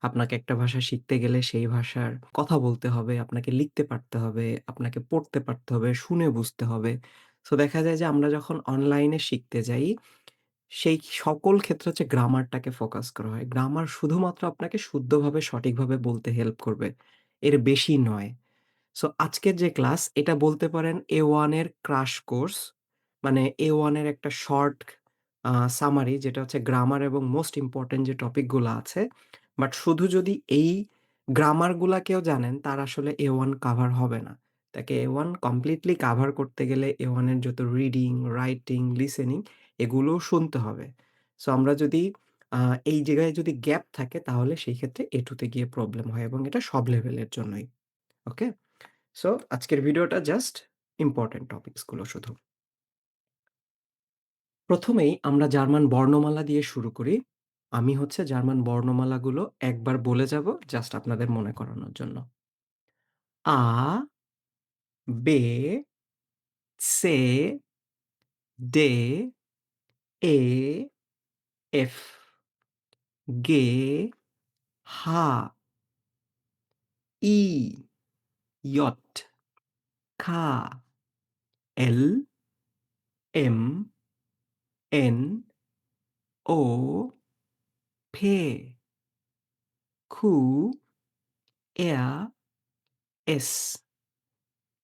আপনাকে একটা ভাষা শিখতে গেলে সেই ভাষার কথা বলতে হবে, আপনাকে লিখতে পারতে হবে, আপনাকে পড়তে পারতে হবে, শুনে বুঝতে হবে। সো দেখা যায় যে আমরা যখন অনলাইনে শিখতে যাই, সেই সকল ক্ষেত্রে হচ্ছে গ্রামারটাকে ফোকাস করা হয়। গ্রামার শুধুমাত্র আপনাকে শুদ্ধভাবে সঠিকভাবে বলতে হেল্প করবে। এর বেশি নয়। সো আজকের যে ক্লাস এটা বলতে পারেন A1 এর ক্রাশ কোর্স। মানে A1 এর একটা শর্ট সামারি যেটা হচ্ছে গ্রামার এবং মোস্ট ইম্পোর্টেন্ট যে টপিক গুলা আছে। বাট শুধু যদি এই গ্রামার গুলাকেও জানেন তার আসলে A1 কাভার হবে না। তাকে A1 কমপ্লিটলি কাভার করতে গেলে A1 এর যত রিডিং, রাইটিং, লিসেনিং এগুলোও শুনতে হবে। সো আমরা যদি আ এই জায়গায় যদি গ্যাপ থাকে তাহলে সেই ক্ষেত্রে A2 তে গিয়ে প্রবলেম হয় এবং এটা সব লেভেলের জন্যই। ওকে? সো আজকের ভিডিওটা জাস্ট ইম্পোর্টেন্ট টপিকস গুলো শুধু। ১ম এই আমরা জার্মান বর্ণমালা দিয়ে শুরু করি। আমি হচ্ছে জার্মান বর্ণমালাগুলো একবার বলে যাব জাস্ট আপনাদের মনে করানোর জন্য। আ, বে, সে, ডে, এ, এফ, গে, হা, ই, ইয়ট, খা, এল, এম, এন, ও, ফে, খু, এয়া, এস,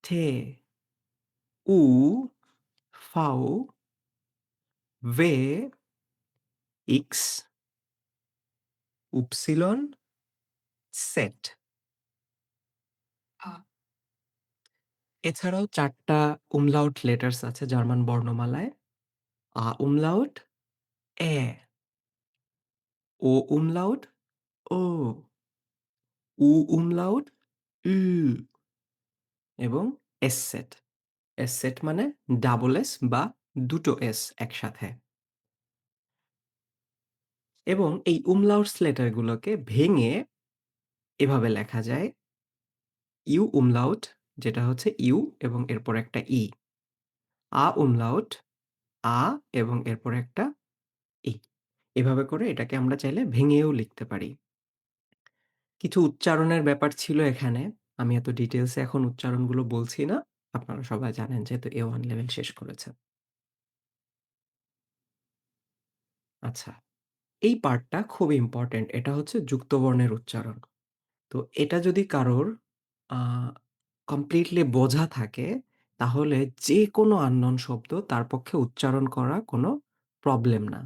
থে, উ, ফাও, ভে, ইক্স, উপসিলন, সেট। এছাড়াও ৪ টা umlaut লেটারস আছে জার্মান বর্ণমালায়। umlaut এ, ও umlaut ও, umlaut উ এবং এস সেট। এস সেট মানে ডাবল এস বা দুটো এস একসাথে। এবং এই umlauts লেটার গুলোকে ভেঙে এভাবে লেখা যায় ইউ umlaut যেটা হচ্ছে ইউ এবং এরপর একটা ই। umlaut আ এবং এরপরে একটা ই। এভাবে করে এটাকে আমরা চাইলে ভেঙেও লিখতে পারি। কিছু উচ্চারণের ব্যাপার ছিল এখানে। আমি এত ডিটেইলস এ এখন উচ্চারণগুলো বলছি না। আপনারা সবাই জানেন যেহেতু A1 লেভেল শেষ করেছেন। আচ্ছা, এই পার্টটা খুব ইম্পোর্টেন্ট। এটা হচ্ছে যুক্ত বর্ণের উচ্চারণ। তো এটা যদি কারোর আ কমপ্লিটলি বোঝা থাকে, তাহলে যেকোনো আননোন শব্দ তার পক্ষে উচ্চারণ করা কোনো প্রবলেম না।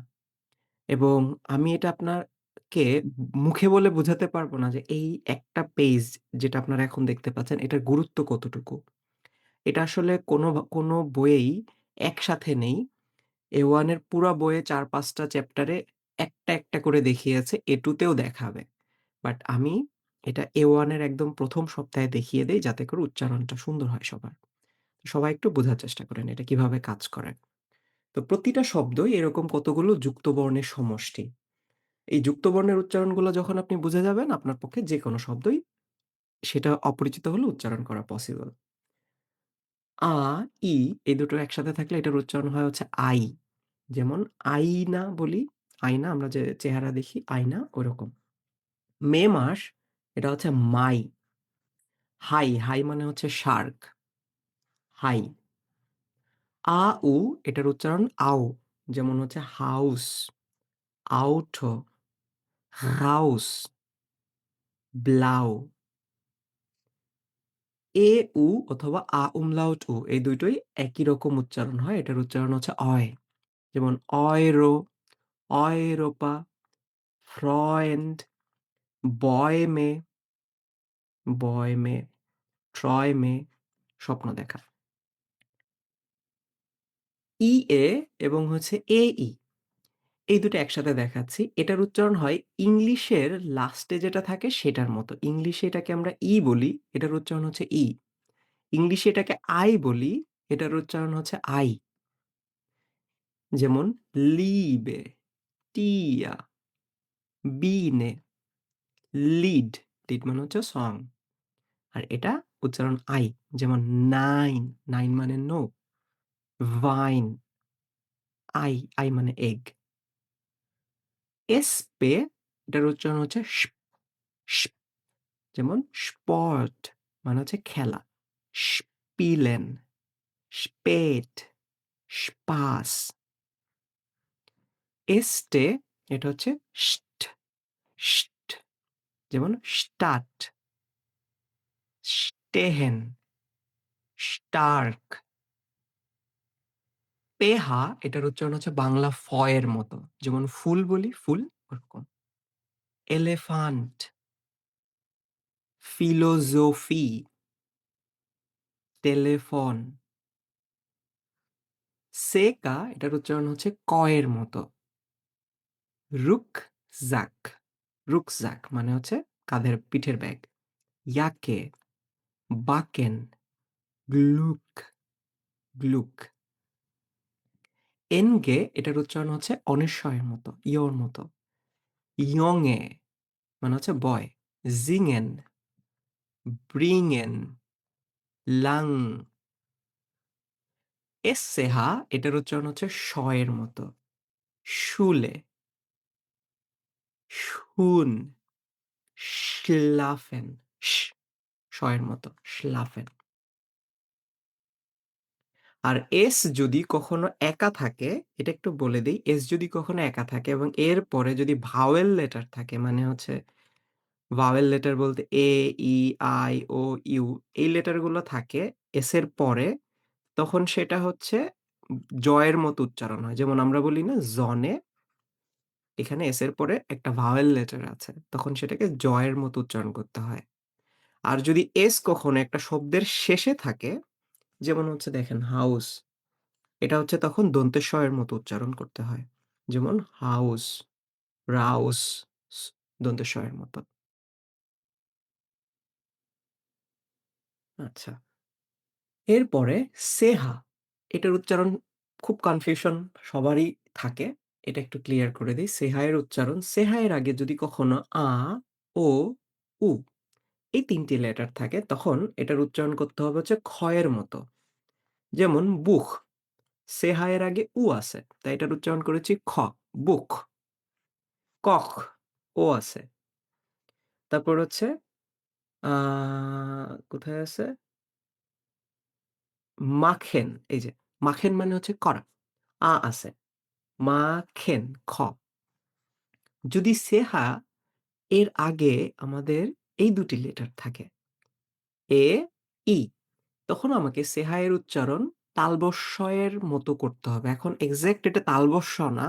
এবং আমি এটা আপনাকে মুখে বলে বোঝাতে পারব না যে এই একটা পেজ যেটা আপনারা এখন দেখতে পাচ্ছেন এটার গুরুত্ব কতটুকু। এটা আসলে কোনো বইয়েই একসাথে নেই। A1 এর পুরা বইয়ে ৪-৫ টা চ্যাপ্টারে একটা করে দেখিয়েছে, A2 তেও দেখাবে। বাট আমি এটা A1 এর একদম ১ম সপ্তাহে দেখিয়ে দেই যাতে করে উচ্চারণটা সুন্দর হয় সবার। সবাই একটু বোঝার চেষ্টা করেন এটা কিভাবে কাজ করে। তো প্রতিটা শব্দই এরকম কতগুলো যুক্ত বর্ণের সমষ্টি। এই যুক্ত বর্ণের উচ্চারণগুলো যখন আপনি বুঝে যাবেন, আপনার পক্ষে যেকোনো শব্দই সেটা অপরিচিত হলেও উচ্চারণ করা পসিবল। আ, ই এই দুটো একসাথে থাকলে এটার উচ্চারণ হয় হচ্ছে আই। যেমন আইনা বলি, আয়না আমরা যে চেহারা দেখি আয়না ওরকম। মে মাস এটা হচ্ছে মাই। হাই, হাই মানে হচ্ছে শার্ক, হাই। উ এটার উচ্চারণ আও। যেমন হচ্ছে হাউস, আউটো, রাউস, ব্লাউ। উ অথবা umlaut উ এই দুটোই একই রকম উচ্চারণ হয়। এটার উচ্চারণ হচ্ছে অয়। যেমন অয়রো, অয়রোপা, ফ্রয়েন্ড, বয়মে, বয়মে, ট্রয়মে স্বপ্ন দেখা। এ এবং হচ্ছে এই দুটো একসাথে দেখাচ্ছি। এটার উচ্চারণ হয় ইংলিশের লাস্টে যেটা থাকে সেটার মতো। ইংলিশে এটাকে আমরা বলি, এটার উচ্চারণ হচ্ছে ই। ইংলিশে এটাকে বলি, এটার উচ্চারণ হচ্ছে আই। যেমন লিবে, টিয়া, বিনে, লিড, লিড মানে হচ্ছে সং। আর এটা উচ্চারণ আই। যেমন নাইন, নাইন মানে নো, ভাইন, আই মানে এগ। এসপে এটার উচ্চারণ হচ্ছে স। স যেমন স্পট মানে হচ্ছে খেলা। স্পিলেন, স্পেট, স্পাস। এস্টে এটা হচ্ছে ষ্ট, ষ্ট যেমন স্টার্ট, স্টেহেন, স্টার্ক। পেহা এটার উচ্চারণ হচ্ছে বাংলা ফ এর মতো। যেমন ফুল বলি ফুল ওরকম। Elephant, philosophy, telephone. সেকা এটার উচ্চারণ হচ্ছে ক এর মতো। রুকজাক, রুকজাক মানে হচ্ছে কাঁধের পিঠের ব্যাগ। ইয়াকে, বাকেন, গ্লুক, গ্লুক। এনগে এটার উচ্চারণ হচ্ছে অনিশ্বরের মতো, ইয়র মতো। ইয়ংয়ে মানে হচ্ছে বয়। জিঙেন, ব্রিঙেন, লাং। এসেহা এটার উচ্চারণ হচ্ছে শ এর মতো। শুলে, শুন, স্লাফেন, শ এর মতো, স্লাফেন। আর এস যদি কখনো একা থাকে, এটা একটু বলে দেই, এস যদি কখনো একা থাকে এবং এর পরে যদি ভাওয়েল লেটার থাকে মানে হচ্ছে ভাওয়েল লেটার বলতে এ, ই, আই, ও, ইউ এই লেটারগুলো থাকে এস এর পরে, তখন সেটা হচ্ছে জয়ের মতো উচ্চারণ হয়। যেমন আমরা বলি না জনে, এখানে এস এর পরে একটা ভাওয়েল লেটার আছে। তখন সেটাকে জয়ের মতো উচ্চারণ করতে হয়। আর যদি এস কখনো একটা শব্দের শেষে থাকে, যেমন হচ্ছে দেখেন হাউস, এটা হচ্ছে তখন দন্তের স এর মতো উচ্চারণ করতে হয়। যেমন হাউস, রাউস, দন্তের স এর মতো। আচ্ছা। এরপরে সেহা, এটার উচ্চারণ খুব কনফিউশন সবারই থাকে। এটা একটু ক্লিয়ার করে দেই। সেহা এর উচ্চারণ, সেহা এর আগে যদি কখনো আ, ও, উ এই ৩ টি লেটার থাকে তখন এটার উচ্চারণ করতে হবে হচ্ছে খ এর মতো। যেমন বুখ, সেহা এর আগে উ আছে। তাই এটার উচ্চারণ করেছি খ, বুক। কখ, ও আছে। তারপর হচ্ছে আ কোথায় আছে? মাখেন, এই যে মাখেন মানে হচ্ছে করা। আছে। মাখেন, খ। যদি সেহা এর আগে আমাদের এই ২ টি লেটার থাকে, এ, ই, তখন আমাকে সেহা এর উচ্চারণ তালবস্য এর মতো করতে হবে। এখন এক্সাক্ট এটা তালবস্য না,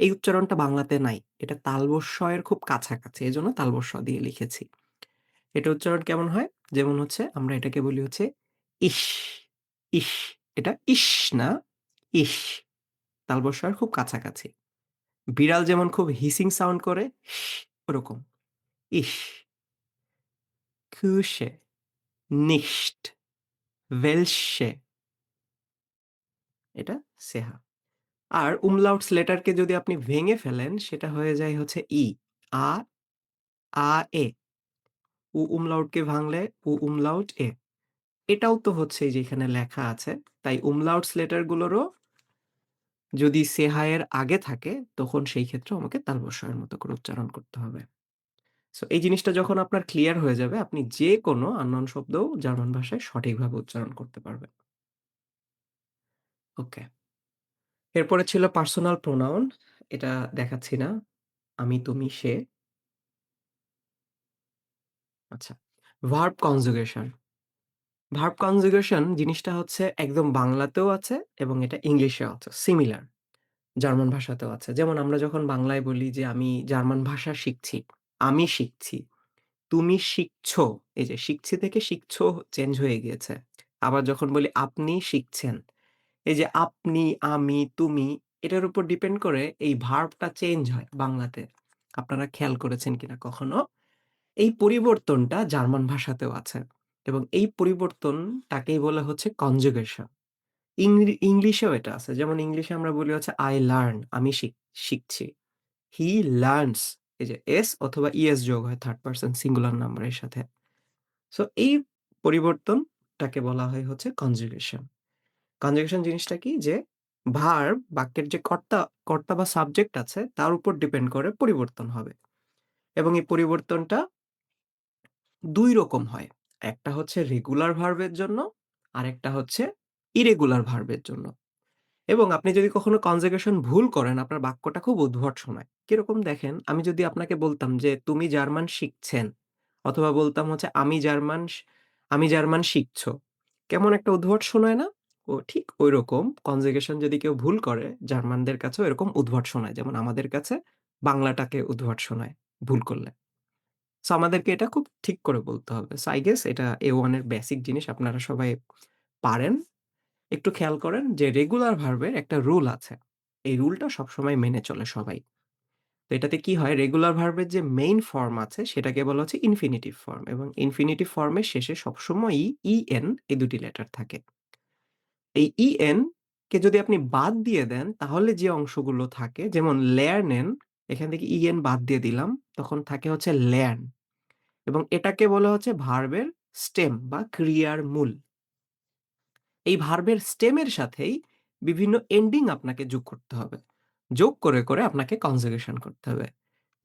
এই উচ্চারণটা বাংলাতে নাই। এটা তালবস্য এর খুব কাছাকাছি। এজন্য তালবস্য দিয়ে লিখেছি। এটা উচ্চারণ কেমন হয়? যেমন হচ্ছে আমরা এটাকে বলি হচ্ছে ইস, ইস। এটা ইস না, ইস। তালবস্য এর খুব কাছাকাছি। বিড়াল যেমন খুব হিসিং সাউন্ড করে, ওরকম। ইস, Küche, nicht, welche এটা সেহা। আর umlauts লেটারকে যদি আপনি ভেঙে ফেলেন সেটা হয়ে যায় হচ্ছে ই, আ, আ, এ। উ umlaut কে ভাঙলে উ umlaut এ। এটাও তো হচ্ছে এই যে এখানে লেখা আছে। তাই umlauts লেটার গুলোরও যদি সেহা এর আগে থাকে তখন সেই ক্ষেত্রে আমাকে তালবস্য এর মতো করে উচ্চারণ করতে হবে। সো এই জিনিসটা যখন আপনার ক্লিয়ার হয়ে যাবে আপনি যেকোনো unknown শব্দও জার্মান ভাষায় সঠিকভাবে উচ্চারণ করতে পারবেন। ওকে। এরপরে ছিল পার্সোনাল প্রোনাউন। এটা দেখাচ্ছি না। আমি, তুমি, সে। আচ্ছা। Verb conjugation. ভার্ব কনজুগেশন জিনিসটা হচ্ছে একদম বাংলাতেও আছে এবং এটা ইংলিশেও আছে। সিমিলার। জার্মান ভাষাতেও আছে। যেমন আমরা যখন বাংলায় বলি যে আমি জার্মান ভাষা শিখছি। আমি শিখছি। তুমি শিখছো। এই যে শিখছি থেকে শিখছো চেঞ্জ হয়ে গিয়েছে। আবার যখন বলি আপনি শিখছেন। এই যে আপনি, আমি, তুমি এটার উপর ডিপেন্ড করে এই ভার্বটা চেঞ্জ হয় বাংলাতে। আপনারা খেয়াল করেছেন কিনা কখনো? এই পরিবর্তনটা জার্মান ভাষাতেও আছে এবং এই পরিবর্তনটাকেই বলা হচ্ছে কনজুগেশন। ইংলিশেও এটা আছে। যেমন ইংলিশে আমরা বলি হচ্ছে I learn আমি শিখছি। He learns এই যে s অথবা es যোগ হয় থার্ড পারসন সিঙ্গুলার নাম্বারের সাথে। সো এই পরিবর্তনটাকে বলা হয় হচ্ছে কনজুগেশন। কনজাংশন জিনিসটা কি? যে ভার্ব বাক্যের যে কর্তা বা সাবজেক্ট আছে তার উপর ডিপেন্ড করে পরিবর্তন হবে। এবং এই পরিবর্তনটা ২ রকম হয়। একটা হচ্ছে রেগুলার ভার্বের জন্য, আরেকটা হচ্ছে ইরেগুলার ভার্বের জন্য। এবং আপনি যদি কখনো কনজুগেশন ভুল করেন, আপনার বাক্যটা খুব উদ্ভট শোনায়। কিরকম দেখেন, আমি যদি আপনাকে বলতাম যে, "তুমি জার্মান শিখছেন" অথবা বলতাম হচ্ছে, "আমি জার্মান শিখছো।" কেমন একটা উদ্ভট শোনায় না? ঠিক ঐরকম কনজুগেশন যদি কেউ ভুল করে, জার্মানদের কাছেও এরকম উদ্ভট শোনায়। যেমন আমাদের কাছে বাংলাটাকে উদ্ভট শোনায় ভুল করলে। সো আমাদেরকে এটা খুব ঠিক করে বলতে হবে। সো আই গেস এটা A1 এর বেসিক জিনিস আপনারা সবাই পারেন। একটু খেয়াল করেন যে রেগুলার ভার্বের একটা রুল আছে। এই রুলটা সবসময় মেনে চলে সবাই। তো এটাতে কি হয়, রেগুলার ভার্বের যে মেইন ফর্ম আছে সেটাকে বলা হচ্ছে ইনফিনিটিভ ফর্ম এবং ইনফিনিটিভ ফর্মের শেষে সবসময়ই en এই ২ টি লেটার থাকে। এই কে যদি আপনি বাদ দিয়ে দেন তাহলে যে অংশগুলো থাকে যেমন lernen এখান থেকে বাদ দিয়ে দিলাম তখন থাকে হচ্ছে lernen এবং এটাকে বলা হচ্ছে ভার্বের স্টেম বা ক্রিয়ার মূল। এই ভার্বের স্টেমের সাথেই বিভিন্ন এন্ডিং আপনাকে যোগ করতে হবে। যোগ করে আপনাকে কনজুগেশন করতে হবে।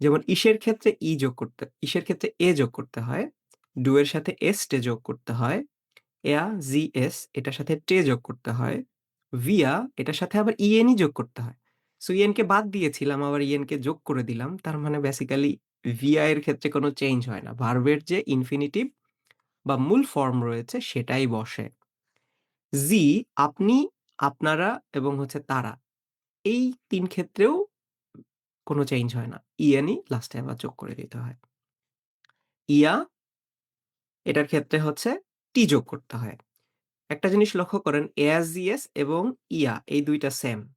যেমন ইসের ক্ষেত্রে এ যোগ করতে হয়। ডু এর সাথে এস্টে যোগ করতে হয়। এটার সাথে টে যোগ করতে হয়। ভিয়া এটার সাথে আবার ইএনই যোগ করতে হয়। সো ইএন কে বাদ দিয়েছিলাম আবার ইএন কে যোগ করে দিলাম। তার মানে বেসিক্যালি ভিয়া এর ক্ষেত্রে কোনো চেঞ্জ হয় না। ভার্বের যে ইনফিনিটিভ বা মূল ফর্ম রয়েছে সেটাই বসে। জি, আপনি, আপনারা এবং হচ্ছে তারা। এই ৩ ক্ষেত্রেও কোনো চেঞ্জ হয় না। ইএনই লাস্টে আবার যোগ করে দিতে হয়। ইয়া এটার ক্ষেত্রে হচ্ছে টি যোগ করতে হয়। একটা জিনিস লক্ষ্য করেন এস, জিএস এবং ইয়া এই ২ টা সেম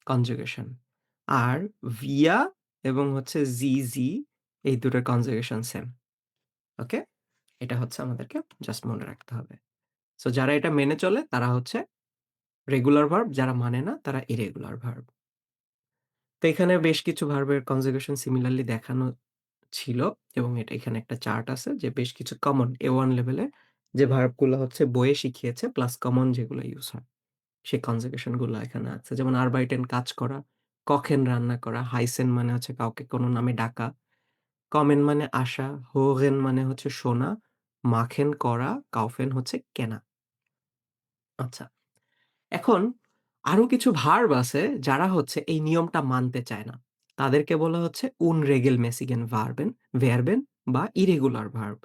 কনজুগেশন। আর ভিয়া এবং হচ্ছে জি এই দুটোর কনজুগেশন সেম। ওকে? এটা হচ্ছে আমাদেরকে জাস্ট মনে রাখতে হবে। সো যারা এটা মেনে চলে তারা হচ্ছে রেগুলার ভার্ব, যারা মানে না তারা ইরেগুলার ভার্ব। তো এখানে বেশ কিছু ভার্বের কনজুগেশন সিমিলারলি দেখানো ছিল এবং এখানে একটা চার্ট আছে যে বেশ কিছু কমন A1 লেভেলে যে ভার্বগুলো হচ্ছে বইয়ে শিখিয়েছে প্লাস কমন যেগুলো ইউজ হয়। সেই কনজুগেশন গুলো এখানে আছে। যেমন আরবাইটেন কাজ করা, কখেন রান্না করা, হাইসেন মানে হচ্ছে কাউকে কোনো নামে ডাকা, কমেন মানে আসা, হোগেন মানে হচ্ছে শোনা, মাখেন করা, কাউফেন হচ্ছে কেনা। আচ্ছা। এখন আরো কিছু ভার্ব আছে যারা হচ্ছে এই নিয়মটা মানতে চায় না। তাদেরকে বলা হচ্ছে unregelmäßigen Verben বা ইরেগুলার ভার্ব।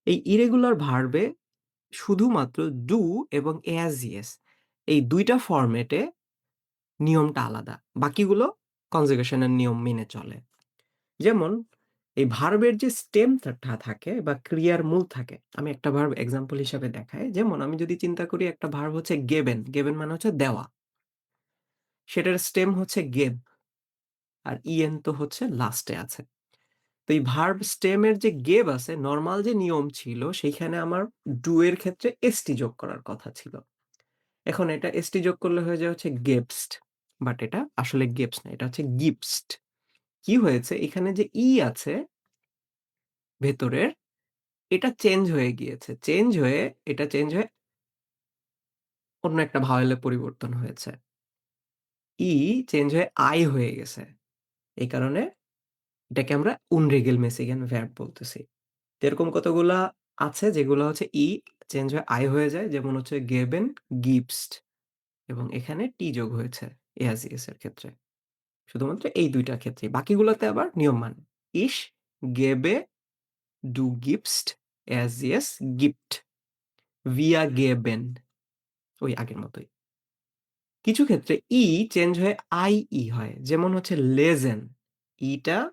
এই ইরেগুলার ভার্বে শুধুমাত্র ডু এবং as yes এই ২ টা ফরমেটে নিয়মটা আলাদা। বাকিগুলো কনজুগেশন এর নিয়ম মেনে চলে। যেমন এই ভার্বের যে স্টেমটা থাকে বা ক্রিয়ার মূল থাকে। আমি একটা ভার্ব এক্সাম্পল হিসাবে দেখাই। যেমন আমি যদি চিন্তা করি একটা ভার্ব হচ্ছে গেবেন মানে হচ্ছে দেওয়া। সেটার স্টেম হচ্ছে গেব আর ইএন তো হচ্ছে লাস্টে আছে। তো এই ভার্ব স্টেম এর যে গেব আছে নরমাল যে নিয়ম ছিল সেইখানে আমার ডু এর ক্ষেত্রে এসটি যোগ করার কথা ছিল। এখন এটা এসটি যোগ করলে হয়ে যায় হচ্ছে গেবসড। বাট এটা আসলে গেবস না, এটা হচ্ছে গিবসড। কি হয়েছে এখানে যে আছে ভেতরের এটা চেঞ্জ হয়ে গিয়েছে। এটা চেঞ্জ হয়ে অন্য একটা ভাওয়েলে পরিবর্তন হয়েছে। ই চেঞ্জ হয়ে আই হয়ে গেছে। এই কারণে এটাকে আমরা unregelmäßigen Verb বলতেছি। তো এরকম কতগুলা আছে যেগুলো হচ্ছে চেঞ্জ হয়ে আই হয়ে যায়। যেমন হচ্ছে geben, gibst এবং এখানে টি যোগ হয়েছে as is এর ক্ষেত্রে। শুধুমাত্র এই ২ টার ক্ষেত্রেই। বাকিগুলোতে আবার নিয়ম মানে। Ich gebe, du gibst, er sie es gibt, wir geben ওই আগের মতোই। কিছু ক্ষেত্রে চেঞ্জ হয়ে হয়। যেমন হচ্ছে lesen টা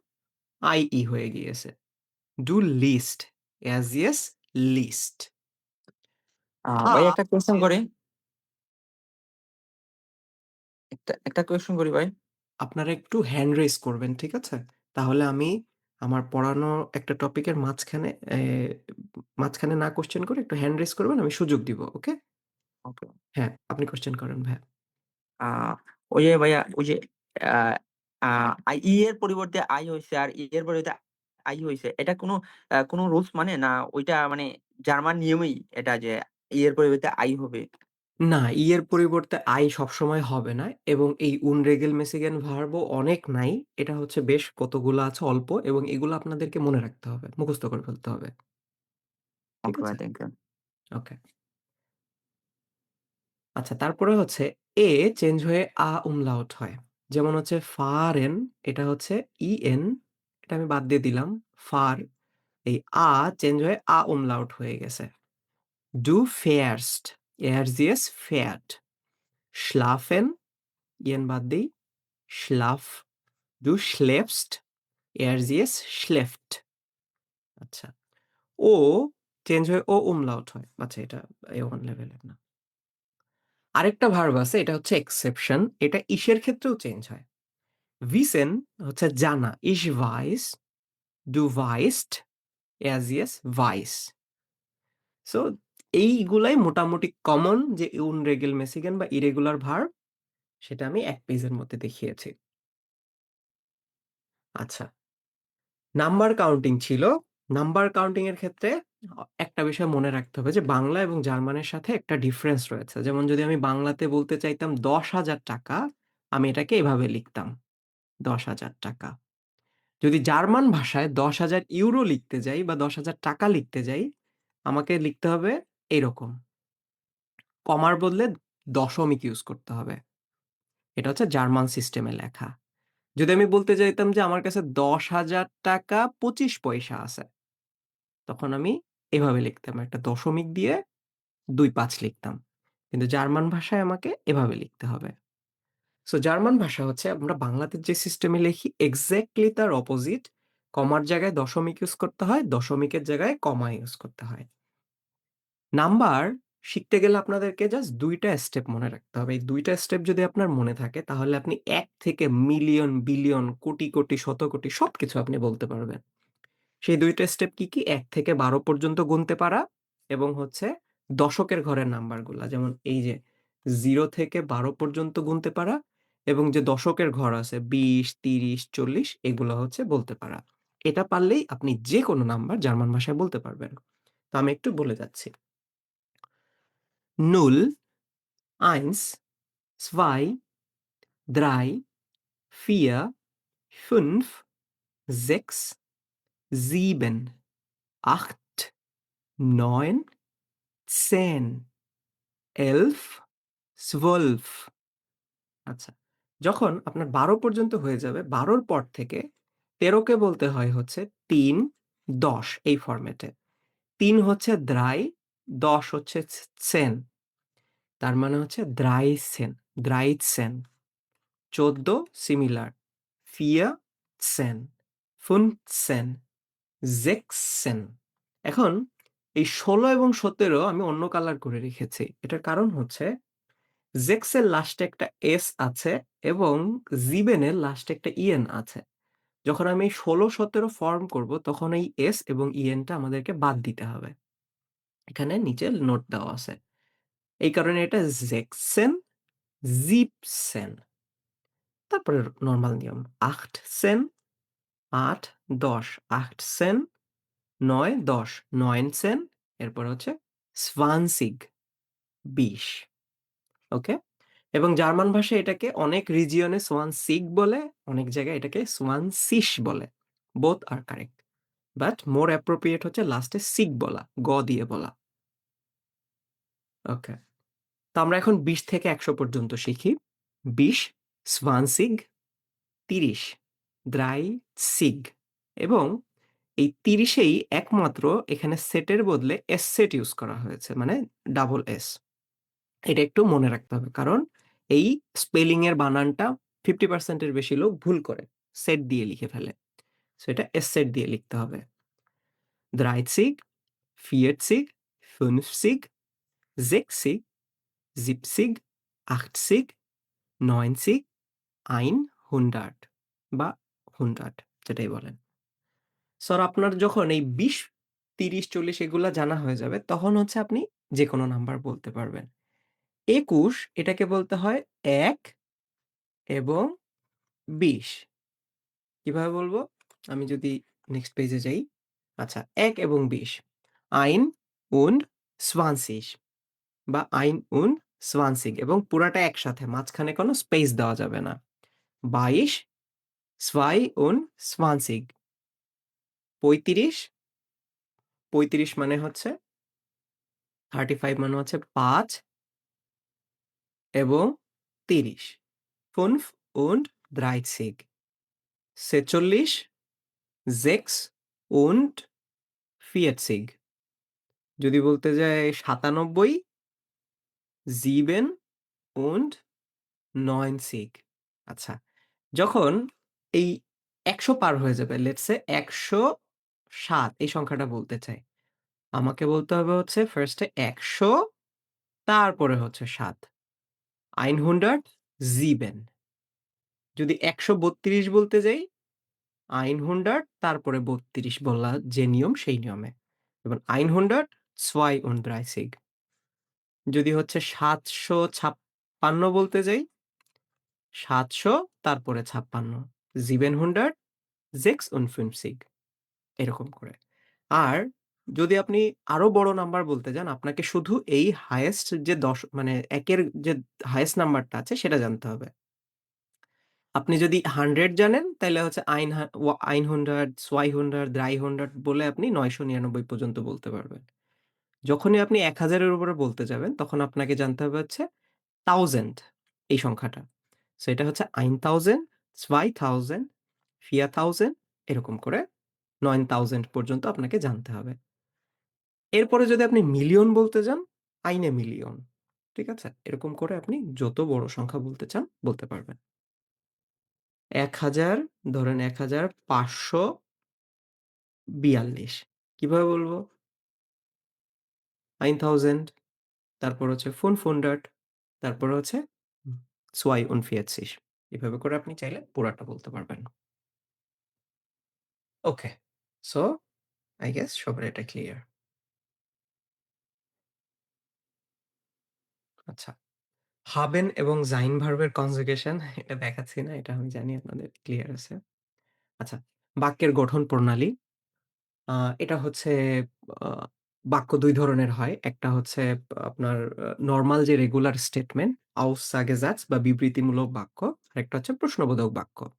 হয়ে গিয়েছে। Du liest, er sie es liest। ভাই একটা কোয়েশ্চেন করি। একটা কোয়েশ্চেন করি ভাই। আপনারা একটু হ্যান্ড রেইজ করবেন, ঠিক আছে? তাহলে আমি আমার পড়ানো একটা টপিকের মাঝখানে না কোয়েশ্চেন করে একটু হ্যান্ড রেইজ করবেন, আমি সুযোগ দিব। ওকে? ওকে। হ্যাঁ, আপনি কোয়েশ্চেন করেন ভাইয়া। আ ওই যে ভাইয়া ওই যে আ আ ই এর পরিবর্তে আই হইছে আর এর পরিবর্তে আই হইছে। এটা কোনো রুলস মানে না ওইটা মানে জার্মান নিয়মেই এটা যে এর পরিবর্তে আই হবে? না, এর পরিবর্তে সবসময় হবে না এবং এই unregelmäßigen Verb ও অনেক নাই। এটা হচ্ছে বেশ কতগুলো আছে অল্প এবং এগুলো আপনাদেরকে মনে রাখতে হবে। মুখস্থ করে ফেলতে হবে। ঠিক ওকে ভাই, আছে? Thank you. ওকে। আচ্ছা তারপরে হচ্ছে এ চেঞ্জ হয়ে umlaut হয়। যেমন হচ্ছে ফারেন এটা হচ্ছে ইএন এটা আমি বাদ দিয়ে দিলাম। ফার এই চেঞ্জ হয়ে umlaut হয়ে গেছে। Du fährst, er sie es fährt. Schlafen, yen বাদ দেই। Schlaf. Du schläfst, er sie es schläft. আচ্ছা। ও চেঞ্জ হয়ে umlaut হয়। আচ্ছা এটা A1 লেভেলের না। আরেকটা ভার্ব আছে এটা হচ্ছে এক্সেপশন। এটা ইসের ক্ষেত্রেও চেঞ্জ হয়। wissen হচ্ছে জানা। Ich weiß, du weißt, er sie es weiß. So এইগুলাই মোটামুটি কমন যে unregelmäßigen বা irregular ভার্ব সেটা আমি ১ পেজের মধ্যে দেখিয়েছি। আচ্ছা, নাম্বার কাউন্টিং ছিল। নাম্বার কাউন্টিং এর ক্ষেত্রে একটা বিষয় মনে রাখতে হবে যে বাংলা এবং জার্মানের সাথে একটা ডিফারেন্স রয়েছে। যেমন যদি আমি বাংলাতে বলতে চাইতাম ৳১০,০০০ আমি এটাকে এভাবে লিখতাম ৳১০,০০০। যদি জার্মান ভাষায় €১০,০০০ লিখতে যাই বা ৳১০,০০০ লিখতে যাই, আমাকে লিখতে হবে এরকম। কমার বদলে দশমিক ইউজ করতে হবে। এটা হচ্ছে জার্মান সিস্টেমে লেখা। যদি আমি বলতে চাইতাম যে আমার কাছে ৳১০,০০০ ২৫ পয়সা আছে, তখন আমি এভাবে লিখতাম। একটা দশমিক দিয়ে ২৫ লিখতাম। কিন্তু জার্মান ভাষায় আমাকে এভাবে লিখতে হবে। সো জার্মান ভাষা হচ্ছে আমরা বাংলাতে যে সিস্টেমে লিখি এক্সাক্টলি তার অপোজিট। কমার জায়গায় দশমিক ইউজ করতে হয়, দশমিকের জায়গায় কমা ইউজ করতে হয়। নাম্বার শিখতে গেলে আপনাদেরকে জাস্ট ২ টা স্টেপ মনে রাখতে হবে। এই ২ টা স্টেপ যদি আপনার মনে থাকে তাহলে আপনি ১ থেকে মিলিয়ন, বিলিয়ন, কোটি, কোটি, শত কোটি সবকিছু আপনি বলতে পারবেন। সেই ২ টা স্টেপ কি, কি? ১ থেকে ১২ পর্যন্ত গুনতে পারা এবং হচ্ছে দশকের ঘরের নাম্বারগুলা। যেমন এই যে ০ থেকে ১২ পর্যন্ত গুনতে পারা এবং যে দশকের ঘর আছে ২০, ৩০, ৪০ এগুলা হচ্ছে বলতে পারা। এটা পারলেই আপনি যেকোনো নাম্বার জার্মান ভাষায় বলতে পারবেন। তো আমি একটু বলে যাচ্ছি। 0, 1, 2, 3, 4, 5, 6, 7, 8, 9, 10, 11, 12 আচ্ছা। যখন আপনার ১২ পর্যন্ত হয়ে যাবে, ১২ র পর থেকে ১৩ কে বলতে হয় হচ্ছে ৩, ১০ এই ফরম্যাটে। ৩ হচ্ছে দ্রাই, ১০ হচ্ছে সেন। তার মানে হচ্ছে দ্রাইসেন, দ্রাইতসেন। ১৪ সিমিলার। 14 15 16 এখন এই ১৬ এবং ১৭ আমি অন্য কালার করে রেখেছি। এটার কারণ হচ্ছে জেক্স এর লাস্টে একটা এস আছে এবং জিবেন এর লাস্টে একটা ইএন আছে। যখন আমি ১৬-১৭ ফর্ম করব তখন এই এস এবং ইএনটা আমাদেরকে বাদ দিতে হবে। এখানে নিচে নোট দেওয়া আছে। এই কারণে এটা জেক্সেন, জিপসেন। তারপরে নরমাল নিয়ম। 18, ৮, ১০, 18, ৯, ১০, 19 এরপর হচ্ছে 20, ২০ ওকে? এবং জার্মান ভাষায় এটাকে অনেক রিজিয়নে সোয়ানসিগ বলে, অনেক জায়গায় এটাকে সোয়ানসিশ বলে। Both are correct. But more appropriate হচ্ছে লাস্টে সিগ বলা, গ দিয়ে বলা। ওকে। তো আমরা এখন ২০ থেকে ১০০ পর্যন্ত শিখি। ২০ সোয়ানসিগ, ৩০ দ্রাইসিগ এবং এই ৩০ এই একমাত্র এখানে সেটের বদলে এস সেট ইউজ করা হয়েছে। মানে ডাবল এস। এটা একটু মনে রাখতে হবে। কারণ এই স্পেলিং এর বানানটা 50% এর বেশি লোক ভুল করে। সেট দিয়ে লিখে ফেলে। সো এটা এস-সেট দিয়ে লিখতে হবে। 30, 40, 50, 60, 70, 80, 90, 100 বা 100 যেটাই বলেন। সো আপনার যখন এই ২০, ৩০, ৪০ এগুলা জানা হয়ে যাবে তখন হচ্ছে আপনি যেকোনো নাম্বার বলতে পারবেন। ২১ এটাকে বলতে হয় ১ এবং ২০ কিভাবে বলবো? আমি যদি নেক্সট পেজে যাই। আচ্ছা ১ এবং ২০ ein und 20 বা ein und 20 এবং পুরাটা একসাথে মাঝখানে কোনো স্পেস দেওয়া যাবে না। ২২, 22 ৩৫ ৩৫ মানে হচ্ছে 35 মানে হচ্ছে ৫ এবং ৩০। 5 und 30 46, 6 und 40 যদি বলতে যাই ৯৭, 7 und 90 আচ্ছা। যখন এই ১০০ পার হয়ে যাবে, লেটস সে ১০৭ এই সংখ্যাটা বলতে চাই। আমাকে বলতে হবে হচ্ছে ফার্স্ট এ ১০০ তারপরে হচ্ছে ৭। 107 যদি ১৩২ বলতে যাই, 100 তারপরে ৩২ বলা যে নিয়ম সেই নিয়মে। এবং 132 যদি হচ্ছে ৭৫৬ বলতে যাই, ৭০০ তারপরে ৫৬ 756 এরকম করে। আর যদি আপনি আরো বড় নাম্বার বলতে যান, আপনাকে শুধু এই হাইয়েস্ট যে ১০ মানে ১ এর যে হাইয়েস্ট নাম্বারটা আছে সেটা জানতে হবে। আপনি যদি 100 জানেন তাইলে হচ্ছে 100, 200, 300 বলে আপনি ৯৯৯ পর্যন্ত বলতে পারবেন। যখনই আপনি ১০০০ এর উপরে বলতে যাবেন তখন আপনাকে জানতে হবে হচ্ছে 1000 এই সংখ্যাটা। সো এটা হচ্ছে 1000, 2000, 4000 এরকম করে 9000 পর্যন্ত আপনাকে জানতে হবে। এরপরে যদি আপনি মিলিয়ন বলতে যান, আইনে মিলিয়ন। ঠিক আছে? এরকম করে আপনি যত বড় সংখ্যা বলতে চান বলতে পারবেন। ১০০০ ধরেন ১৫৪২ কিভাবে বলব? ৯০০০ তারপর হচ্ছে 500 তারপরে হচ্ছে 42 এভাবে করে আপনি চাইলে পুরাটা বলতে পারবেন। ওকে। সো আই গেস সবার এটা ক্লিয়ার। আচ্ছা। haben এবং sein ভার্ব এর কনজুগেশন এটা দেখাচ্ছি না। এটা আমি জানি আপনাদের ক্লিয়ার আছে। আচ্ছা, বাক্যের গঠন প্রণালী। আ এটা হচ্ছে আ বাক্য ২ ধরনের হয়। একটা হচ্ছে আপনার নরমাল যে রেগুলার স্টেটমেন্ট, Aussagesatz বা বিবৃতিমূলক বাক্য। আরেকটা হচ্ছে প্রশ্নবোধক বাক্য।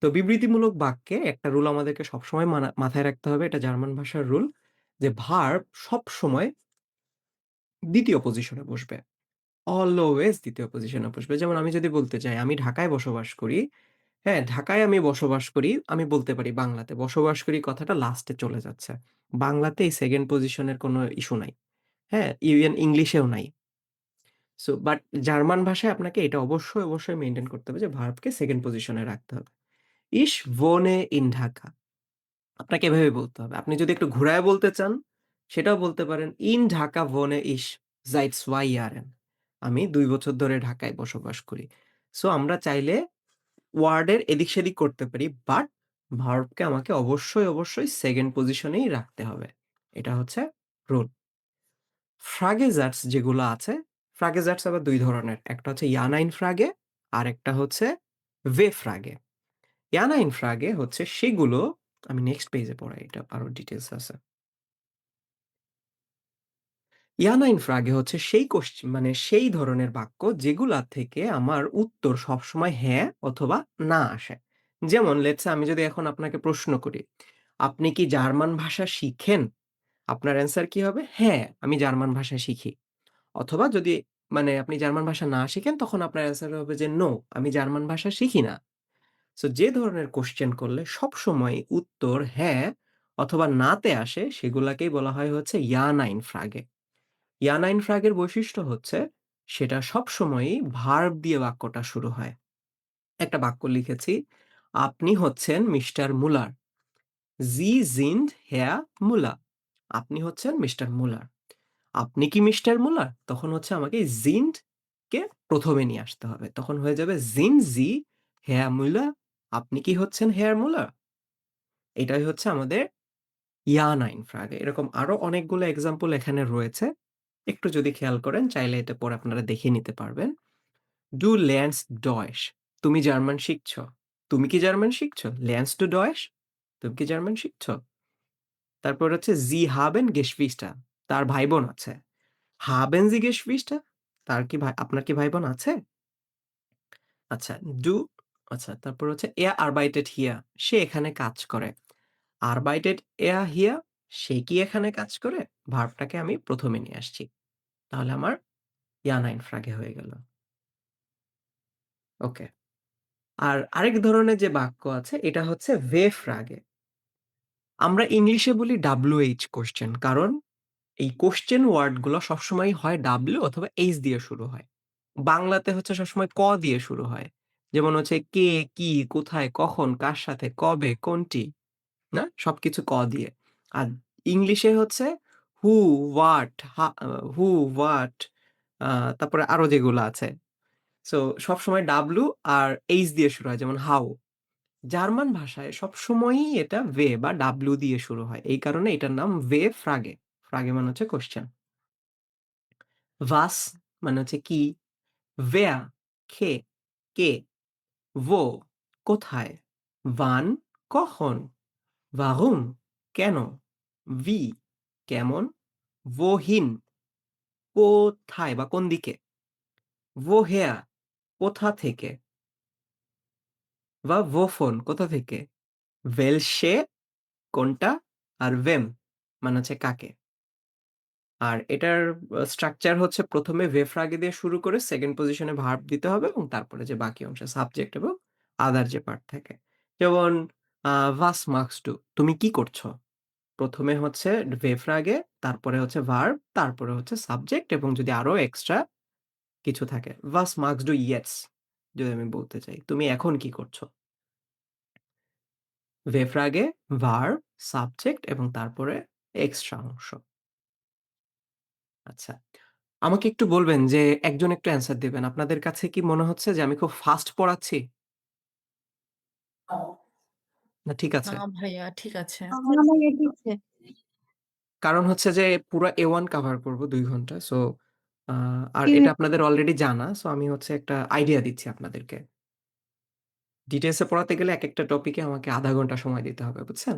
তো বিবৃতিমূলক বাক্যে একটা রুল আমাদেরকে সবসময় মাথায় রাখতে হবে। এটা জার্মান ভাষার রুল যে ভার্ব সবসময় ২য় পজিশনে বসবে। অলওয়েজ ২য় পজিশনে বসবে। যেমন আমি যদি বলতে চাই, আমি ঢাকায় বসবাস করি। হ্যাঁ, ঢাকায় আমি বসবাস করি। আমি বলতে পারি বাংলাতে। বসবাস করি কথাটা লাস্টে চলে যাচ্ছে। বাংলাতে এই 2nd পজিশনের কোনো ইস্যু নাই। হ্যাঁ? ইভেন ইংলিশেও নাই। সো বাট জার্মান ভাষায় আপনাকে এটা অবশ্যই, অবশ্যই মেইনটেইন করতে হবে যে ভার্বকে 2nd পজিশনে রাখতে হবে। Ich wohne in Dhaka আপনাকে এভাবে বলতে হবে। আপনি যদি একটু ঘুরায়ে বলতে চান, সেটাও বলতে পারেন, In Dhaka wohne ich seit 2 Jahren আমি ২ বছর ধরে ঢাকায় বসবাস করি। সো আমরা চাইলে ওয়ার্ডের এদিক-সেদিক করতে পারি। বাট ভার্বকে আমাকে অবশ্যই, অবশ্যই 2nd পজিশনেই রাখতে হবে। এটা হচ্ছে রুল। ফ্রাগেজাটস যেগুলো আছে, ফ্রাগেজাটস আবার ২ ধরনের। একটা হচ্ছে ইয়ানাইন ফ্রাগে, আরেকটা হচ্ছে ভে ফ্রাগে। ইয়ানাইন ফ্রাগে হচ্ছে সেগুলো আমি নেক্সট পেজে পড়াই এটা আরো ডিটেইলস আছে। ইয়ানাইন ফ্রাগে হচ্ছে সেই মানে সেই ধরনের বাক্য যেগুলা থেকে আমার উত্তর সবসময় হ্যাঁ অথবা না আসে। যেমন লেটস সে আমি যদি এখন আপনাকে প্রশ্ন করি, "আপনি কি জার্মান ভাষা শিখেন?" আপনার অ্যান্সার কি হবে? "হ্যাঁ, আমি জার্মান ভাষা শিখি।" অথবা যদি মানে আপনি জার্মান ভাষা না শিখেন তখন আপনার অ্যান্সার হবে যে, "নো, আমি জার্মান ভাষা শিখি না।" সো যে ধরনের কোয়েশ্চেন করলে সবসময় উত্তর হ্যাঁ অথবা না তে আসে সেগুলাকেই বলা হয় হচ্ছে Ja Nein Frage। Ja Nein Frage এর বৈশিষ্ট্য হচ্ছে সেটা সবসময়ই ভার্ব দিয়ে বাক্যটা শুরু হয়। একটা বাক্য লিখেছি, আপনি হচ্ছেন মিস্টার মুলার। Sie sind Herr Müller। আপনি হচ্ছেন মিস্টার মুলার। আপনি কি মিস্টার মুলার? তখন হচ্ছে আমাকে sind কে ১ম এ নিয়ে আসতে হবে। তখন হয়ে যাবে sind Sie Herr Müller? আপনি কি হচ্ছেন হেয়ার মুলার? এটাই হচ্ছে আমাদের Ja Nein Frage। এরকম আরো অনেকগুলো এক্সাম্পল এখানে রয়েছে। একটু যদি খেয়াল করেন চাইলে এটা পরে আপনারা দেখে নিতে পারবেন। Du lernst Deutsch। তুমি জার্মান শিখছ। তুমি কি জার্মান শিখছ? Lernst du Deutsch? তুমি কি জার্মান শিখছ? তারপর হচ্ছে Sie haben Geschwister। তার ভাই-বোন আছে। Haben Sie Geschwister? তার কি আপনার কি ভাই-বোন আছে? আচ্ছা, du আচ্ছা, তারপর হচ্ছে Er arbeitet hier। সে এখানে কাজ করে। Arbeitet er hier? সে কি এখানে কাজ করে? ভার্বটাকে আমি ১ম এ নিয়ে আসছি। তাহলে আমার Ja, Nein Frage হয়ে গেল। ওকে। আর আরেক ধরনের যে বাক্য আছে এটা হচ্ছে W-Frage। আমরা ইংলিশে বলি WH কোয়েশ্চেন কারণ এই কোয়েশ্চেন ওয়ার্ড গুলো সবসময় হয় W অথবা H দিয়ে শুরু হয়। বাংলাতে হচ্ছে সবসময় ক দিয়ে শুরু হয়। যেমন হচ্ছে কে, কি, কোথায়, কখন, কার সাথে, কবে, কোনটি, না? সবকিছু ক দিয়ে। আর ইংলিশে হচ্ছে who, what, who, what তারপরে আরো যেগুলো আছে। সো সবসময় W আর H দিয়ে শুরু হয় যেমন হাউ। জার্মান ভাষায় সবসময়ই এটা বা W দিয়ে শুরু হয়। এই কারণে এটার নাম ফ্রাগে। ফ্রাগে মানে হচ্ছে কোয়েশ্চেন। Was মানে হচ্ছে কি, wer খে, কে, wo কোথায়, wann কখন, warum কেন, wie কেমন, wohin কোথায় বা কোন দিকে, woher কোথা থেকে বা wovon কোথা থেকে, welche কোনটা আর wem মানে হচ্ছে কাকে। আর এটার স্ট্রাকচার হচ্ছে ১ম এ ফ্রাগে দিয়ে শুরু করে 2nd পজিশনে ভার্ব দিতে হবে এবং তারপরে যে বাকি অংশ সাবজেক্ট এবং আদার যে পার্ট থাকে। যেমন আ "Was machst du?" তুমি কি করছো? ১ম এ হচ্ছে ফ্রাগে, তারপরে হচ্ছে ভার্ব, তারপরে হচ্ছে সাবজেক্ট এবং যদি আরো এক্সট্রা কিছু থাকে। "Was machst du jetzt?" যদি আমি বলতে চাই, তুমি এখন কি করছো? ফ্রাগে, ভার্ব, সাবজেক্ট এবং তারপরে এক্সট্রা অংশ। আচ্ছা। আমাকে একটু বলবেন যে একজন একটু অ্যান্সার দিবেন। আপনাদের কাছে কি মনে হচ্ছে যে আমি খুব ফাস্ট পড়াচ্ছি? না ঠিক না আছে? ভাইয়া ঠিক আছে। না ভাইয়া ঠিক আছে। কারণ হচ্ছে যে পুরা A1 কভার করব ২ ঘন্টা। সো আ আর জি এটা ভাইয়া। আপনাদের অলরেডি জানা। সো আমি হচ্ছে একটা আইডিয়া দিচ্ছি আপনাদেরকে। ডিটেইলস এ পড়াতে গেলে একেকটা টপিকে আমাকে ০.৫ ঘন্টা সময় দিতে হবে, বুঝছেন?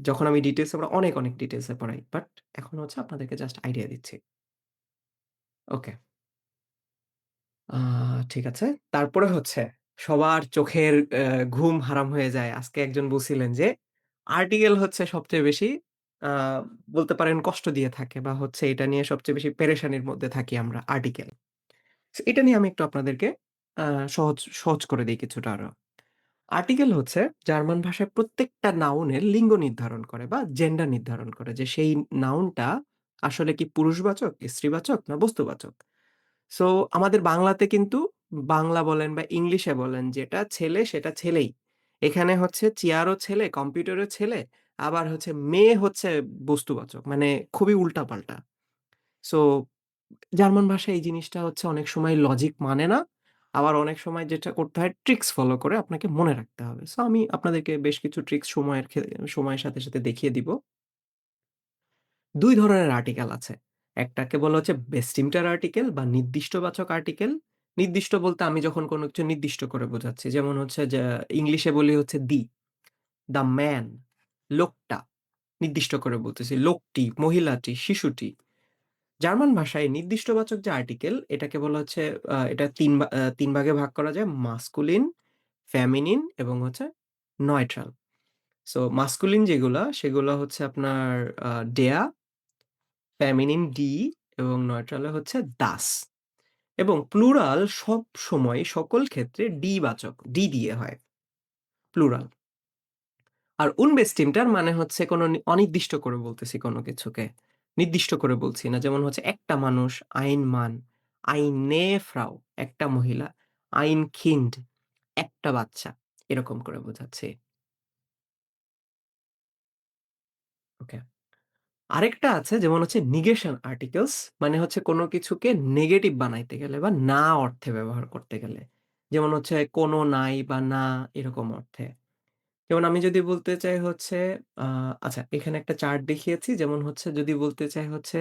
যখন আমি ডিটেইলস এ পড়াই অনেক, অনেক ডিটেইলস এ পড়াই। বাট এখন হচ্ছে আপনাদেরকে জাস্ট আইডিয়া দিচ্ছি। ওকে। আ ঠিক আছে। তারপরে হচ্ছে সবার চোখের ঘুম হারাম হয়ে যায়। আজকে একজন বলছিলেন যে, আর্টিকেল হচ্ছে সবচেয়ে বেশি আ বলতে পারেন কষ্ট দিয়ে থাকে বা হচ্ছে এটা নিয়ে সবচেয়ে বেশি পেরেশানির মধ্যে থাকি আমরা আর্টিকেল। সো এটা নিয়ে আমি একটু আপনাদেরকে আ সহজ করে দেই কিছুটা আরো। আর্টিকেল হচ্ছে জার্মান ভাষায় প্রত্যেকটা নাউনের লিঙ্গ নির্ধারণ করে বা জেন্ডার নির্ধারণ করে যে সেই নাউনটা আসলে কি পুরুষবাচক, স্ত্রীবাচক না বস্তুবাচক। সো আমাদের বাংলাতে কিন্তু বাংলা বলেন বা ইংলিশে বলেন যেটা ছেলে সেটা ছেলেই। এখানে হচ্ছে চেয়ারও ছেলে, কম্পিউটারও ছেলে, আবার হচ্ছে মেয়ে হচ্ছে বস্তুবাচক। মানে খুবই উল্টাপাল্টা। সো জার্মান ভাষায় এই জিনিসটা হচ্ছে অনেক সময় লজিক মানে না। আবার অনেক সময় যেটা করতে হয় ট্রিকস ফলো করে আপনাকে মনে রাখতে হবে। সো আমি আপনাদেরকে বেশ কিছু ট্রিকস সময়ের সাথে, সাথে দেখিয়ে দিব। ২ ধরনের আর্টিকেল আছে। একটাকে বলা হচ্ছে বেস্টিমটার আর্টিকেল বা নির্দিষ্টবাচক আর্টিকেল। নির্দিষ্ট বলতে আমি যখন কোনো কিছু নির্দিষ্ট করে বোঝাচ্ছি। যেমন হচ্ছে যে ইংলিশে বলি হচ্ছে দ্য ম্যান, লোকটা। নির্দিষ্ট করে বলতেছি। লোকটি, মহিলাটি, শিশুটি। জার্মান ভাষায় নির্দিষ্টবাচক যে আর্টিকেল এটাকে বলা হচ্ছে এটা ৩ ভাগে ভাগ করা যায়। মাসকুলিন, ফেমিনিন এবং হচ্ছে নয়ট্রাল। সো মাসকুলিন যেগুলা সেগুলা হচ্ছে আপনার ডেয়া, ফেমিনিন ডি এবং নিউট্রাল এ হচ্ছে দাস এবং প্লুরাল সবসময় সকল ক্ষেত্রে ডি বাচক, ডি দিয়ে হয় প্লুরাল। আর unbestimmter মানে হচ্ছে কোনো অনির্দিষ্ট করে বলতেছি কোনো কিছুকে। নির্দিষ্ট করে বলছি না। যেমন হচ্ছে একটা মানুষ, ein Mann, eine Frau একটা মহিলা, ein Kind একটা বাচ্চা। এরকম করে বোঝাচ্ছি। ওকে। আরেকটা আছে যেমন হচ্ছে negation articles মানে হচ্ছে কোনো কিছুকে নেগেটিভ বানাইতে গেলে বা না অর্থে ব্যবহার করতে গেলে। যেমন হচ্ছে কোনো নাই বা না এরকম অর্থে। যেমন আমি যদি বলতে চাই হচ্ছে আ আচ্ছা এখানে একটা চার্ট দেখিয়েছি। যেমন হচ্ছে যদি বলতে চাই হচ্ছে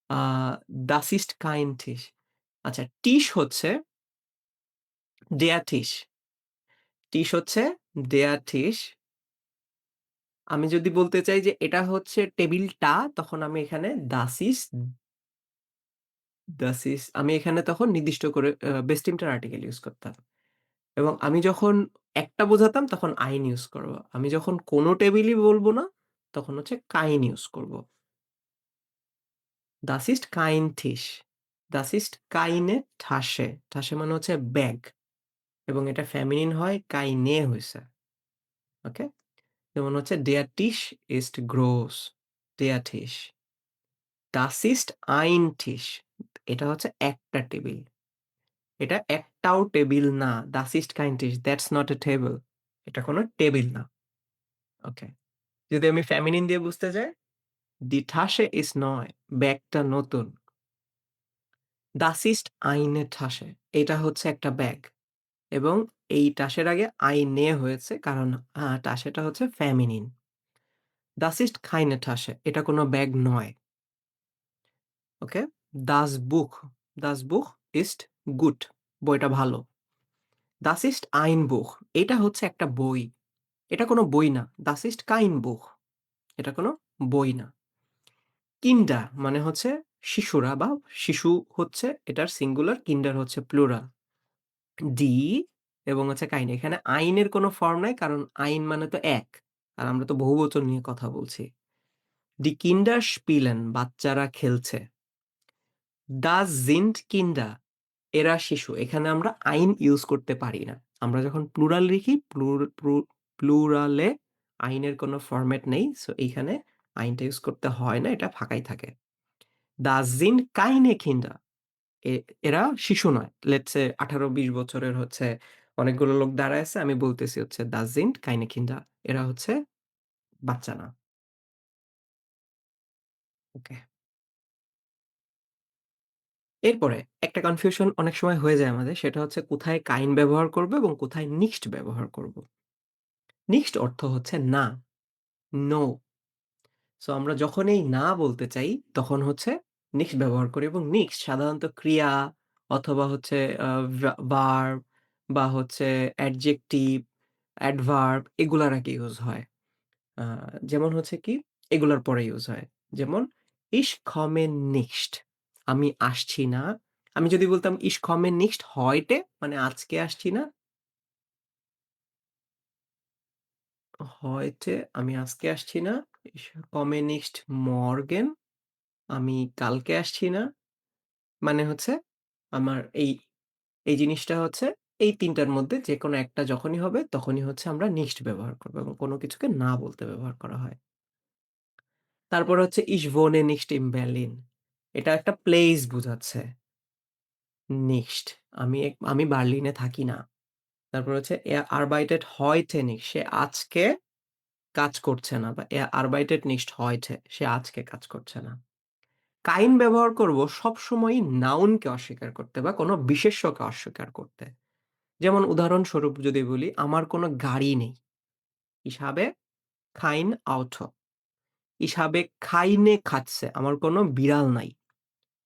আ Das ist kein Tisch আচ্ছা Tisch হচ্ছে der Tisch Tisch হচ্ছে der Tisch আমি যদি বলতে চাই যে এটা হচ্ছে টেবিলটা তখন আমি এখানে আমি এখানে তখন নির্দিষ্ট করে বেস্টিমটার আর্টিকেল ইউজ করতাম। এবং আমি যখন একটা বোঝাতাম তখন ein ইউজ করব। আমি যখন কোনো টেবিলই বলব না তখন হচ্ছে কাইন ইউজ করব। Das ist kein Tisch. Das ist keine Tasche. Tasche মানে হচ্ছে ব্যাগ এবং এটা ফেমিনিন হয় keine হইছে। ওকে? যেমন হচ্ছে Der Tisch ist groß. Der Tisch. Das ist ein Tisch. এটা হচ্ছে একটা টেবিল। এটা একটাও টেবিল না। Das ist kein Tisch. That's not a table. এটা কোনো টেবিল না। ওকে। যদি আমি ফেমিনিন দিয়ে বুঝতে যাই, Die Tasche ist neu. ব্যাগটা নতুন। Das ist eine Tasche. এটা হচ্ছে একটা ব্যাগ এবং এই টাসের আগে eine হয়েছে কারণ টাসেটা হচ্ছে feminine. Das ist keine Tasche. এটা কোনো ব্যাগ নয়। ওকে? Das Buch. Das Buch ist gut. বইটা ভালো। Das ist ein Buch. এটা হচ্ছে একটা বই। এটা কোনো বই না। Das ist kein Buch. এটা কোনো বই না। Kinder মানে হচ্ছে শিশুরা বা শিশু হচ্ছে এটার সিঙ্গুলার, কিন্ডার হচ্ছে প্লুরাল। ডি এবং হচ্ছে কাইন। এখানে আইনের কোনো ফর্ম নাই কারণ আইন মানে তো এক। আর আমরা তো বহুবচন নিয়ে কথা বলছি। Die Kinder spielen বাচ্চারা খেলছে। Das sind Kinder এরা শিশু। এখানে আমরা আইন ইউজ করতে পারি না। আমরা যখন প্লুরাল লিখি প্লুরালে আইনের কোনো ফরমেট নেই। সো এইখানে আইনটা ইউজ করতে হয় না। এটা ফাঁকাই থাকে। Das sind keine Kinder এ এরা শিশু নয়। লেটস সে ১৮-২০ বছরের হচ্ছে অনেকগুলো লোক দাঁড়ায় আছে। আমি বলতেছি হচ্ছে Das sind keine Kinder এরা হচ্ছে বাচ্চা না। ওকে। এরপরে একটা কনফিউশন অনেক সময় হয়ে যায় আমাদের। সেটা হচ্ছে কোথায় কাইন ব্যবহার করব এবং কোথায় নিক্সড ব্যবহার করব। নিক্সড অর্থ হচ্ছে না, নো। সো আমরা যখনই না বলতে চাই তখন হচ্ছে নিক্সড ব্যবহার করি এবং নিক্সড সাধারণত ক্রিয়া অথবা হচ্ছে ভার্ব বা হচ্ছে অ্যাডজেক্টিভ, অ্যাডভার্ব এগুলার আগে ইউজ হয়। আ যেমন হচ্ছে কি এগুলার পরে ইউজ হয়। যেমন Ich komme nicht আমি আসছি না। আমি যদি বলতাম Ich komme nicht heute মানে আজকে আসছি না। heute আমি আজকে আসছি না। Ich komme nicht morgen আমি কালকে আসছি না। মানে হচ্ছে আমার এই জিনিসটা হচ্ছে এই ৩ টার মধ্যে যেকোনো একটা যখনই হবে তখনই হচ্ছে আমরা nicht ব্যবহার করব এবং কোন কিছুকে না বলতে ব্যবহার করা হয়। তারপর হচ্ছে Ich wohne nicht in Berlin এটা একটা প্লেস বুঝাচ্ছে। Nicht আমি বার্লিনে থাকি না। তারপর হচ্ছে Er arbeitet heute nicht সে আজকে কাজ করছে না বা Er arbeitet nicht heute সে আজকে কাজ করছে না। কাইন ব্যবহার করব সবসময়ই নাউনকে অস্বীকার করতে বা কোনো বিশেষ্যকে অস্বীকার করতে। যেমন উদাহরণস্বরূপ যদি বলি, আমার কোনো গাড়ি নেই। Ich habe kein Auto. Ich habe keine Katze. আমার কোনো বিড়াল নাই।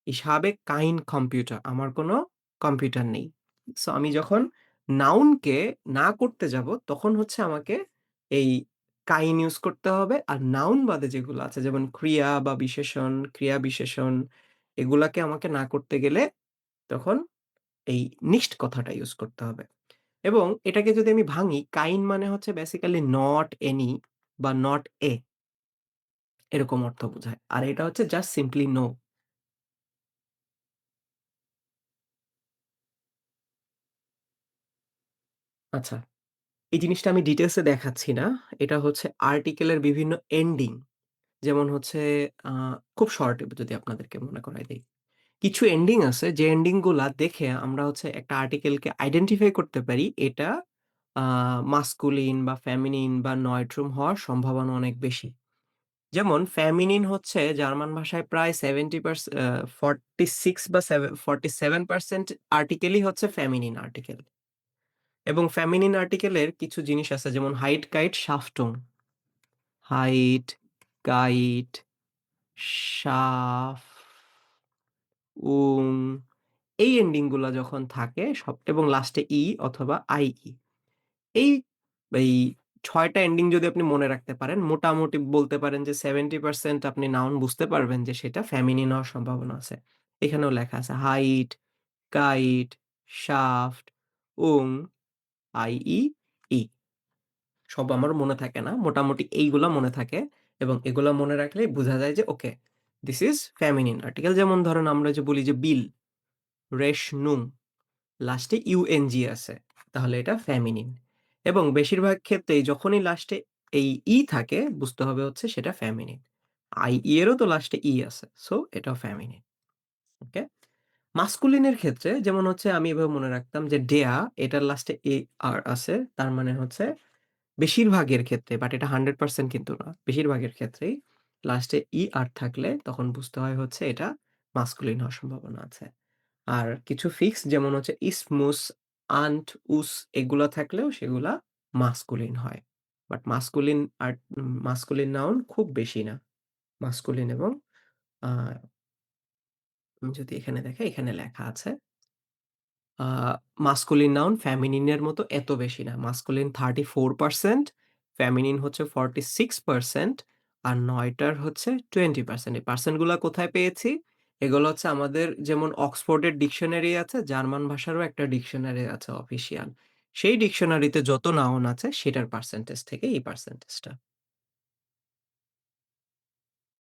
Ich habe kein Computer. আমার কোনো কম্পিউটার নেই। সো আমি যখন নাউনকে না করতে যাব, তখন হচ্ছে আমাকে এই কাইন ইউজ করতে হবে। আর নাউন বাদে যেগুলো আছে যেমন ক্রিয়া বা বিশেষণ, ক্রিয়া বিশেষণ এগুলাকে আমাকে না করতে গেলে তখন এই নিক্সট কথাটা ইউজ করতে হবে। এবং এটাকে যদি আমি ভাঙি, কাইন্ড মানে হচ্ছে বেসিক্যালি নট এনি বা নট এ এরকম অর্থ বোঝায়। আর এটা হচ্ছে জাস্ট সিম্পলি নো। আচ্ছা, এই জিনিসটা আমি ডিটেইলস এ দেখাচ্ছি না। এটা হচ্ছে আর্টিকেল এর বিভিন্ন এন্ডিং যেমন হচ্ছে আ খুব শর্ট যদি আপনাদেরকে মনে করায় দেই। কিছু এন্ডিং আছে যে এন্ডিং গুলা দেখে আমরা হচ্ছে একটা আর্টিকেলকে আইডেন্টিফাই করতে পারি এটা আ মাসকুলিন বা ফেমিনিন বা নয়ট্রুম হওয়ার সম্ভাবনা অনেক বেশি। যেমন ফেমিনিন হচ্ছে জার্মান ভাষায় প্রায় 46 বা 47% আর্টিকেলই হচ্ছে ফেমিনিন আর্টিকেল। এবং ফেমিনিন আর্টিকেলের কিছু জিনিস আছে যেমন হাইট, কাইট, শাফটুং। হাইট, কাইট, শাফ, উং এই এন্ডিং গুলা যখন থাকে এবং লাস্টে ই অথবা আইই এই এই ৬ টা এন্ডিং যদি আপনি মনে রাখতে পারেন, মোটামুটি বলতে পারেন যে 70% আপনি নাউন বুঝতে পারবেন যে সেটা ফেমিনিন হওয়ার সম্ভাবনা আছে। এখানেও লেখা আছে হাইট, কাইট, শাফট, উং, আইই, ই। সব আমার মনে থাকে না। মোটামুটি এইগুলা মনে থাকে এবং এগুলা মনে রাখলেই বোঝা যায় যে ওকে, দিস ইজ ফেমিনিন আর্টিকেল। যেমন ধরেন আমরা যে বলি যে বিল, রেশনুম লাস্টে ইউএনজি আছে। তাহলে এটা ফেমিনিন। এবং বেশিরভাগ ক্ষেত্রেই যখনই লাস্টে এই থাকে বুঝতে হবে হচ্ছে সেটা ফেমিনিন। এরও তো লাস্টে আছে। সো এটাও ফেমিনিন। ওকে? মাস্কুলিনের ক্ষেত্রে যেমন হচ্ছে আমি এভাবে মনে রাখতাম যে ডেয়া এটার লাস্টে আছে। তার মানে হচ্ছে বেশিরভাগের ক্ষেত্রে, বাট এটা 100% কিন্তু না। বেশিরভাগের ক্ষেত্রেই লাস্টে থাকলে তখন বুঝতে হয় হচ্ছে এটা মাস্কুলিন হওয়ার সম্ভাবনা আছে। আর কিছু ফিক্স যেমন হচ্ছে ইসমুস, আন্ট, উস এগুলা থাকলেও সেগুলা মাস্কুলিন হয়। বাট মাস্কুলিন নাউন খুব বেশি না। মাস্কুলিন এবং আ যদি এখানে দেখাই, এখানে লেখা আছে আ মাস্কুলিন নাউন ফেমিনিন এর মতো এত বেশি না। মাস্কুলিন 34%, ফেমিনিন হচ্ছে 46% আর ৯ টার হচ্ছে 20%। এই পার্সেন্ট গুলা কোথায় পেয়েছি? এগুলো হচ্ছে আমাদের যেমন অক্সফোর্ডের ডিকশনারি আছে, জার্মান ভাষারও একটা ডিকশনারি আছে অফিসিয়াল। সেই ডিকশনারিতে যত নাউন আছে সেটার পার্সেন্টেজ থেকে এই পার্সেন্টেজটা।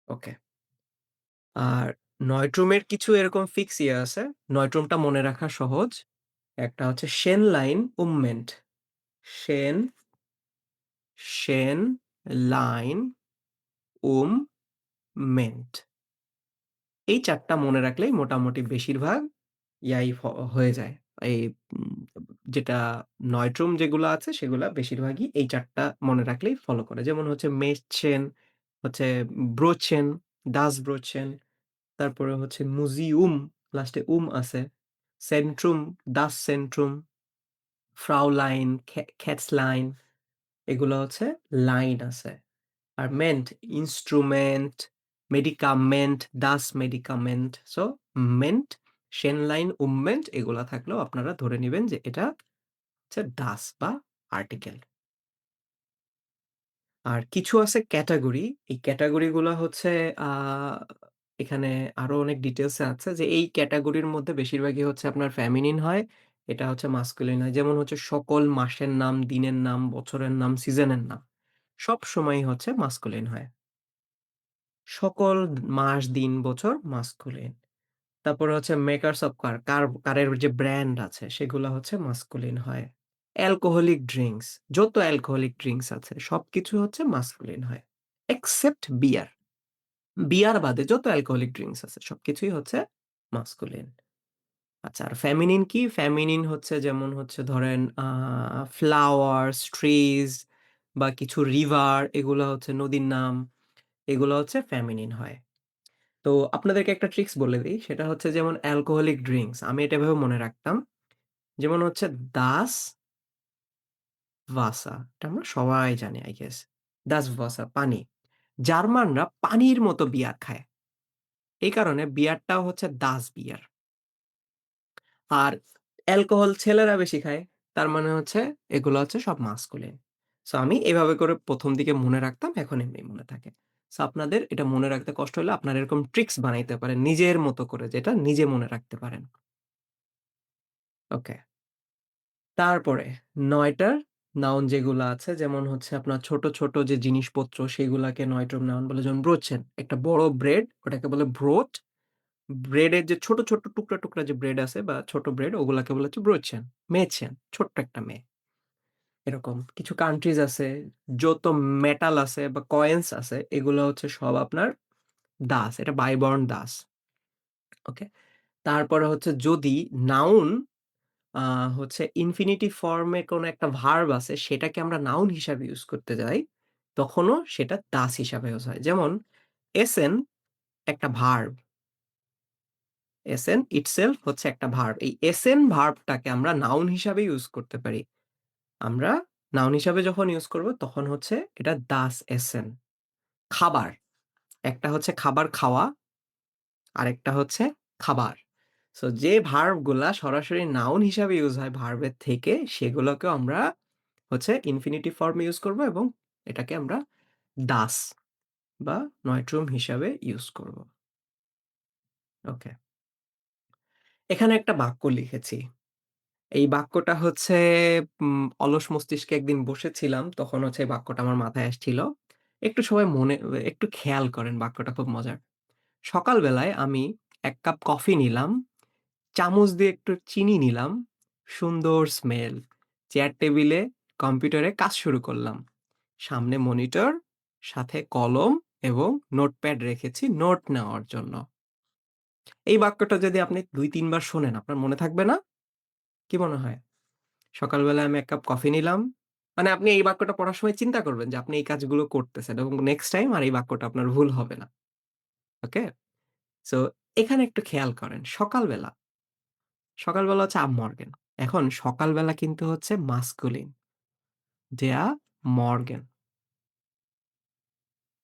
ওকে। আর নয়ট্রুমের কিছু এরকম ফিক্স আছে। নয়ট্রুমটা মনে রাখা সহজ। একটা হচ্ছে শেন লাইন উমমেন্ট। শেন, শেন, লাইন, মেন্ট। এই ৪ টা মনে রাখলেই মোটামুটি বেশিরভাগ ইয়াই হয়ে যায়। এই উম যেটা নয়ট্রুম যেগুলা আছে সেগুলা বেশিরভাগই এই ৪ টা মনে রাখলেই ফলো করে। যেমন হচ্ছে Mädchen, হচ্ছে Brötchen, das Brötchen, তারপরে হচ্ছে Museum, লাস্টে আছে। Zentrum, das Zentrum, Fraulein, Kätzlein এগুলো হচ্ছে লাইন আছে। আর মেন্ট, ইন্সট্রুমেন্ট, মেডিকামেন্ট, ডাস মেডিকামেন্ট। সো মেন্ট, শেনলাইন, উমমেন্ট এগুলা থাকলেও আপনারা ধরে নিবেন যে এটা হচ্ছে ডাস বা আর্টিকেল। আর কিছু আছে ক্যাটেগরি। এই ক্যাটেগরি গুলা হচ্ছে আ এখানে আরো অনেক ডিটেইলস এ আছে যে এই ক্যাটেগরির মধ্যে বেশিরভাগই হচ্ছে আপনার ফেমিনিন হয়। এটা হচ্ছে মাস্কুলিন হয়। যেমন হচ্ছে সকল মাসের নাম, দিনের নাম, বছরের নাম, সিজনের নাম সবসময়ই হচ্ছে মাস্কুলিন হয়। সকল মাস, দিন, বছর মাস্কুলিন। তারপরে হচ্ছে মেকার্স অফ কারের যে ব্র্যান্ড আছে সেগুলা হচ্ছে মাস্কুলিন হয়। অ্যালকোহলিক ড্রিংকস, যত অ্যালকোহলিক ড্রিংকস আছে সবকিছু হচ্ছে মাস্কুলিন হয়। এক্সেপ্ট বিয়ার। বিয়ার বাদে যত অ্যালকোহলিক ড্রিংকস আছে সবকিছুই হচ্ছে মাস্কুলিন। আচ্ছা, আর ফেমিনিন কি? ফেমিনিন হচ্ছে যেমন হচ্ছে ধরেন ফ্লাওয়ার্স, ট্রিজ বা কিছু রিভার এগুলা হচ্ছে নদীর নাম। এগুলো হচ্ছে ফেমিনিন হয়। তো আপনাদেরকে একটা ট্রিকস বলে দেই। সেটা হচ্ছে যেমন অ্যালকোহলিক ড্রিংকস আমি এটা এভাবে মনে রাখতাম। যেমন হচ্ছে Das Wasser, এটা আমরা সবাই জানি I গেস। Das Wasser পানি। জার্মানরা পানির মতো বিয়ার খায়। এই কারণে বিয়ারটাও হচ্ছে Das Bier। আর অ্যালকোহল ছেলেরা বেশি খায়। তার মানে হচ্ছে এগুলো হচ্ছে সব মাস্কুলিন। সো আমি এভাবে করে ১ম দিকে মনে রাখতাম, এখন এমনি মনে থাকে। সো আপনাদের এটা মনে রাখতে কষ্ট হলে আপনারা এরকম ট্রিকস বানাইতে পারেন নিজের মতো করে যেটা নিজে মনে রাখতে পারেন। ওকে। তারপরে ৯ টার নাউন যেগুলা আছে যেমন হচ্ছে আপনার ছোট, ছোট যে জিনিসপত্র সেগুলাকে ৯ টার নাউন বলে যেমন ব্রোচেন, একটা বড় ব্রেড ওটাকে বলে ব্রোট। ব্রেডের যে ছোট, ছোট টুকরা, টুকরা যে ব্রেড আছে বা ছোট ব্রেড ওগুলাকে বলা হচ্ছে ব্রোচেন। মেছেন, ছোট্ট একটা মেয়ে। এরকম কিছু কান্ট্রিজ আছে, যত মেটাল আছে বা কয়েন্স আছে এগুলো হচ্ছে সব আপনার দাস। এটা বাইবর্ন দাস। ওকে? তারপরে হচ্ছে যদি নাউন আ হচ্ছে ইনফিনিটিভ ফর্মে কোনো একটা ভার্ব আছে সেটাকে আমরা নাউন হিসাবে ইউজ করতে যাই, তখনও সেটা ডাস হিসাবে ইউজ হয়। যেমন এসেন একটা ভার্ব। এসেন ইটসেলফ হচ্ছে একটা ভার্ব। এই এসেন ভার্বটাকে আমরা নাউন হিসাবে ইউজ করতে পারি। আমরা নাউন হিসাবে যখন ইউজ করব তখন হচ্ছে এটা ডাস এসেন। খাবার। একটা হচ্ছে খাবার খাওয়া, আরেকটা হচ্ছে খাবার। সো যে ভার্ব গুলা সরাসরি নাউন হিসাবে ইউজ হয় ভার্বের থেকে সেগুলোকেও আমরা হচ্ছে ইনফিনিটিভ ফর্ম এ ইউজ করব এবং এটাকে আমরা ডাস বা নয়ট্রুম হিসাবে ইউজ করব। ওকে। এখানে একটা বাক্য লিখেছি। এই বাক্যটা হচ্ছে অলস মস্তিষ্কে একদিন বসেছিলাম। তখন হচ্ছে এই বাক্যটা আমার মাথায় আসছিল। একটু সবাই মনে একটু খেয়াল করেন বাক্যটা খুব মজার। সকালবেলায় আমি ১ কাপ কফি নিলাম, চামচ দিয়ে একটু চিনি নিলাম, সুন্দর স্মেল। চেয়ার টেবিলে কম্পিউটারে কাজ শুরু করলাম। সামনে মনিটর, সাথে কলম এবং নোটপ্যাড রেখেছি নোট নেওয়ার জন্য। এই বাক্যটা যদি আপনি ২-৩ বার শোনেন, আপনার মনে থাকবে না? কি মনে হয়? সকালবেলায় আমি ১ কাপ কফি নিলাম। মানে আপনি এই বাক্যটা পড়ার সময় চিন্তা করবেন যে আপনি এই কাজগুলো করতেছেন এবং নেক্সট টাইম আর এই বাক্যটা আপনার ভুল হবে না। ওকে? সো এখানে একটু খেয়াল করেন। সকালবেলা হচ্ছে am Morgen। এখন সকালবেলা কিন্তু হচ্ছে masculine, der Morgen।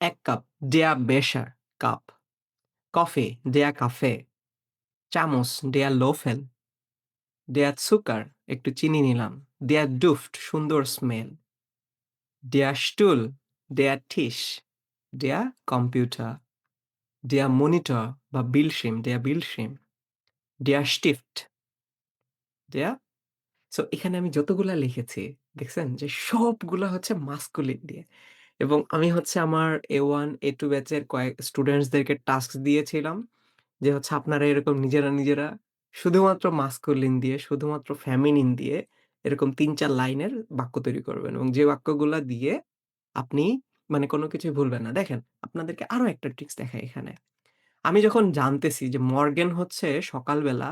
১ cup der Becher, cup. Coffee der Kaffee, চামচ der Löffel, der Zucker, একটু চিনি নিলাম। der Duft, সুন্দর smell. Der Stuhl, der Tisch, der Computer, der Monitor বা Bildschirm, der Bildschirm, der Stift, der so এখানে আমি যতগুলা লিখেছি, দেখছেন যে সবগুলা হচ্ছে মাস্কুলিন দিয়ে। এবং আমি হচ্ছে আমার A1, A2 ব্যাচের কয়েক স্টুডেন্টসদেরকে টাস্ক দিয়েছিলাম যে হচ্ছে আপনারা এরকম নিজেরা শুধুমাত্র মাস্কুলিন দিয়ে, শুধুমাত্র ফেমিনিন দিয়ে এরকম ৩-৪ লাইনের বাক্য তৈরি করবেন এবং যে বাক্যগুলা দিয়ে আপনি মানে কোন কিছুই ভুলবেন না। দেখেন, আপনাদেরকে আরো একটা ট্রিকস দেখাই এখানে। আমি যখন জানতেছি যে মর্গেন হচ্ছে সকালবেলা,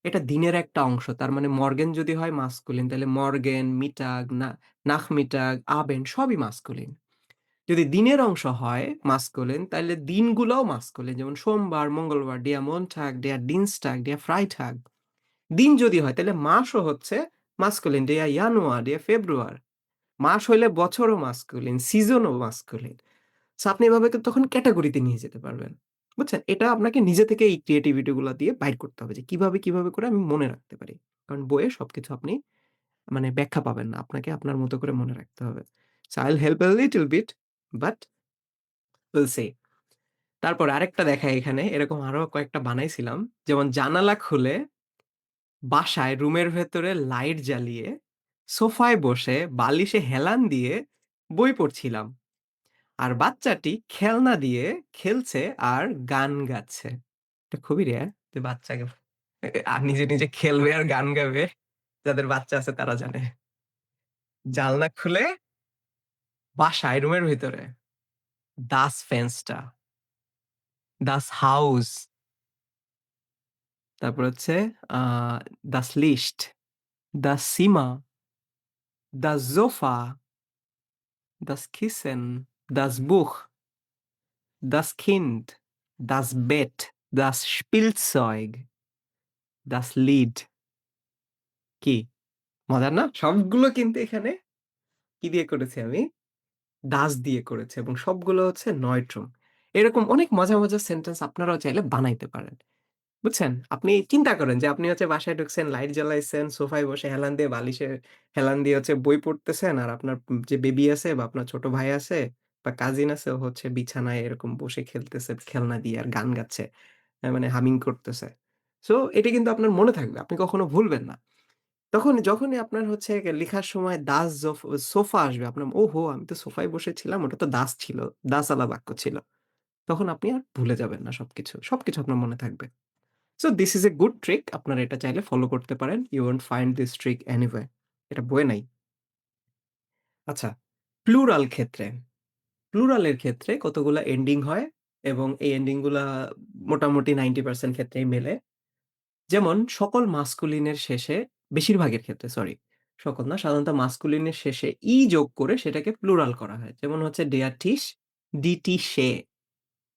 এটা দিনের একটা অংশ। তার মানে মর্গেন যদি হয় মাস্কুলিন, তাহলে মর্গেন, মিটাগ, নাখমিটাগ, আবেন্ড সবই মাস্কুলিন। যদি দিনের অংশ হয় মাস্কুলিন, তাইলে দিনগুলোও মাস্কুলিন। যেমন সোমবার, মঙ্গলবার, ডিয়া মনটাগ, ডিয়া ডিনস্টাগ, ডিয়া ফ্রাইটাগ। দিন যদি হয় তাহলে মাসও হচ্ছে মাস্কুলিন, ডিয়া জানুয়ার, ডিয়া ফেব্রুয়ার। মাস হইলে বছরও মাস্কুলিন, সিজনও মাস্কুলিন। সো আপনি এভাবে কিন্তু তখন ক্যাটেগরিতে নিয়ে যেতে পারবেন। বুঝছেন? এটা আপনাকে নিজে থেকে এই ক্রিয়েটিভিটি গুলা দিয়ে বাইর করতে হবে যে কিভাবে করে আমি মনে রাখতে পারি। কারণ বইয়ে সবকিছু আপনি মানে ব্যাখ্যা পাবেন না। আপনাকে আপনার মতো করে মনে রাখতে হবে। So I'll help a little bit but we'll see। তারপর আরেকটা দেখাই এখানে এরকম আরো কয়েকটা বানাইছিলাম। যেমন জানালা খুলে বাসায় রুমের ভেতরে লাইট জ্বালিয়ে সোফায় বসে বালিশে হেলান দিয়ে বই পড়ছিলাম। আর বাচ্চাটি খেলনা দিয়ে খেলছে আর গান গাচ্ছে। এটা খুবই রেয়ার যে বাচ্চাকে নিজে খেলবে আর গান গাবে। যাদের বাচ্চা আছে তারা জানে। জানলা খুলে বাসায় রুমের ভিতরে Das Fenster, das Haus, তারপর হচ্ছে আ das Licht, das Zimmer, das Sofa, das Kissen, das Buch, das Kind, das Bett, das Spielzeug, das Lied। কি? মজার না? সবগুলো কিন্তু এখানে কি দিয়ে করেছি আমি? ডাস দিয়ে করেছি এবং সবগুলো হচ্ছে নয়ট্রম। এরকম অনেক মজার সেন্টেন্স আপনারাও চাইলে বানাইতে পারেন। বুঝছেন? আপনি চিন্তা করেন যে আপনি হচ্ছে বাসায় ঢুকছেন, লাইট জ্বালাইছেন, সোফায় বসে হেলান দিয়ে বালিশে হেলান দিয়ে হচ্ছে বই পড়তেছেন। আর আপনার যে বেবি আছে বা আপনার ছোট ভাই আছে বা কাজিন আছে ও হচ্ছে বিছানায় এরকম বসে খেলতেছে খেলনা দিয়ে আর গান গাচ্ছে। মানে হামিং করতেছে। সো এটা কিন্তু আপনার মনে থাকবে। আপনি কখনো ভুলবেন না। তখন যখনই আপনার হচ্ছে লিখার সময় সোফা আসবে আপনার ওহো! আমি তো সোফায় বসেছিলাম। ওটা তো দাস ছিল। দাসওয়ালা বাক্য ছিল। তখন আপনি আর ভুলে যাবেন না সবকিছু। সবকিছু আপনার মনে থাকবে। So this is a good trick. আপনারা এটা চাইলে ফলো করতে পারেন। You won't find this trick anywhere। এটা বইয়ে নাই। আচ্ছা, প্লুরাল ক্ষেত্রে। প্লুরাল এর ক্ষেত্রে কতগুলা এন্ডিং হয় এবং এই এন্ডিং গুলা মোটামুটি 90% ক্ষেত্রেই মেলে। যেমন সকল মাস্কুলিন এর শেষে বেশিরভাগের ক্ষেত্রে সরি, সকল না সাধারণত মাস্কুলিন এর শেষে ই যোগ করে সেটাকে প্লুরাল করা হয়। যেমন হচ্ছে der Tisch, die Tische,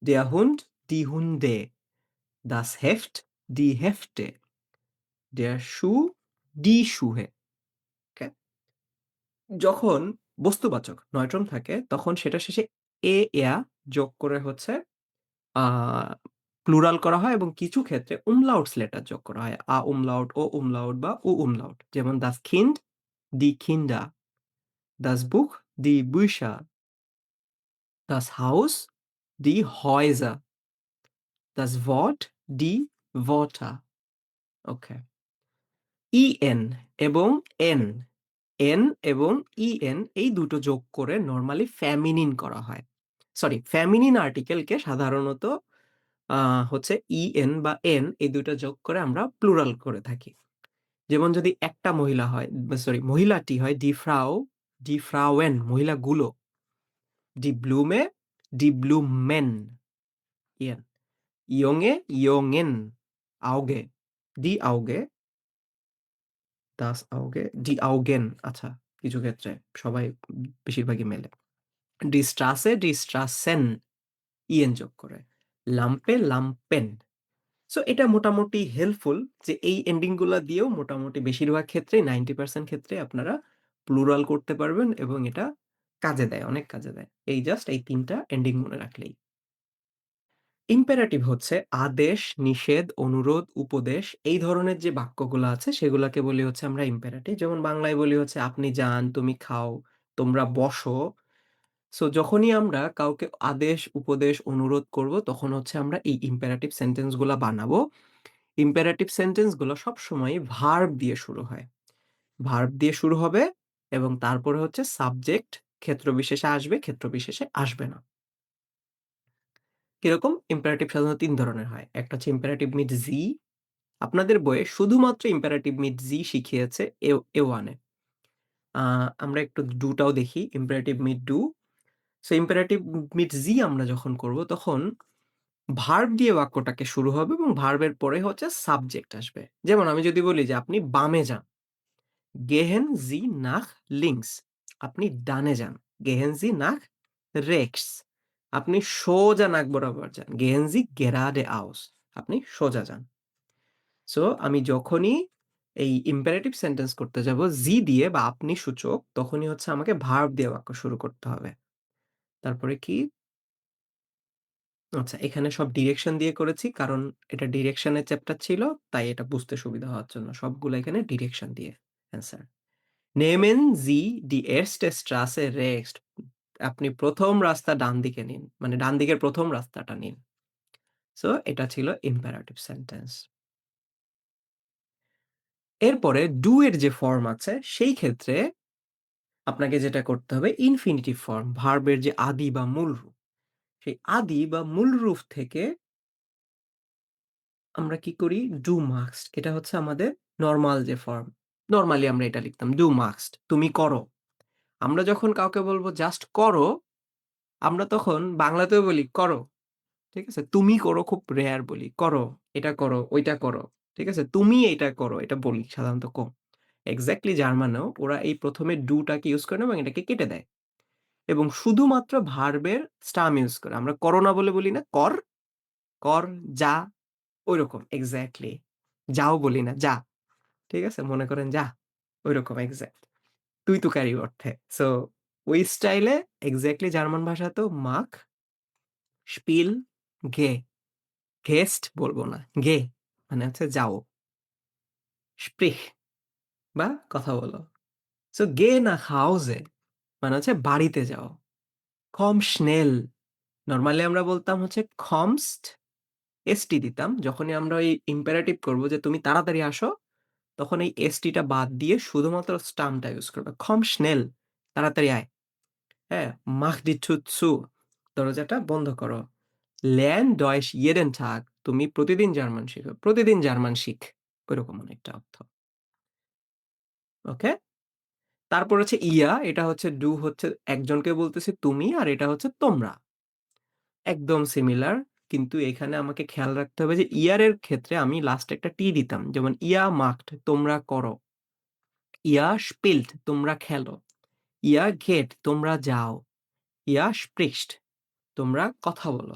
der Hund, die Hunde, das Heft, die Hefte, der Schuh, die Schuhe। ওকে? যখন বস্তুবাচক নয়ট্রন থাকে তখন সেটার শেষে এ যোগ করে হচ্ছে আ প্লুরাল করা হয় এবং কিছু ক্ষেত্রে umlauts লেটার যোগ করা হয়। umlaut, umlaut বা umlaut। যেমন das Kind, die Kinder, das Buch, die Bücher, das Haus, die Häuser, das Wort, die Wörter। ওকে। ইএন এবং এন, এন এবং ইএন এই দুটো যোগ করে নরমালি ফেমিনিন করা হয়। সরি ফেমিনিন আর্টিকেলকে সাধারণত আ হচ্ছে ইএন বা এন এই ২ টা যোগ করে আমরা প্লুরাল করে থাকি। যেমন যদি একটা মহিলা হয় সরি মহিলাটি হয় Die Frau, Die Frauen মহিলাগুলো। Die Blume, Die Blumen yen. Junge, Jungen, Auge, Die Auge, Das Auge, Die Augen আচ্ছা কিছু ক্ষেত্রে সবাই বেশিরভাগই মেলে। Die Straße, Die Straßen EN যোগ করে। Lampe, Lampen সো এটা মোটামুটি হেল্পফুল যে এই এন্ডিং গুলা দিয়েও মোটামুটি বেশিরভাগ ক্ষেত্রেই 90% ক্ষেত্রে আপনারা প্লুরাল করতে পারবেন এবং এটা কাজে দেয়, অনেক কাজে দেয়। এই জাস্ট এই ৩ টা এন্ডিং মনে রাখলেই। ইম্পেরাটিভ হচ্ছে আদেশ, নিষেধ, অনুরোধ, উপদেশ এই ধরনের যে বাক্যগুলা আছে সেগুলাকে বলি হচ্ছে আমরা ইম্পেরাটিভ। যেমন বাংলায় বলি হচ্ছে আপনি যান, তুমি খাও, তোমরা বসো। সো যখনই আমরা কাউকে আদেশ, উপদেশ, অনুরোধ করব তখন হচ্ছে আমরা এই ইম্পেরাটিভ সেন্টেন্স গুলা বানাবো। ইম্পেরাটিভ সেন্টেন্স গুলো সবসময়ই ভার্ব দিয়ে শুরু হয়। ভার্ব দিয়ে শুরু হবে এবং তারপরে হচ্ছে সাবজেক্ট ক্ষেত্রবিশেষে আসবে, ক্ষেত্রবিশেষে আসবে না। কিরকম? ইম্পেরাটিভ সাধারণত ৩ ধরনের হয়। একটা হচ্ছে ইম্পেরাটিভ মিট জি। আপনাদের বইয়ে শুধুমাত্র ইম্পেরাটিভ মিট জি শিখিয়েছে A1 এ। আ আমরা একটু ডু টাও দেখি। ইম্পেরাটিভ মিট ডু। সো ইম্পেরাটিভ মিট জি আমরা যখন করব তখন ভার্ব দিয়ে বাক্যটাকে শুরু হবে এবং ভার্বের পরে হচ্ছে সাবজেক্ট আসবে। যেমন আমি যদি বলি যে আপনি বামে যান। Gehen Sie nach links আপনি ডানে যান। Gehen Sie nach rechts আপনি সোজা নাক বরাবর যান। Gehen Sie geradeaus আপনি সোজা যান। সো আমি যখনই এই ইম্পেরেটিভ সেন্টেন্স করতে যাব জি দিয়ে বা আপনি সূচক তখনই হচ্ছে আমাকে ভার্ব দিয়ে বাক্য শুরু করতে হবে। তারপরে কি? আচ্ছা এখানে সব ডিরেকশন দিয়ে করেছি কারণ এটা ডিরেকশনের চ্যাপ্টার ছিল তাই এটা বুঝতে সুবিধা হওয়ার জন্য সবগুলো এখানে ডিরেকশন দিয়ে answer. Nehmen Sie die erste Straße rechts আপনি ১ম রাস্তা ডান দিকে নিন। মানে ডান দিকের ১ম রাস্তাটা নিন। সো এটা ছিল ইম্পেরাটিভ সেন্টেন্স। এরপরে ডু এর যে ফর্ম আছে সেই ক্ষেত্রে আপনাকে যেটা করতে হবে ইনফিনিটিভ ফর্ম ভার্বের যে আদি বা মূল রূপ। সেই আদি বা মূল রূপ থেকে আমরা কি করি ডু মাস্ট এটা হচ্ছে আমাদের নরমাল যে ফর্ম। নরমালি আমরা এটা লিখতাম ডু মাস্ট তুমি করো। আমরা যখন কাউকে বলবো জাস্ট করো, আমরা তখন বাংলাতেও বলি করো। ঠিক আছে? তুমি করো খুব রেয়ার বলি। করো, এটা করো, ওইটা করো। ঠিক আছে? তুমি এটা করো, এটা বলি সাধারণত কম। এক্সাক্টলি জার্মানেও ওরা এই ১ম এ ডু টাকে ইউজ করে না এবং এটাকে কেটে দেয়। এবং শুধুমাত্র ভার্বের স্টাম ইউজ করে। আমরা করো না বলে বলি না কর, কর, যা ঐরকম এক্সাক্টলি। যাও বলি না যা। ঠিক আছে? মনে করেন যা। ঐরকম এক্সাক্ট। তুই তুকারি অর্থে। সো ওই স্টাইলে এক্সাক্টলি জার্মান ভাষাতেও মাখ, স্পিল, গে। গেস্ট বলব না। গে মানে হচ্ছে যাও। স্প্রিখ বা কথা বলো। সো গে nach Hause মানে হচ্ছে বাড়িতে যাও। komm schnell নরমালি আমরা বলতাম হচ্ছে kommst এসটি দিতাম। যখনই আমরা ওই ইম্পেরেটিভ করব যে তুমি তাড়াতাড়ি আসো, তখন এই এসটিটা বাদ দিয়ে শুধুমাত্র স্টামটা ইউজ করবে। komm schnell তাড়াতাড়ি আয়। হ্যাঁ? mach die Tür zu দরজাটা বন্ধ করো। lern Deutsch jeden Tag তুমি প্রতিদিন জার্মান শিখো। প্রতিদিন জার্মান শিখ। ঐরকম অনেকটা অর্থ। ওকে? তারপর হচ্ছে ইয়া, এটা হচ্ছে ডু হচ্ছে একজনকে বলতেছি তুমি আর এটা হচ্ছে তোমরা। একদম সিমিলার। কিন্তু এখানে আমাকে খেয়াল রাখতে হবে যে ইয়ার এর ক্ষেত্রে আমি লাস্টে একটা টি দিতাম। যেমন ইয়া মাখট তোমরা করো। ইয়া স্পিল্ট তোমরা খেলো। ইয়া গেট তোমরা যাও। ইয়া স্প্রিচট তোমরা কথা বলো।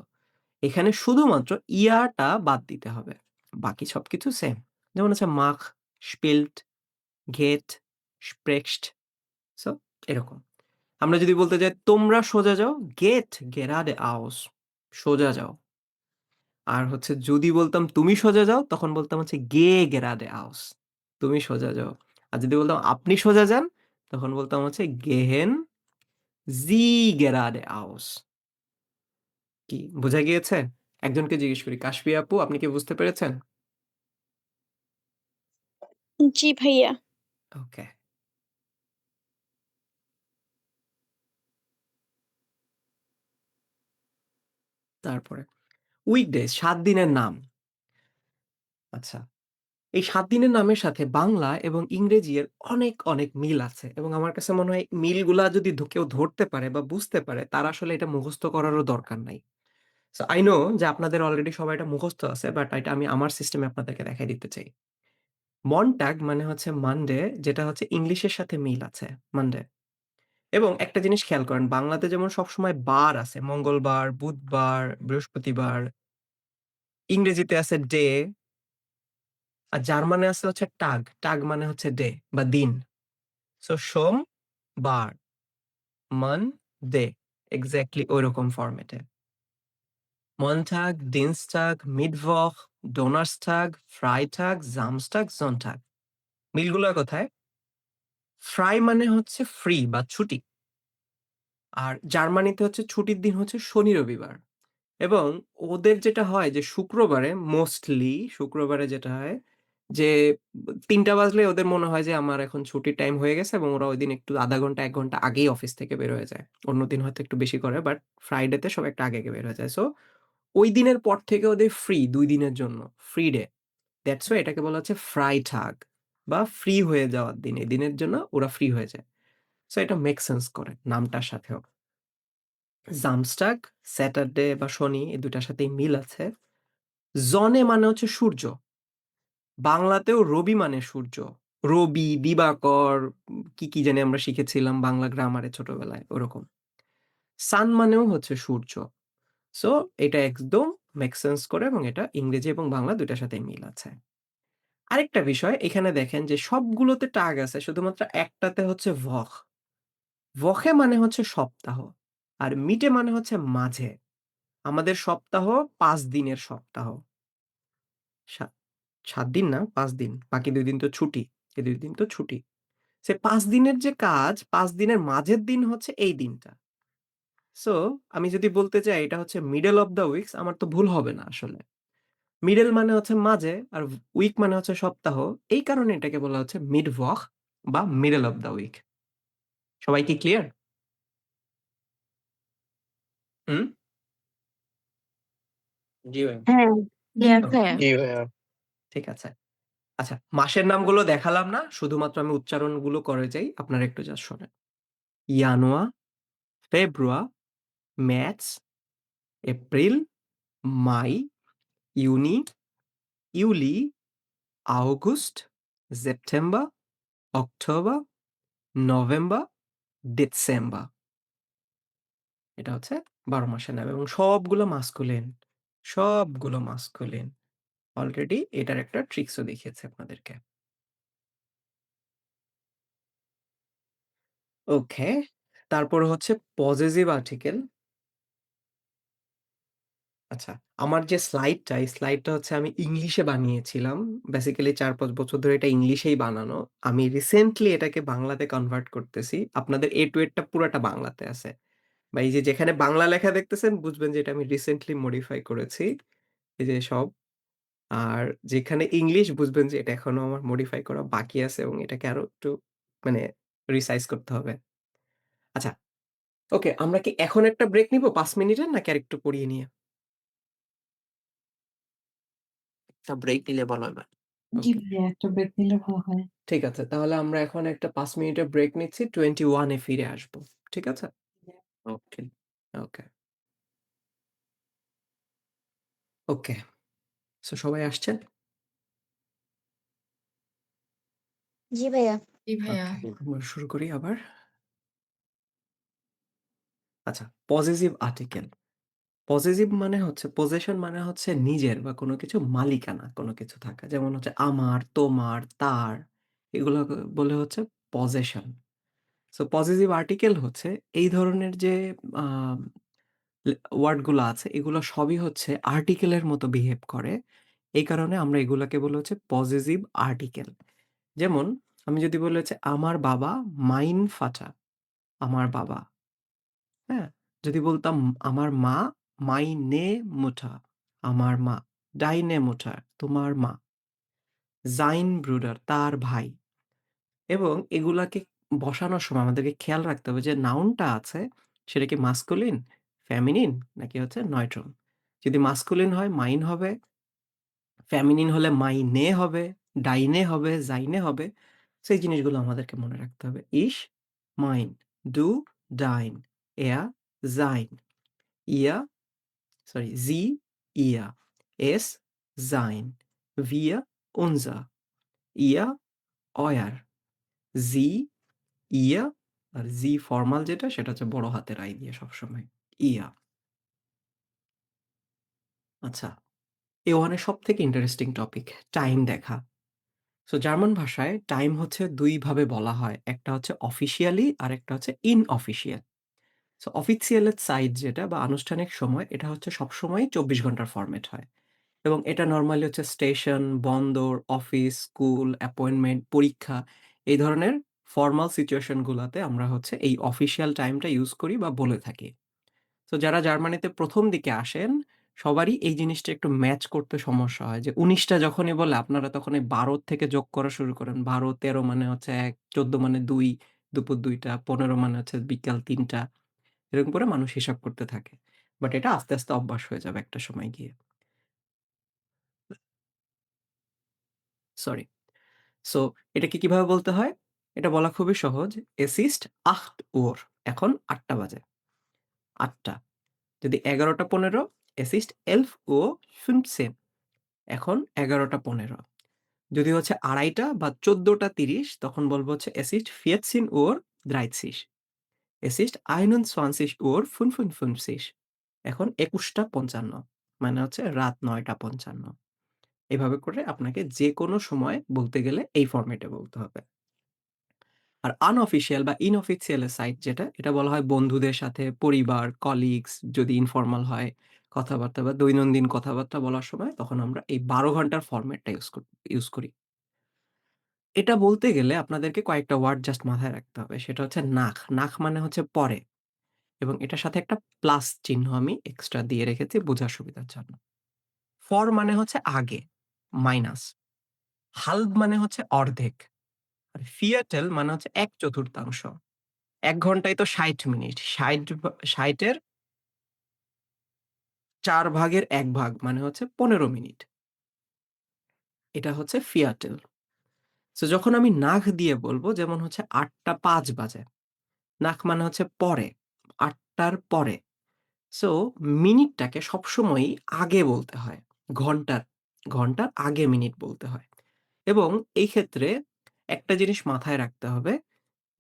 এখানে শুধুমাত্র ইয়াটা বাদ দিতে হবে। বাকি সবকিছু সেম। যেমন হচ্ছে মাখ, স্পিল্ট, গেট, স্প্রেক্সট সো এরকম। আমরা যদি বলতে যাই তোমরা সোজা যাও, গেট geradeaus সোজা যাও। আর হচ্ছে যদি বলতাম তুমি সোজা যাও, তখন বলতাম হচ্ছে geh geradeaus তুমি সোজা যাও। আর যদি বলতাম আপনি সোজা যান, তখন বলতাম হচ্ছে gehen Sie geradeaus কি বোঝা গিয়েছে? একজনকে জিজ্ঞেস করি, কাশফি আপু আপনি কি বুঝতে পেরেছেন? জি ভাইয়া। ওকে। তারপরে উইকডেজ ৭ দিনের নাম। আচ্ছা। এই ৭ দিনের নামের সাথে বাংলা এবং ইংরেজি এর অনেক, অনেক মিল আছে এবং আমার কাছে মনে হয় মিলগুলা যদি কেউ ধরতে পারে বা বুঝতে পারে তার আসলে এটা মুখস্থ করারও দরকার নাই। সো I know যে আপনাদের অলরেডি সবার এটা মুখস্থ আছে বাট এটা আমি আমার সিস্টেমে আপনাদেরকে দেখায় দিতে চাই। মনটাগ মানে হচ্ছে মানডে যেটা হচ্ছে ইংলিশের সাথে মিল আছে, মানডে। এবং একটা জিনিস খেয়াল করেন বাংলাতে যেমন সবসময় বার আছে মঙ্গলবার, বুধবার, বৃহস্পতিবার, ইংরেজিতে আছে ডে আর জার্মানে আছে হচ্ছে টাগ, টাগ মানে হচ্ছে ডে বা দিন। সো সোম, বার, মান, ডে এক্সাক্টলি ঐরকম ফরম্যাটে। Montag, Dienstag, Mittwoch, Donnerstag, Freitag, Samstag, Sonntag। মিলগুলো কোথায়? ফ্রাই মানে হচ্ছে ফ্রি বা ছুটি। আর জার্মানিতে হচ্ছে ছুটির দিন হচ্ছে শনি রবিবার। এবং ওদের যেটা হয় যে শুক্রবারে মোস্টলি শুক্রবারে যেটা হয় যে ৩টা বাজলে ওদের মনে হয় যে আমার এখন ছুটির টাইম হয়ে গেছে এবং ওরা ওইদিন একটু ০.৫ ঘন্টা ১ ঘন্টা আগেই অফিস থেকে বের হয়ে যায়। অন্যদিন হয়তো একটু বেশি করে বাট ফ্রাইডেতে সব একটু আগে, আগে বের হয়ে যায়। সো ওই দিনের পর থেকে ওদের ফ্রি ২ দিনের জন্য। Free day. দ্যাটস ওয়াই এটাকে বলা হচ্ছে ফ্রাইটাগ বা ফ্রি হয়ে যাওয়ার দিন। এই দিনের জন্য ওরা ফ্রি হয়ে যায়। সো এটা মেক সেন্স করে নামটার সাথেও। জামস্টাগ, স্যাটারডে বা শনি এই ২ টার সাথেই মিল আছে। জনে মানে হচ্ছে সূর্য। বাংলাতেও রবি মানে সূর্য। রবি, দিবাকর কি, কি জানি আমরা শিখেছিলাম বাংলা গ্রামারে ছোটবেলায় ওরকম। সান মানেও হচ্ছে সূর্য। সো এটা একদম মেক সেন্স করে এবং এটা ইংরেজি এবং বাংলা ২ টার সাথেই মিল আছে। আরেকটা বিষয় এখানে দেখেন যে সবগুলোতে টাগ আছে শুধুমাত্র একটাতে হচ্ছে ভখ। ভখে মানে হচ্ছে সপ্তাহ। আর মিটে মানে হচ্ছে মাঝে। আমাদের সপ্তাহ ৫ দিনের সপ্তাহ। সা ৭ দিন না ৫ দিন। বাকি ২ দিন তো ছুটি। এই ২ দিন তো ছুটি। সে ৫ দিনের যে কাজ ৫ দিনের মাঝের দিন হচ্ছে এই দিনটা। সো আমি যদি বলতে চাই এটা হচ্ছে মিডল অফ দ্য উইকস আমার তো ভুল হবে না আসলে। মিডল মানে হচ্ছে মাঝে আর উইক মানে হচ্ছে সপ্তাহ। এই কারণে এটাকে বলা হচ্ছে মিডওয়াক বা মিডল অফ দ্য উইক। সবাই কি ক্লিয়ার? হুম? জি ভাই। হ্যাঁ, ক্লিয়ার ওকে, ভাইয়া। জি ভাইয়া। ঠিক আছে। আচ্ছা, মাসের নামগুলো দেখালাম না। শুধুমাত্র আমি উচ্চারণগুলো করে যাই। আপনারা একটু জাস্ট শোনেন। জানুয়ার, ফেব্রুয়ার, মার্চ, এপ্রিল, মাই, ইউনি, ইউলি, আউগুস্ট, সেপ্টেম্বর, অক্টোবর, নভেম্বর, ডিসেম্বর। এটা হচ্ছে ১২ মাসের নাম এবং সবগুলো মাসকুলিন। সবগুলো মাসকুলিন। অলরেডি এটার একটা ট্রিক্সও দেখিয়েছি আপনাদেরকে। ওকে। তারপরে হচ্ছে পজেসিভ আর্টিকেল। আচ্ছা, আমার যে স্লাইডটা, এই স্লাইডটা হচ্ছে আমি ইংলিশে বানিয়েছিলাম। বেসিক্যালি ৪-৫ বছর ধরে এটা ইংলিশেই বানানো। আমি রিসেন্টলি এটাকে বাংলাতে কনভার্ট করতেছি। আপনাদের A to Z টা পুরাটা বাংলাতে আছে। বা এই যে যেখানে বাংলা লেখা দেখতেছেন বুঝবেন যে এটা আমি রিসেন্টলি মডিফাই করেছি। এই যে সব। আর যেখানে ইংলিশ বুঝবেন যে এটা এখনো আমার মডিফাই করা বাকি আছে এবং এটাকে আরো একটু মানে রিসাইজ করতে হবে। আচ্ছা, ওকে আমরা কি এখন একটা ব্রেক নিবো ৫ মিনিটের নাকি আরেকটু পড়িয়ে নিয়ে? একটা ব্রেক নিলে ভালো হবে। জি ওকে, ভাইয়া, একটা ব্রেক নিলে ভালো হয়। ঠিক আছে। তাহলে আমরা এখন একটা ৫ মিনিটের ব্রেক নিচ্ছি। 21 এ ফিরে আসবো। ঠিক আছে? ওকে। ওকে, ওকে। সো সবাই আসছেন? জি ভাইয়া। জি ভাইয়া। ওকে, আমরা শুরু করি আবার। আচ্ছা, পজেসিভ আর্টিকেল। পজেসিভ মানে হচ্ছে পজেশন মানে হচ্ছে নিজের বা কোনো কিছু মালিকানা কোনো কিছু থাকা। যেমন হচ্ছে আমার, তোমার, তার এগুলোকে বলে হচ্ছে পজেশন। সো পজেসিভ আর্টিকেল হচ্ছে এই ধরনের যে আ ওয়ার্ড গুলো আছে এগুলো সবই হচ্ছে আর্টিকেলের মতো বিহেভ করে। এই কারণে আমরা এগুলাকে বলি হচ্ছে পজেসিভ আর্টিকেল। যেমন আমি যদি বলি হচ্ছে আমার বাবা মাইন ফাটা, আমার বাবা। হ্যাঁ? যদি বলতাম আমার মা মাইনে মুঠা, আমার মা। ডাইনে মুঠা, তোমার মা। জাইন ব্রুডার, তার ভাই। এবং এগুলাকে বসানোর সময় আমাদেরকে খেয়াল রাখতে হবে যে নাউনটা আছে সেটা কি মাস্কুলিন, ফেমিনিন নাকি হচ্ছে নয়ট্রন। যদি মাস্কুলিন হয় মাইন হবে, ফেমিনিন হলে মাইনে হবে, ডাইনে হবে, জাইনে হবে। সো এই জিনিসগুলো আমাদেরকে মনে রাখতে হবে। Ich, mein, du, dein, er, sein, ihr, sie, ihr, es, sein, wir, unser, ihr, euer, sie, ihr আর sie ফরমাল যেটা সেটা হচ্ছে বড় হাতের I দিয়ে সবসময়। ihr। আচ্ছা, A1 এর সবথেকে ইন্টারেস্টিং টপিক টাইম দেখা। সো জার্মান ভাষায় টাইম হচ্ছে ২ ভাবে বলা হয়। একটা হচ্ছে অফিসিয়ালি আরেকটা হচ্ছে ইনঅফিসিয়াল। সো অফিসিয়াল এর সাইড যেটা বা আনুষ্ঠানিক সময় এটা হচ্ছে সবসময়ই ২৪ ঘন্টার ফরম্যাট হয়। এবং এটা নরমালি হচ্ছে স্টেশন, বন্দর, অফিস, স্কুল, অ্যাপয়েন্টমেন্ট, পরীক্ষা এই ধরনের ফরমাল সিচুয়েশন গুলাতে আমরা হচ্ছে এই অফিসিয়াল টাইমটা ইউজ করি বা বলে থাকি। তো যারা জার্মানিতে ১ম দিকে আসেন, সবারই এই জিনিসটা একটু ম্যাচ করতে সমস্যা হয় যে ১৯ টা যখনই বলে আপনারা তখন এই ১২ থেকে যোগ করা শুরু করেন। ১২, ১৩ মানে হচ্ছে ১, ১৪ মানে ২, দুপুর ২ টা, ১৫ মানে হচ্ছে বিকাল ৩ টা। এরকম করে মানুষ হিসাব করতে থাকে। বাট এটা আস্তে, আস্তে অভ্যাস হয়ে যাবে একটা সময় গিয়ে। সরি। সো এটাকে কিভাবে বলতে হয়? এটা বলা খুবই সহজ। Es ist 8 Uhr এখন ৮ টা বাজে। ৮ টা। যদি ১১:১৫ Es ist 11:15 এখন ১১:১৫ যদি হচ্ছে ২:৩০ বা ১৪:৩০ তখন বলব হচ্ছে Es ist 14:30 Es ist 21:55 এখন ২১:৫৫ মানে হচ্ছে রাত ৯:৫৫ এভাবে করে আপনাকে যেকোনো সময় বলতে গেলে এই ফরমেটে বলতে হবে। আর আনঅফিসিয়াল বা ইনঅফিসিয়াল এর সাইট যেটা, এটা বলা হয় বন্ধুদের সাথে, পরিবার, কলিগস যদি ইনফরমাল হয় কথাবার্তা বা দৈনন্দিন কথাবার্তা বলার সময় তখন আমরা এই ১২ ঘন্টার ফরমেটটা ইউজ করি। এটা বলতে গেলে আপনাদেরকে কয়েকটা ওয়ার্ড জাস্ট মাথায় রাখতে হবে। সেটা হচ্ছে নাখ। নাখ মানে হচ্ছে পরে এবং এটার সাথে একটা প্লাস চিহ্ন আমি এক্সট্রা দিয়ে রেখেছি বোঝার সুবিধার জন্য। ফর মানে হচ্ছে আগে, মাইনাস। হাল্ব মানে হচ্ছে অর্ধেক। আর ফিয়াটেল মানে হচ্ছে ১/৪ ১ ঘন্টায় তো ৬০ মিনিট। ৬০ এর ৪ ভাগের ১ ভাগ মানে হচ্ছে ১৫ মিনিট। এটা হচ্ছে ফিয়াটেল। সো যখন আমি নাখ দিয়ে বলব যেমন হচ্ছে ৮:০৫ বাজে। নাখ মানে হচ্ছে পরে, ৮ টার পরে। সো মিনিটটাকে সবসময়ই আগে বলতে হয়। ঘন্টার, ঘন্টার আগে মিনিট বলতে হয়। এবং এই ক্ষেত্রে একটা জিনিস মাথায় রাখতে হবে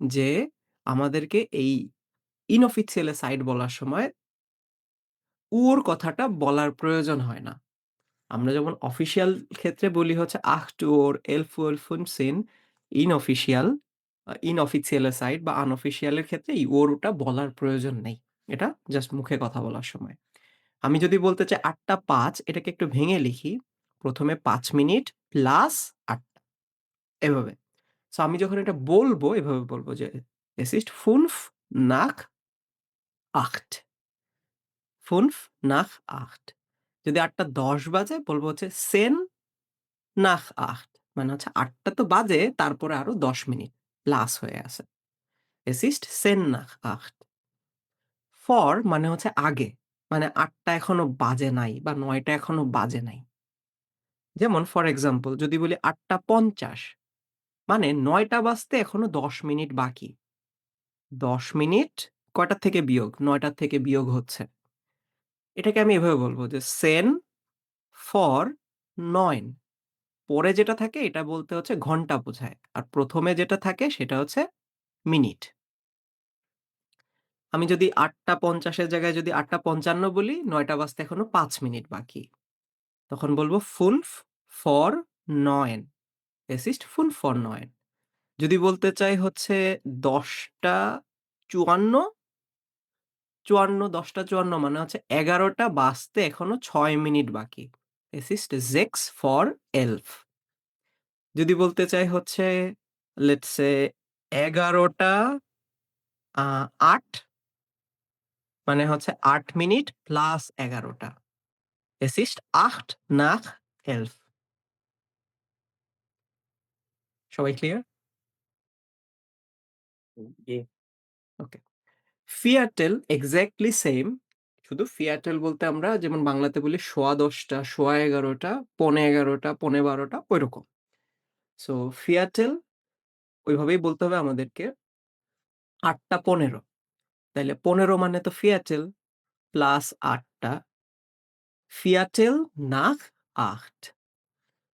যে আমাদেরকে এই ইনঅফিসিয়াল এ সাইড বলার সময় ওর কথাটা বলার প্রয়োজন হয় না। আমরা যেমন অফিসিয়াল ক্ষেত্রে বলি হচ্ছে acht Uhr, 11:15 ইনঅফিসিয়াল ইনঅফিসিয়াল এর সাইড বা আনঅফিসিয়াল এর ক্ষেত্রে এই ওরটা বলার প্রয়োজন নেই। এটা জাস্ট মুখে কথা বলার সময়। আমি যদি বলতে চাই ৮:০৫ এটাকে একটু ভেঙে লিখি। ১ম এ ৫ মিনিট প্লাস ৮ এভাবে। সো আমি যখন এটা বলব এভাবে বলব যে Es ist 5 nach 8. 5 nach 8 যদি ৮:১০ বাজে বলব হচ্ছে 10 nach 8 মানে হচ্ছে ৮ টা তো বাজে তারপরে আরো ১০ মিনিট প্লাস হয়ে আছে। Es ist 10 nach 8 for মানে হচ্ছে আগে। মানে ৮ টা এখনো বাজে নাই বা ৯ টা এখনো বাজে নাই। যেমন ফর এক্সাম্পল যদি বলি ৮:৫০ মানে ৯ টা বাজতে এখনো ১০ মিনিট বাকি। ১০ মিনিট কয়টার থেকে বিয়োগ? ৯ টার থেকে বিয়োগ হচ্ছে। এটাকে আমি এভাবে বলব যে 10 for 9 পরে যেটা থাকে এটা বলতে হচ্ছে ঘন্টা বোঝায়। আর ১ম এ যেটা থাকে সেটা হচ্ছে মিনিট। আমি যদি ৮:৫০ এর জায়গায় যদি ৮:৫৫ বলি ৯ টা বাজতে এখনো ৫ মিনিট বাকি। তখন বলব 5 vor 9 Es ist 5 vor 9 যদি বলতে চাই হচ্ছে ১০:৫৪ ১০:৫৪ মানে হচ্ছে ১১ টা বাজতে এখনো ৬ মিনিট বাকি। Es ist 6 vor 11 যদি বলতে চাই হচ্ছে লেটস সে ১১টা ৮ মানে হচ্ছে ৮ মিনিট প্লাস ১১ টা। Es ist 8 nach 11 সবাই ক্লিয়ার? জি। ওকে। Viertel এক্সাক্টলি সেইম শুধু ফিয়াটেল বলতে আমরা যেমন বাংলাতে বলি ১০.১০টা, ১১.১১টা, ১১.১১টা, ১১.১২টা ঐরকম। সো ফিয়াটেল ওইভাবেই বলতে হবে আমাদেরকে ৮টা ১৫। তাইলে ১৫ মানে তো ফিয়াটেল প্লাস ৮টা ফিয়াটেল নাখ ৮।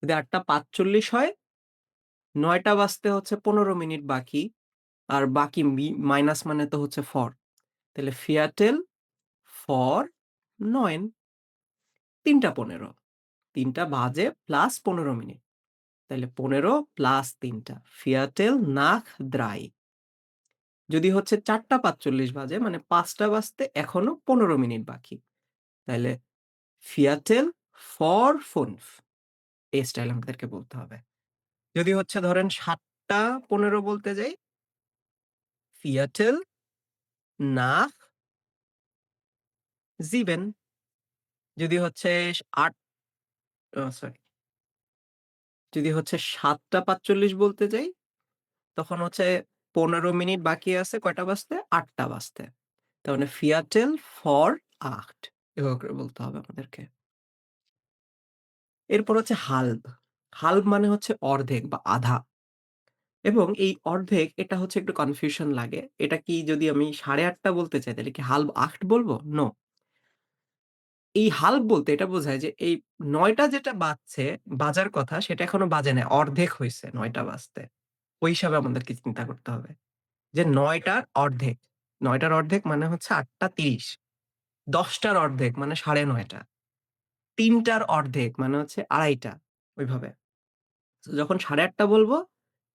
যদি ৮টা ৪৫ হয়, ৯টা বাজতে হচ্ছে ১৫ মিনিট বাকি। আর বাকি মাইনাস মানে তো হচ্ছে ফর। তাহলে ফিয়াটেল ফর ৯, ৩টা ১৫। ৩টা বাজে প্লাস ১৫ মিনিট। তাইলে ১৫ প্লাস ৩টা ফিয়াটেল নাখ ৩। যদি হচ্ছে ৪টা ৪৫ বাজে মানে ৫টা বাজতে এখনো ১৫ মিনিট বাকি। তাইলে ফিয়াটেল ফর ৫। এই স্টাইল আমাদেরকে বলতে হবে। যদি হচ্ছে ধরেন ৭টা ১৫ বলতে যাই, ফিয়াটেল নাখ ৭। যদি হচ্ছে ৮ সরি, যদি হচ্ছে ৭টা ৪৫ বলতে যাই, তখন হচ্ছে ১৫ মিনিট বাকি আছে কয়টা বাজতে? ৮টা বাজতে। তার মানে ফিয়াটেল ফর ৮ এভাবে করে বলতে হবে আমাদেরকে। এরপর হচ্ছে হাল্ব। হাল্ব মানে হচ্ছে অর্ধেক বা আধা। এবং এই অর্ধেক এটা হচ্ছে একটু কনফিউশন লাগে। এটা কি যদি আমি ৮:৩০ বলতে চাই তাহলে কি হাল্ব ৮ বলব? নো। এই হাল্ব বলতে এটা বোঝায় যে এই ৯টা যেটা বাজছে, বাজার কথা সেটা এখনো বাজে নাই। অর্ধেক হইছে ৯টা বাজতে। ওই হিসাবে আমাদেরকে চিন্তা করতে হবে। যে ৯টার অর্ধেক। ৯টার অর্ধেক মানে হচ্ছে ৮টা ৩০। ১০টার অর্ধেক মানে ৯:৩০। ৩টার অর্ধেক মানে হচ্ছে ২:৩০ ওইভাবে। সো যখন ৮:৩০ বলব,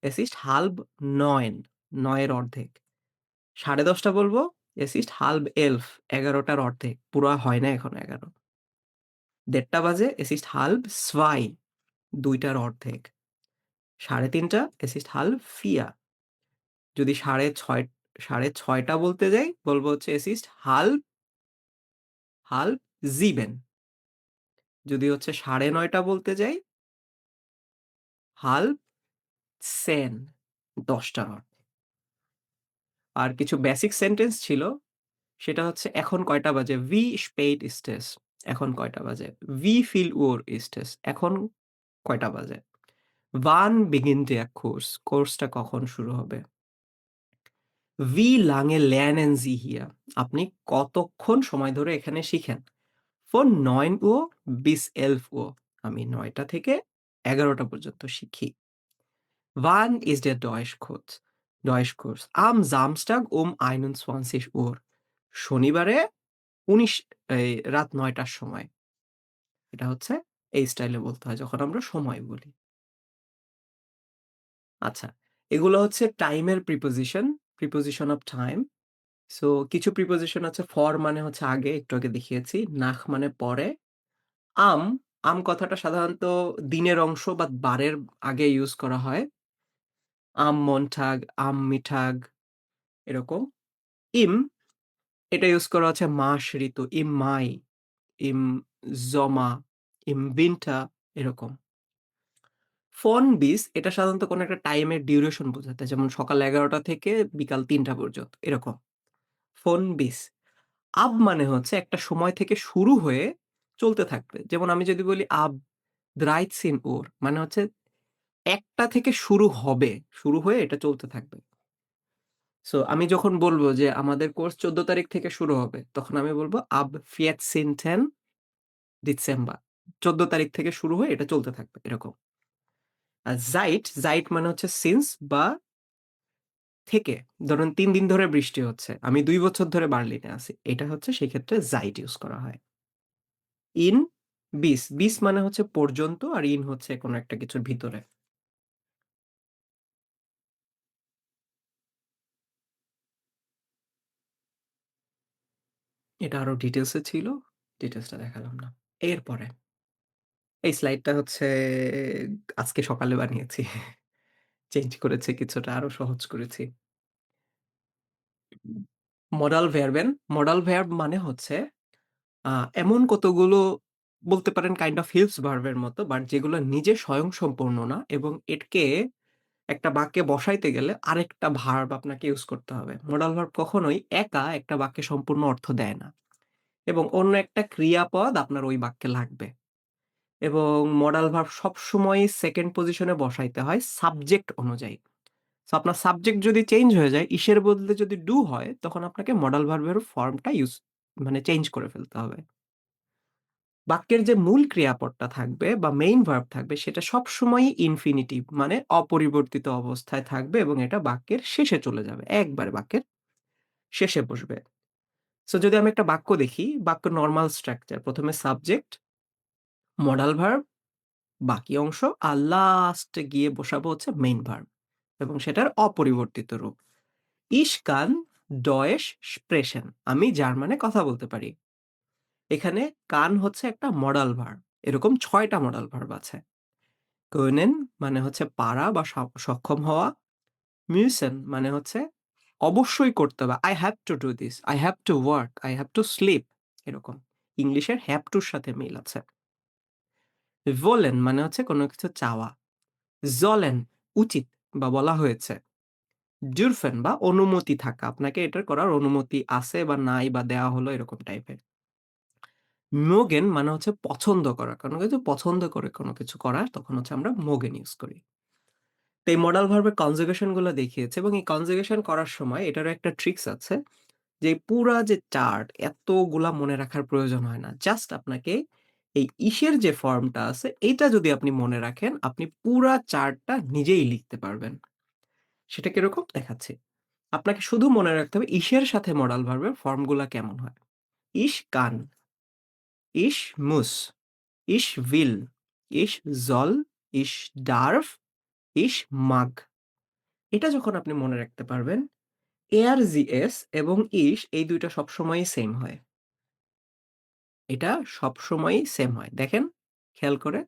es ist halb 9, ৯ এর অর্ধেক। ১০:৩০ বলব, es ist halb 11, ১১টার অর্ধেক। পুরা হয় না এখনো ১১। ১:৩০ বাজে, es ist halb 2, ২টার অর্ধেক। ৩:৩০ es ist halb 4। যদি ৬:৩০ বলতে যাই, বলব হচ্ছে es ist halb 7। যদি হচ্ছে ৯:৩০ বলতে যাই, halb 10, ১০টার অর্ধেক। আর কিছু বেসিক সেন্টেন্স ছিল, সেটা হচ্ছে এখন কয়টা বাজে? Wie spät ist es? এখন কয়টা বাজে? Wie viel Uhr ist es? এখন কয়টা বাজে? Wann beginnt der Kurs? কোর্সটা কখন শুরু হবে? Wie lange lernen Sie hier? আপনি কতক্ষণ সময় ধরে এখানে শিখেন? Von 9 Uhr bis 11 Uhr। আমি ৯টা থেকে ১১টা পর্যন্ত শিখি। Wann ist der Deutschkurs? Deutschkurs am Samstag um 21 Uhr। শনিবারে ১৯ রাত ৯টার সময়। এটা হচ্ছে এই স্টাইলে বলতে হয় যখন আমরা সময় বলি। আচ্ছা, এগুলো হচ্ছে টাইমের preposition, preposition of time. So কিছু প্রিপোজিশন আছে ফর মানে হচ্ছে আগে, একটু আগে দেখিয়েছি। নাখ মানে পরে। আম, আম কথাটা সাধারণত দিনের অংশ বা বারের আগে ইউজ করা হয়। আম মন্টাগ, আম মিঠাগ এরকম। ইম, এটা ইউজ করা হচ্ছে মাস, ঋতু। ইম মাই, ইম জমা, ইম উইন্টার এরকম। ফন বিস এটা সাধারণত কোনো একটা টাইমের ডিউরেশন বোঝাতে, যেমন সকাল ১১টা থেকে বিকাল ৩টা পর্যন্ত এরকম। ফন বিস। আব মানে হচ্ছে একটা সময় থেকে শুরু হয়ে চলতে থাকবে। যেমন আমি যদি বলি আব 13 Uhr মানে হচ্ছে ১টা থেকে শুরু হবে, শুরু হয়ে এটা চলতে থাকবে। সো আমি যখন বলব যে আমাদের কোর্স ১৪ তারিখ থেকে শুরু হবে, তখন আমি বলব আব 14. ডিসেম্বর। ১৪ তারিখ থেকে শুরু হয়ে এটা চলতে থাকবে এরকম। আর জাইট মানে হচ্ছে সিন্স বা থেকে। ধরুন ৩ দিন ধরে বৃষ্টি হচ্ছে। আমি ২ বছর ধরে বার্লিনে আছি। এটা হচ্ছে সেক্ষেত্রে জাইট ইউজ করা হয়। ইন বিস মানে হচ্ছে পর্যন্ত, আর ইন হচ্ছে কোনো একটা কিছুর ভিতরে। এটা আরো ডিটেইলস এ ছিল। ডিটেইলসটা দেখালাম না। এরপরে এই স্লাইডটা হচ্ছে আজকে সকালে বানিয়েছি। চেঞ্জ করেছি কিছুটা, আরো সহজ করেছি। মডাল ভার্বেন, মডাল ভার্ব মানে হচ্ছে আ এমন কতগুলো বলতে পারেন কাইন্ড অফ হেল্পস ভার্বের মতো, বাট যেগুলো নিজে স্বয়ংসম্পূর্ণ না এবং এটকে একটা বাক্যে বসাইতে গেলে আরেকটা ভার্ব আপনাকে ইউজ করতে হবে। মডাল ভার্ব কখনোই একা একটা বাক্যে সম্পূর্ণ অর্থ দেয় না। এবং অন্য একটা ক্রিয়াপদ আপনার ওই বাক্যে লাগবে। এবং মডাল ভার্ব সবসময়ই 2nd পজিশনে বসাইতে হয় সাবজেক্ট অনুযায়ী। সো আপনার সাবজেক্ট যদি চেঞ্জ হয়ে যায়, ইস এর বদলে যদি ডু হয়, তখন আপনাকে মডাল ভার্বের ফর্মটা মানে চেঞ্জ করে ফেলতে হবে। বাক্যের যে মূল ক্রিয়াপদটা থাকবে বা মেইন ভার্ব থাকবে সেটা সবসময়ই ইনফিনিটিভ মানে অপরিবর্তিত অবস্থায় থাকবে এবং এটা বাক্যের শেষে চলে যাবে। একবারে বাক্যের শেষে বসবে। সো যদি আমি একটা বাক্য দেখি, বাক্য নরমাল স্ট্রাকচার। ১ম এ সাবজেক্ট, মডাল ভার্ব, বাকি অংশ আর লাস্টে গিয়ে বসাবো হচ্ছে মেইন ভার্ব এবং সেটার অপরিবর্তিত রূপ। Ich kann Deutsch sprechen. আমি জার্মানে কথা বলতে পারি। এখানে কান হচ্ছে একটা মডাল ভার্ব। এরকম ৬ টা মডাল ভার্ব আছে। können মানে হচ্ছে পারা বা সক্ষম হওয়া। müssen মানে হচ্ছে অবশ্যই করতে হবে। I have to do this, I have to work, I have to sleep এরকম। ইংলিশের have to র সাথে মিল আছে। wollen মানে হচ্ছে কোনো কিছু চাওয়া। sollen উচিত বা বলা হয়েছে। dürfen বা অনুমতি থাকা। আপনাকে এটা করার অনুমতি আছে বা নাই বা দেওয়া হলো এরকম টাইপের। মোগেন মানে হচ্ছে পছন্দ করা। কোনো কিছু পছন্দ করে কোনো কিছু করা তখন হচ্ছে আমরা মোগেন ইউজ করি। তো এই মডাল ভার্বের কনজুগেশন গুলো দেখিয়েছে এবং এই কনজুগেশন করার সময় এটারও একটা ট্রিকস আছে যে পুরা যে চার্ট এতগুলা মনে রাখার প্রয়োজন হয় না। জাস্ট আপনাকে এই ইসের যে ফর্মটা আছে এইটা যদি আপনি মনে রাখেন আপনি পুরা চার্টটা নিজেই লিখতে পারবেন। সেটা কিরকম দেখাচ্ছি। আপনাকে শুধু মনে রাখতে হবে ইসের সাথে মডাল ভার্বের ফর্মগুলা কেমন হয়। Ich kann, ich muss, ich will, ich soll, ich darf, ich mag। এটা যখন আপনি মনে রাখতে পারবেন, er, sie, es এবং ich এই ২ টা সবসময়ই সেম হয়। এটা সবসময়ই সেম হয়। দেখেন খেয়াল করে।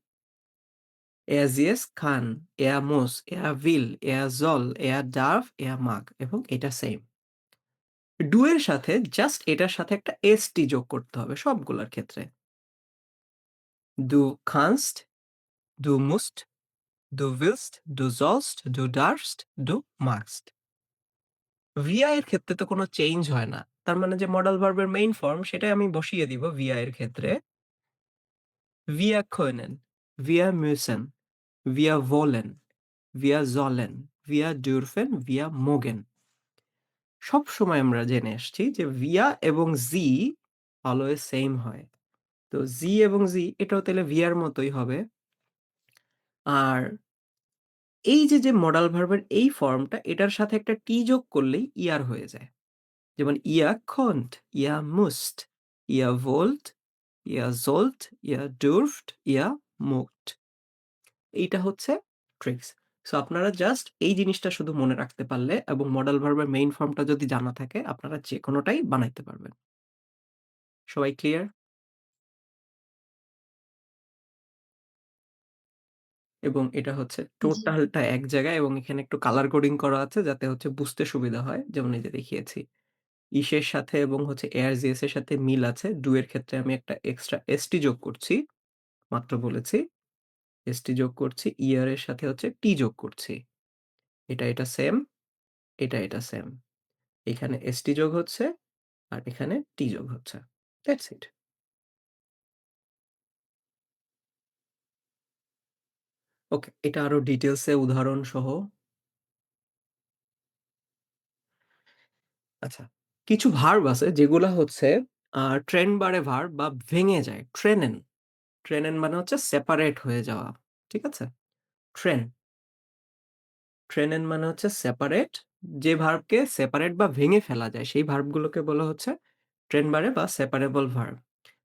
Er, sie, es kann, er muss, er will, er soll, er darf, er mag এবং এটা সেম। ডু এর সাথে জাস্ট এটার সাথে একটা এসটি যোগ করতে হবে সবগুলার ক্ষেত্রে। Du kannst, du musst, du willst, du sollst, du darfst, du magst। VI এর ক্ষেত্রে তো কোনো চেঞ্জ হয় না। তার মানে যে মডাল ভার্বের মেইন ফর্ম সেটাই আমি বসিয়ে দিব VI এর ক্ষেত্রে। Wir können, wir müssen, wir wollen, wir sollen, wir dürfen, wir mogen। সবসময় আমরা জেনে আসছি যে VIA এবং জি অলওয়েজ সেম হয়। তো জি এবং জি এটাও তাহলে VIA র মতোই হবে। আর এই যে মডাল ভার্বের এই ফর্মটা এটার সাথে একটা টি যোগ করলেই ইয়ার হয়ে যায়। যেমন ihr konnt, ihr musst, ihr wollt, ihr sollt, ihr dürft, ihr mogt। এইটা হচ্ছে ট্রিক্স। সো আপনারা জাস্ট এই জিনিসটা শুধু মনে রাখতে পারলে এবং মডাল ভার্বের মেইন ফর্মটা যদি জানা থাকে আপনারা যেকোনোটাই বানাইতে পারবেন। সবাই ক্লিয়ার? এবং এটা হচ্ছে জি। টোটালটা এক জায়গায় এবং এখানে একটু কালার কোডিং করা আছে যাতে হচ্ছে বুঝতে সুবিধা হয়। যেমন এই যে দেখিয়েছি। ইসের সাথে এবং হচ্ছে এয়ারজিএস এর সাথে মিল আছে। ডু এর ক্ষেত্রে আমি একটা এক্সট্রা এসটি যোগ করছি। মাত্র বলেছি। এসটি যোগ করছি। ইয়ার এর সাথে হচ্ছে টি যোগ করছি। এটা সেম, এটা সেম। এখানে এসটি যোগ হচ্ছে আর এখানে টি যোগ হচ্ছে। That's it. ওকে, এটা আরো ডিটেইলস এ উদাহরণ সহ। আচ্ছা, কিছু ভার্ব আছে যেগুলা হচ্ছে ট্রেন বারে ভার্ব বা ভেঙে যায়। ট্রেনেন। ট্রেনেন মানে হচ্ছে সেপারেট হয়ে যাওয়া। ঠিক আছে? ট্রেন। ট্রেনেন মানে হচ্ছে সেপারেট। যে ভার্বকে সেপারেট বা ভেঙে ফেলা যায় সেই ভার্বগুলোকে বলা হচ্ছে ট্রেন বারে বা সেপারেবল ভার্ব।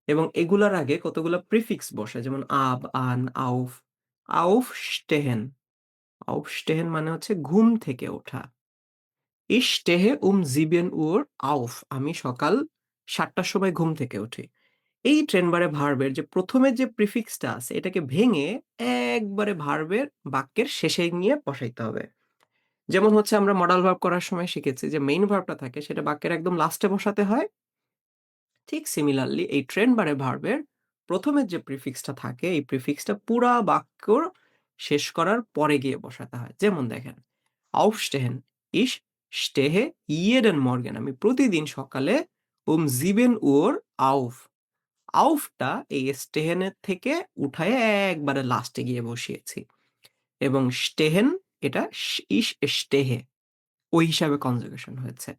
এবং এগুলার আগে কতগুলা প্রিফিক্স বসে যেমন আব, আন, আউফ। aufstehen, aufstehen মানে হচ্ছে ঘুম থেকে ওঠা। Ich stehe um 7 Uhr auf। আমি সকাল ৭ টার সময় ঘুম থেকে উঠি। এই ট্রেনবারে ভার্বের যে ১ম এর যে প্রিফিক্সটা আছে এটাকে ভেঙে একবারে ভার্বের বাক্যের শেষে নিয়ে বসাইতে হবে। যেমন হচ্ছে আমরা মডাল ভার্ব করার সময় শিখেছি যে মেইন ভার্বটা থাকে সেটা বাক্যের একদম লাস্টে বসাতে হয়। ঠিক সিমিলারলি এই ট্রেন বারে ভার্বের ১ম এর যে প্রিফিক্সটা থাকে এই প্রিফিক্সটা পুরা বাক্য শেষ করার পরে গিয়ে বসাতে হয়। যেমন দেখেন, aufstehen, ich stehe jeden Morgen। আমি প্রতিদিন সকালে sieben Uhr auf. aufটা এই stehen এর থেকে উঠায়ে একবারে লাস্টে গিয়ে বসিয়েছি। এবং stehen এটা ich stehe ওই হিসাবে কনজুগেশন হয়েছে।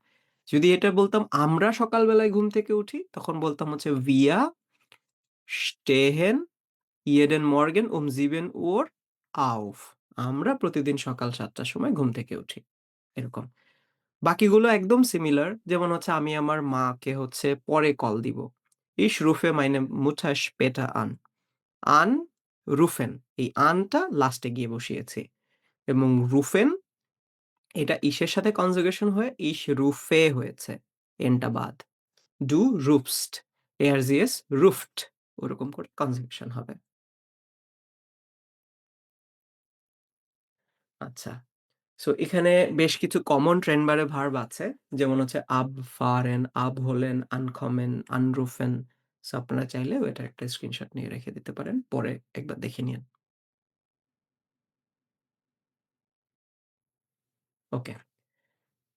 যদি এটা বলতাম আমরা সকালবেলায় ঘুম থেকে উঠি, তখন বলতাম হচ্ছে wir stehen jeden Morgen um 7 Uhr auf. আমরা প্রতিদিন সকাল ৭ টার সময় ঘুম থেকে উঠি। এরকম। বাকিগুলো একদম সিমিলার। যেমন হচ্ছে আমি আমার মাকে হচ্ছে পরে কল দিব। Ich rufe meine Mutter später an. Anrufen এই টা লাস্টে গিয়ে বসিয়েছি। এবং rufen এটা ইসের সাথে কনজুগেশন হয়ে ich rufe হয়েছে। টা বাদ। Du rufst, er sie es ruft ওরকম করে কনজুগেশন হবে। আচ্ছা। সো এখানে বেশ কিছু কমন ট্রেনবারে ভার্ব আছে। যেমন হচ্ছে abfahren, abholen, ankommen, anrufen। So আপনারা চাইলে এটার একটা স্ক্রিনশট নিয়ে রেখে দিতে পারেন। পরে একবার দেখে নিয়েন। ওকে।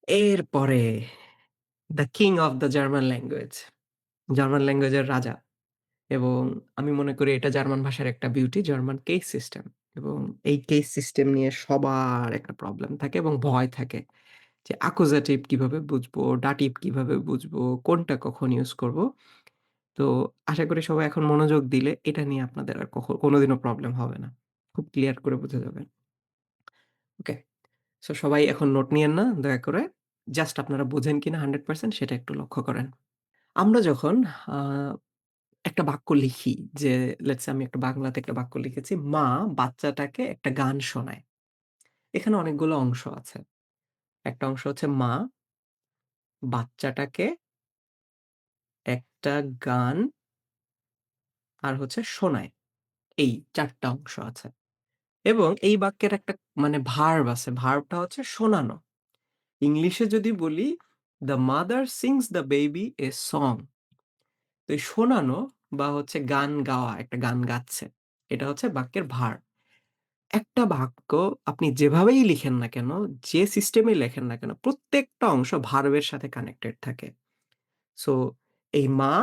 এরপরে the king of the German language. German ল্যাঙ্গুয়েজের রাজা। এবং আমি মনে করি এটা জার্মান ভাষার একটা বিউটি, জার্মান কেস সিস্টেম। এবং এই কেস সিস্টেম নিয়ে সবার একটা প্রবলেম থাকে এবং ভয় থাকে। যে অ্যাকুজেটিভ কিভাবে বুঝবো, ডাটিভ কিভাবে বুঝবো, কোনটা কখন ইউজ করব। তো আশা করি সবাই এখন মনোযোগ দিলে এটা নিয়ে আপনাদের আর কোনোদিনও প্রবলেম হবে না। খুব ক্লিয়ার করে বুঝে যাবেন। ওকে। সো সবাই এখন নোট নিয়েন না দয়া করে। জাস্ট আপনারা বোঝেন কিনা 100% সেটা একটু লক্ষ্য করেন। আমরা যখন আ একটা বাক্য লিখি যে লেটস সে আমি একটা বাংলাতে একটা বাক্য লিখেছি, মা বাচ্চাটাকে একটা গান শোনায়। এখানে অনেকগুলো অংশ আছে। একটা অংশ হচ্ছে মা বাচ্চাটাকে একটা গান আর হচ্ছে শোনায়। এই ৪ টা অংশ আছে। এবং এই বাক্যের একটা মানে ভার্ব আছে। ভার্বটা হচ্ছে শোনানো। ইংলিশে যদি বলি, "The mother sings the baby a song." তো এই শোনানো বা হচ্ছে গান গাওয়া, একটা গান গাচ্ছে। এটা হচ্ছে বাক্যের ভার্ব। একটা বাক্য আপনি যেভাবেই লিখেন না কেন, যে সিস্টেমেই লেখেন না কেন, প্রত্যেকটা অংশ ভার্বের সাথে কানেক্টেড থাকে। সো এই মা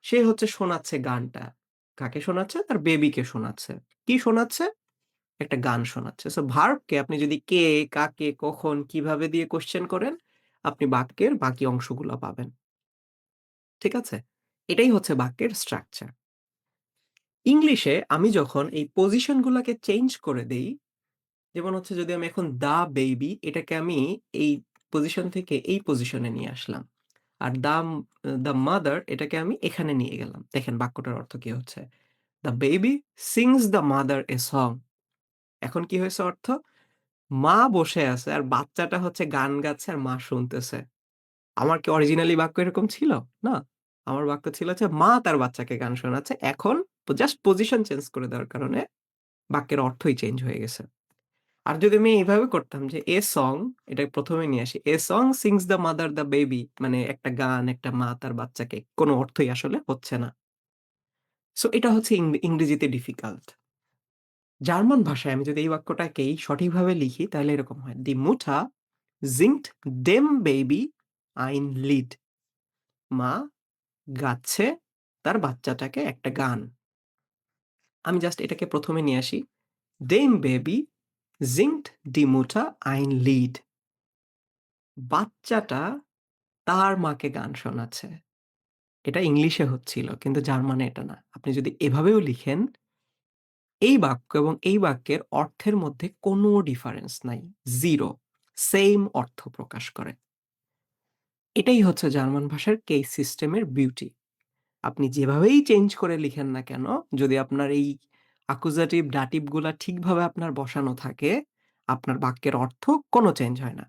সে হচ্ছে শোনাচ্ছে গানটা। কাকে শোনাচ্ছে? তার বেবিকে শোনাচ্ছে। কি শোনাচ্ছে? একটা গান শোনাচ্ছে। সো ভার্বকে আপনি যদি কে, কাকে, কখন, কিভাবে দিয়ে কোয়েশ্চেন করেন, আপনি বাক্যের বাকি অংশগুলো পাবেন। ঠিক আছে? এটাই হচ্ছে বাক্যের স্ট্রাকচার। ইংলিশে আমি যখন এই পজিশন গুলাকে চেঞ্জ করে দেই, যেমন হচ্ছে যদি আমি এখন "দ্য বেবি" এটাকে আমি এই পজিশন থেকে এই পজিশনে নিয়ে আসলাম। আর "দ্য মাদার" এটাকে আমি এখানে নিয়ে গেলাম। দেখেন বাক্যটার অর্থ কি হচ্ছে? "The baby sings the mother a song." এখন কি হয়েছে অর্থ? মা বসে আছে আর বাচ্চাটা হচ্ছে গান গাচ্ছে আর মা শুনতেছে। আমার কি অরিজিনালি বাক্য এরকম ছিল? না। আমার বাক্য ছিল হচ্ছে মা তার বাচ্চাকে গান শোনাচ্ছে। এখন জাস্ট পজিশন চেঞ্জ করে দেওয়ার কারণে বাক্যের অর্থই চেঞ্জ হয়ে গেছে। আর যদি আমি এভাবে করতাম যে এ সং এটা ১ম এ নিয়ে আসি। A song sings the mother the baby মানে একটা গান, একটা মা তার বাচ্চাকে কোনো অর্থই আসলে হচ্ছে না। সো এটা হচ্ছে ইংরেজিতে ডিফিকাল্ট। জার্মান ভাষায় আমি যদি এই বাক্যটাকেই সঠিকভাবে লিখি তাহলে এরকম হয়। Die Mutter singt dem Baby ein Lied. মা গাচ্ছে তার বাচ্চাটাকে একটা গান। আমি জাস্ট এটাকে ১ম এ নিয়ে আসি। Dem Baby singt die Mutter ein Lied. বাচ্চাটা তার মাকে গান শোনাচ্ছে। এটা ইংলিশে হচ্ছিল কিন্তু জার্মানে এটা না। আপনি যদি এভাবেও লিখেন, এই বাক্য এবং এই বাক্যের অর্থের মধ্যে কোনো ডিফারেন্স নাই। 0 সেইম অর্থ প্রকাশ করে। এটাই হচ্ছে জার্মান ভাষার কেস সিস্টেমের বিউটি। আপনি যেভাবেই চেঞ্জ করে লিখেন না কেন, যদি আপনার এই অ্যাকুজেটিভ, ডাটিভ গুলা ঠিকভাবে আপনার বসানো থাকে, আপনার বাক্যের অর্থ কোনো চেঞ্জ হয় না।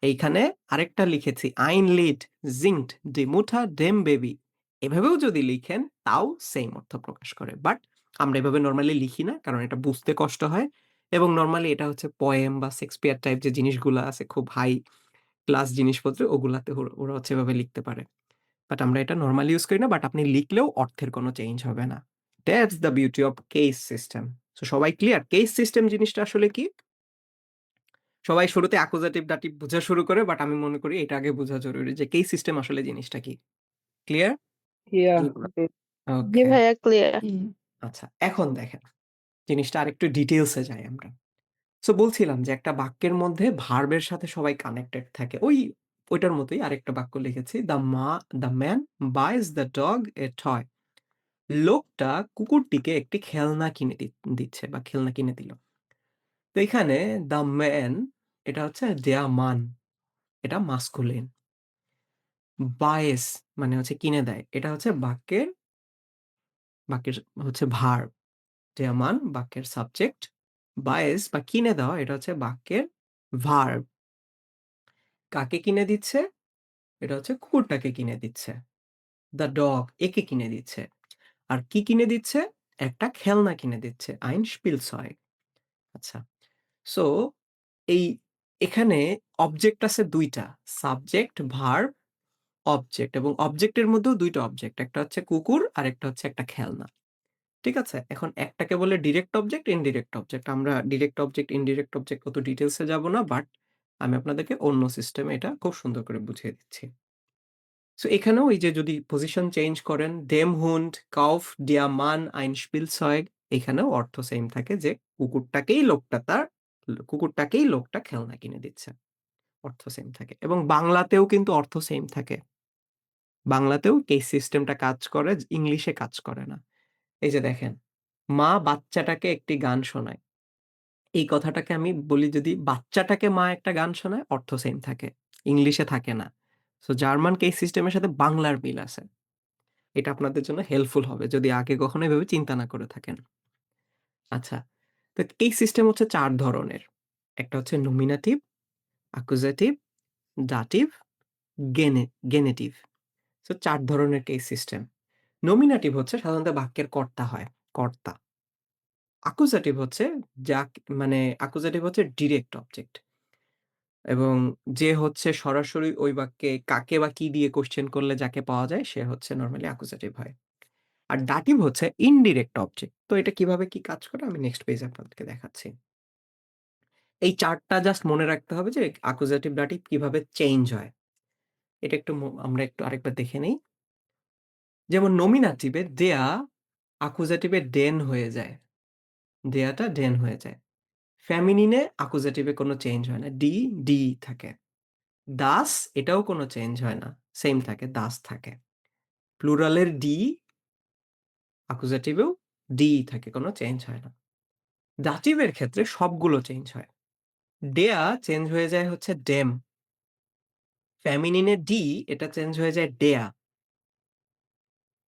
এইখানে আরেকটা লিখেছি "ein Lied singt die Mutter dem Baby" এভাবেও যদি লিখেন তাও সেইম অর্থ প্রকাশ করে। বাট আমরা এভাবে নরমালি লিখি না কারণ এটা বুঝতে কষ্ট হয় এবং নরমালি এটা হচ্ছে পোয়েম বা শেক্সপিয়ার টাইপ যে জিনিসগুলা আছে খুব হাই ক্লাস জিনিসপত্র ওগুলাতে ওরা হচ্ছে এভাবে লিখতে পারে। বাট আমরা এটা নরমালি ইউজ করি না। বাট আপনি লিখলেও অর্থের কোনো চেঞ্জ হবে না। That's the beauty of case system. So সবাই ক্লিয়ার? কেস সিস্টেম জিনিসটা আসলে কি? সবাই শুরুতে অ্যাকুজেটিভ, ডাটিভ বুঝা শুরু করে বাট আমি মনে করি এটা আগে বোঝা জরুরি যে কেস সিস্টেম আসলে জিনিসটা কি? ক্লিয়ার? Yeah. ওকে। জি ভাইয়া ক্লিয়ার। আচ্ছা, এখন দেখেন জিনিসটা আরেকটু ডিটেইলসে যাই আমরা। সো বলছিলাম যে একটা বাক্যের মধ্যে ভার্বের সাথে সবাই কানেক্টেড থাকে। ওইটার মতোই আরেকটা বাক্য লিখেছি। The man buys the dog a toy. লোকটা কুকুরটিকে একটি খেলনা কিনে দিচ্ছে বা খেলনা কিনে দিল। তো এখানে দ্য ম্যান এটা হচ্ছে দেয়া মান, এটা মাস্কুলিন। বায়েস মানে হচ্ছে কিনে দেয়। এটা হচ্ছে বাক্যের হচ্ছে ভার্ব। দেয়া মান বাক্যের সাবজেক্ট। বায়েস বা কিনে দেওয়া এটা হচ্ছে বাক্যের ভার্ব। কাকে কিনে দিচ্ছে? এটা হচ্ছে কুকুরটাকে কিনে দিচ্ছে। দ্য ডগ একে কিনে দিচ্ছে। আর কি কিনে দিচ্ছে? একটা খেলনা কিনে দিচ্ছে। ein Spielzeug। আচ্ছা। সো এই এখানে অবজেক্ট আছে ২ টা। সাবজেক্ট, ভার্ব, অবজেক্ট এবং অবজেক্টের মধ্যেও ২ টা অবজেক্ট। একটা হচ্ছে কুকুর, আরেকটা হচ্ছে একটা খেলনা। ঠিক আছে? এখন একটাকে বলে ডিরেক্ট অবজেক্ট, ইনডিরেক্ট অবজেক্ট। আমরা ডিরেক্ট অবজেক্ট, ইনডিরেক্ট অবজেক্ট অত ডিটেইলসে যাব না। বাট আমি আপনাদেরকে অন্য সিস্টেমে এটা খুব সুন্দর করে বুঝিয়ে দিচ্ছি। সো এখানেও এই যে যদি পজিশন চেঞ্জ করেন, dem Hund kauft der Mann ein Spielzeug, এখানেও অর্থ সেম থাকে যে কুকুরটাকেই লোকটা খেলনা কিনে দিচ্ছে। অর্থ সেম থাকে এবং বাংলাতেও কিন্তু অর্থ সেম থাকে। বাংলাতেও কেস সিস্টেমটা কাজ করে, ইংলিশে কাজ করে না। এই যে দেখেন, মা বাচ্চাটাকে একটি গান শোনায়। এই কথাটাকে আমি বলি যদি বাচ্চাটাকে মা একটা গান শোনায়, অর্থ সেম থাকে। ইংলিশে থাকে না। সো জার্মান কেস সিস্টেমের সাথে বাংলার মিল আছে। এটা আপনাদের জন্য হেল্পফুল হবে যদি আগে কখনো এভাবে চিন্তা না করে থাকেন। আচ্ছা, তো কেস সিস্টেম হচ্ছে ৪ ধরনের। একটা হচ্ছে নমিনেটিভ, অ্যাকুজেটিভ, ডাটিভ, গেনেটিভ। সো ৪ ধরনের কেস সিস্টেম। নমিনেটিভ হচ্ছে সাধারণত বাক্যের কর্তা হয়, কর্তা। অ্যাকুজেটিভ হচ্ছে যা মানে অ্যাকুজেটিভ হচ্ছে ডিরেক্ট অবজেক্ট এবং যে হচ্ছে সরাসরি ওই বাক্যে কাকে বা কি দিয়ে কোয়েশ্চেন করলে যাকে পাওয়া যায় সে হচ্ছে নরমালি অ্যাকুজেটিভ হয়। আর ডাটিভ হচ্ছে ইনডিরেক্ট অবজেক্ট। তো এটা কিভাবে কি কাজ করে আমি নেক্সট পেজে আপনাদেরকে দেখাচ্ছি। এই ৪ টা জাস্ট মনে রাখতে হবে যে অ্যাকুজেটিভ, ডাটিভ কিভাবে চেঞ্জ হয়। এটা একটু আমরা একটু আরেকবার দেখে নেই। যেমন নমিনেটিভে দেয়া অ্যাকুজেটিভে ডেন হয়ে যায়। দেয়াটা ডেন হয়ে যায়। ফেমিনিনে অ্যাকুজেটিভে কোনো চেঞ্জ হয় না। ডি থাকে। দাস এটাও কোনো চেঞ্জ হয় না। সেম থাকে, দাস থাকে। প্লুরালের অ্যাকুজেটিভেও থাকে, কোনো চেঞ্জ হয় না। দাটিভের ক্ষেত্রে সবগুলো চেঞ্জ হয়। ডেয়া চেঞ্জ হয়ে যায় হচ্ছে ডেম। ফেমিনিনে এটা চেঞ্জ হয়ে যায় ডেয়া।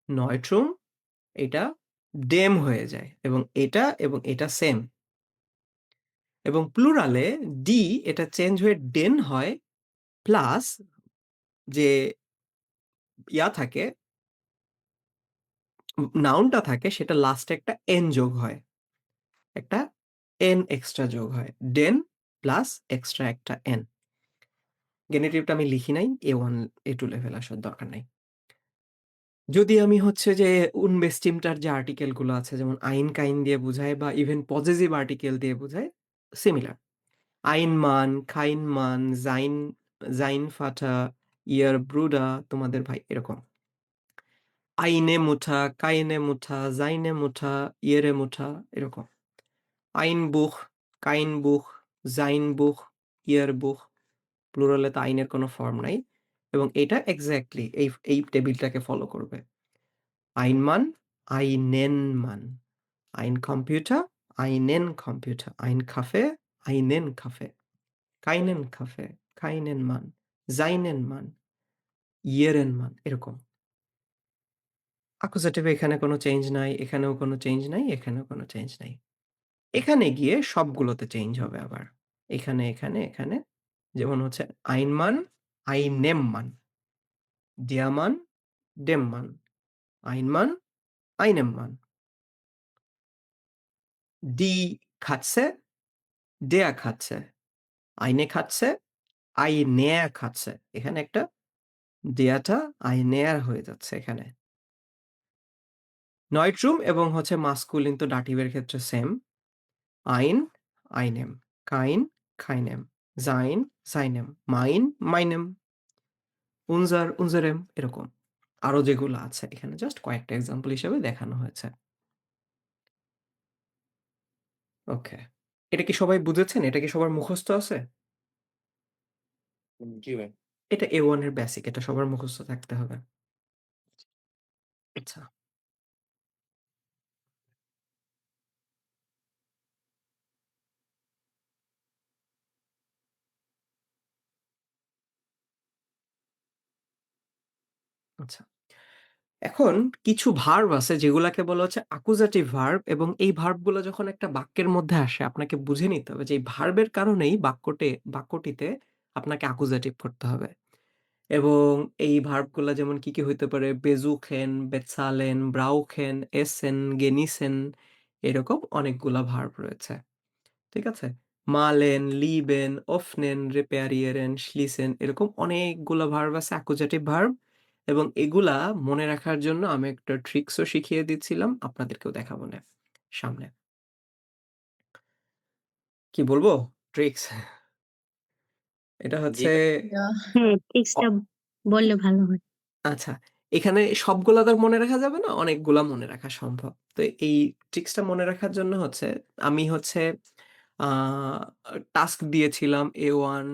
নয়ট্রুম এটা ডেম হয়ে যায় এবং এটা সেম। এবং প্লুরালে এটা চেঞ্জ হয়ে ডেন হয় প্লাস যে থাকে নাউনটা থাকে সেটা লাস্টে একটা এন যোগ হয়। একটা এন এক্সট্রা যোগ হয়। ডেন প্লাস এক্সট্রা একটা এন। গেনেটিভটা আমি লিখি নাই। A1, A2 লেভেল আসার দরকার নাই। যদি আমি হচ্ছে যে উনবেস্টিমটার যে আর্টিকেল গুলো আছে যেমন আইন কাইন দিয়ে বুঝায় বা ইভেন পজেসিভ আর্টিকেল দিয়ে বুঝায় সিমিলার। আইন মান, খাইন মান, জাইন ফাটা, ইয়ার ব্রুডা তোমাদের ভাই এরকম। আইনে মুঠা, কাইনে মুঠা, জাইনে মুঠা, ইয়েরে মুঠা এরকম। আইন বুখ, কাইন বুখ, জাইন বুখ, ইয়ার বুখ। প্লুরালে তো আইনের কোনো ফর্ম নাই এবং এটা এক্সাক্টলি এই টেবিলটাকে ফলো করবে। Einmann, Einenmann. Ein Computer, einen Computer. Ein Kaffee, einen Kaffee. Keinen Kaffee, keinen Mann. Seinen Mann, ihren Mann এরকম। অ্যাকুজেটিভ এখানে কোনো চেঞ্জ নাই, এখানেও কোনো চেঞ্জ নাই, এখানেও কোনো চেঞ্জ নাই। এখানে গিয়ে সবগুলোতে চেঞ্জ হবে আবার। এখানে। যেমন হচ্ছে ein Mann, einem Mann. Der Mann, dem Mann. Ein Mann, einem Mann. Die Katze, der Katze, eine Katze, einer Katze। এখানে একটা দেয়াটা einer হয়ে যাচ্ছে এখানে। নয়ট্রুম এবং হচ্ছে মাস্কুলিন তো ডাটিভের ক্ষেত্রে same. ein, einem, kein, keinem, sein, seinem, mein, meinem, unser, unserem এরকম। আরো যেগুলো আছে এখানে জাস্ট কয়েকটা এক্সাম্পল হিসেবে দেখানো হয়েছে। ওকে। এটা কি সবাই বুঝেছেন? এটা কি সবার মুখস্থ আছে? জি ভাই। এটা A1 এর বেসিক। এটা সবার মুখস্থ থাকতে হবে। আচ্ছা, আচ্ছা। এখন কিছু ভার্ব আছে যেগুলাকে বলা হচ্ছে অ্যাকুজাটিভ ভার্ব এবং এই ভার্ব গুলা যখন একটা বাক্যের মধ্যে আসে আপনাকে বুঝে নিতে হবে যে এই ভার্বের কারণেই বাক্যটিতে আপনাকে অ্যাকুজাটিভ করতে হবে। এবং এই ভার্ব গুলা যেমন কি হইতে পারে? বেজুখেন, বেৎসালেন, ব্রাউখেন, এসেন, গেনিসেন এরকম অনেকগুলা ভার্ব রয়েছে। ঠিক আছে? মালেন, লিবেন, অফনেন, রেপারিয়েরেন, schließen এরকম অনেকগুলা ভার্ব আছে অ্যাকুজাটিভ ভার্ব এবং এগুলা মনে রাখার জন্য আমি একটা ট্রিক্সও শিখিয়ে দিচ্ছিলাম। আপনাদেরকেও দেখাবো সামনে। কি বলবো? ট্রিক্স? এটা জি হচ্ছে ভাই। হ্যাঁ, অ টেক্সটটা বললে ভালো হয়। আচ্ছা। এখানে সবগুলা তো আর মনে রাখা যাবে না। অনেকগুলা মনে রাখা সম্ভব। তো এই ট্রিক্সটা মনে রাখার জন্য হচ্ছে আমি হচ্ছে আ টাস্ক দিয়েছিলাম A1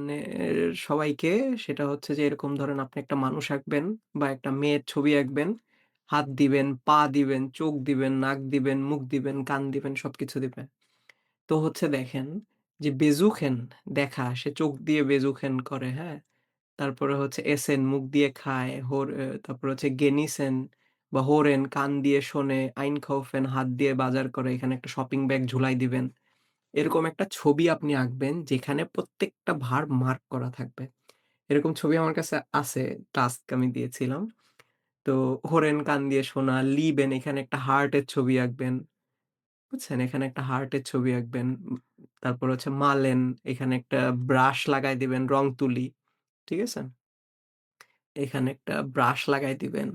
এর সবাইকে। সেটা হচ্ছে যে এরকম ধরেন আপনি একটা মানুষ আঁকবেন বা একটা মেয়ের ছবি আঁকবেন। হাত দিবেন, পা দিবেন, চোখ দিবেন, নাক দিবেন, মুখ দিবেন, কান দিবেন, সবকিছু দিবেন। তো হচ্ছে দেখেন যে বেজুখেন দেখা, সে চোখ দিয়ে বেজুখেন করে, হ্যাঁ? তারপরে হচ্ছে এসেন মুখ দিয়ে খায়, তারপরে হচ্ছে গেনিসেন বা হোরেন কান দিয়ে শোনে, আইনকাউফেন হাত দিয়ে বাজার করে, এখানে একটা শপিং ব্যাগ ঝুলাই দিবেন। এরকম একটা ছবি আপনি আঁকবেন যেখানে প্রত্যেকটা ভার্ব মার্ক করা থাকবে। এরকম ছবি আমার কাছে আছে, টাস্ক আমি দিয়েছিলাম। তো হোরেন কান দিয়ে শোনা, লিবেন এখানে একটা হার্টের ছবি আঁকবেন। বুঝছেন? এখানে একটা হার্টের ছবি আঁকবেন। তারপর হচ্ছে মালেন এখানে একটা ব্রাশ লাগায় দিবেন রং তুলি। ঠিক আছে? এখানে একটা ব্রাশ লাগায় দিবেন।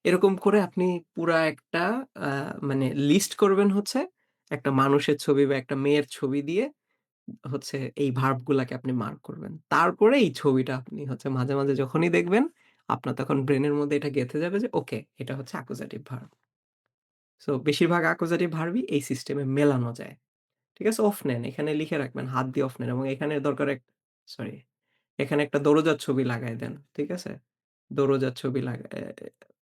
এরকম করে আপনি পুরা একটা আ মানে লিস্ট করবেন হচ্ছে একটা মানুষের ছবি বা একটা মেয়ের ছবি দিয়ে হচ্ছে এই ভার্ব গুলাকে আপনি মার্ক করবেন। তারপরে এই ছবিটা আপনি হচ্ছে মাঝে মাঝে যখনই দেখবেন, আপনার তখন ব্রেইনের মধ্যে এটা গেঁথে যাবে যে ওকে এটা হচ্ছে অ্যাকুজেটিভ ভার্ব। সো বেশিরভাগ অ্যাকুজেটিভ ভার্বই এই সিস্টেমে মেলানো যায়। ঠিক আছে? অফ নেন। এখানে লিখে রাখবেন হাত দিয়ে অফ নেন এবং এখানে দরকার সরি এখানে একটা দরজার ছবি লাগায় দেন। ঠিক আছে? দরজার ছবি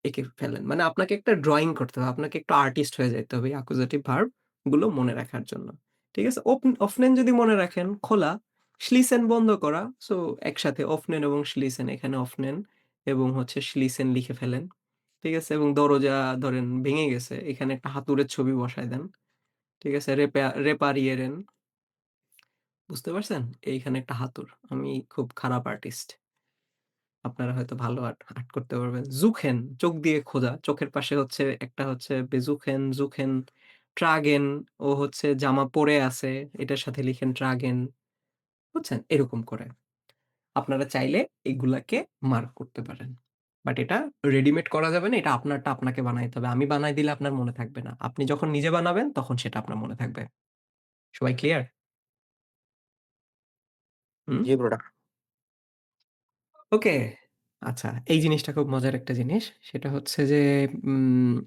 এঁকে ফেলেন। মানে আপনাকে একটা ড্রইং করতে হবে। আপনাকে একটু আর্টিস্ট হয়ে যাইতে হবে এই অ্যাকুজেটিভ ভার্ব গুলো মনে রাখার জন্য। ঠিক আছে? অফনেন যদি মনে রাখেন খোলা, schließen বন্ধ করা। সো একসাথে অফনেন এবং schließen এখানে অফনেন এবং হচ্ছে schließen লিখে ফেলেন। ঠিক আছে? এবং দরজা ধরেন ভেঙে গেছে। এখানে একটা হাতুড়ের ছবি বসায় দেন। ঠিক আছে? রেপারিয়েরেন বুঝতে পারছেন? এইখানে একটা হাতুড়। আমি খুব খারাপ আর্টিস্ট। আপনারা হয়তো ভালো আর্ট করতে পারবেন। জুখেন চোখ দিয়ে খোঁজা। চোখের পাশে হচ্ছে একটা হচ্ছে বেজুখেন, জুখেন, ট্রাগেন ও হচ্ছে জামা পরে আছে। এটার সাথে লিখেন ট্রাগেন। বুঝছেন? এরকম করে। আপনারা চাইলে এগুলাকে মার্ক করতে পারেন। বাট এটা রেডিমেড করা যাবে না। এটা আপনারটা আপনাকে বানাইতে হবে। আমি বানায় দিলে আপনার মনে থাকবে না। আপনি যখন নিজে বানাবেন তখন সেটা আপনার মনে থাকবে। সবাই ক্লিয়ার? হুম? জি ব্রোডা। ওকে। আচ্ছা, এই জিনিসটা খুব মজার একটা জিনিস। সেটা হচ্ছে যে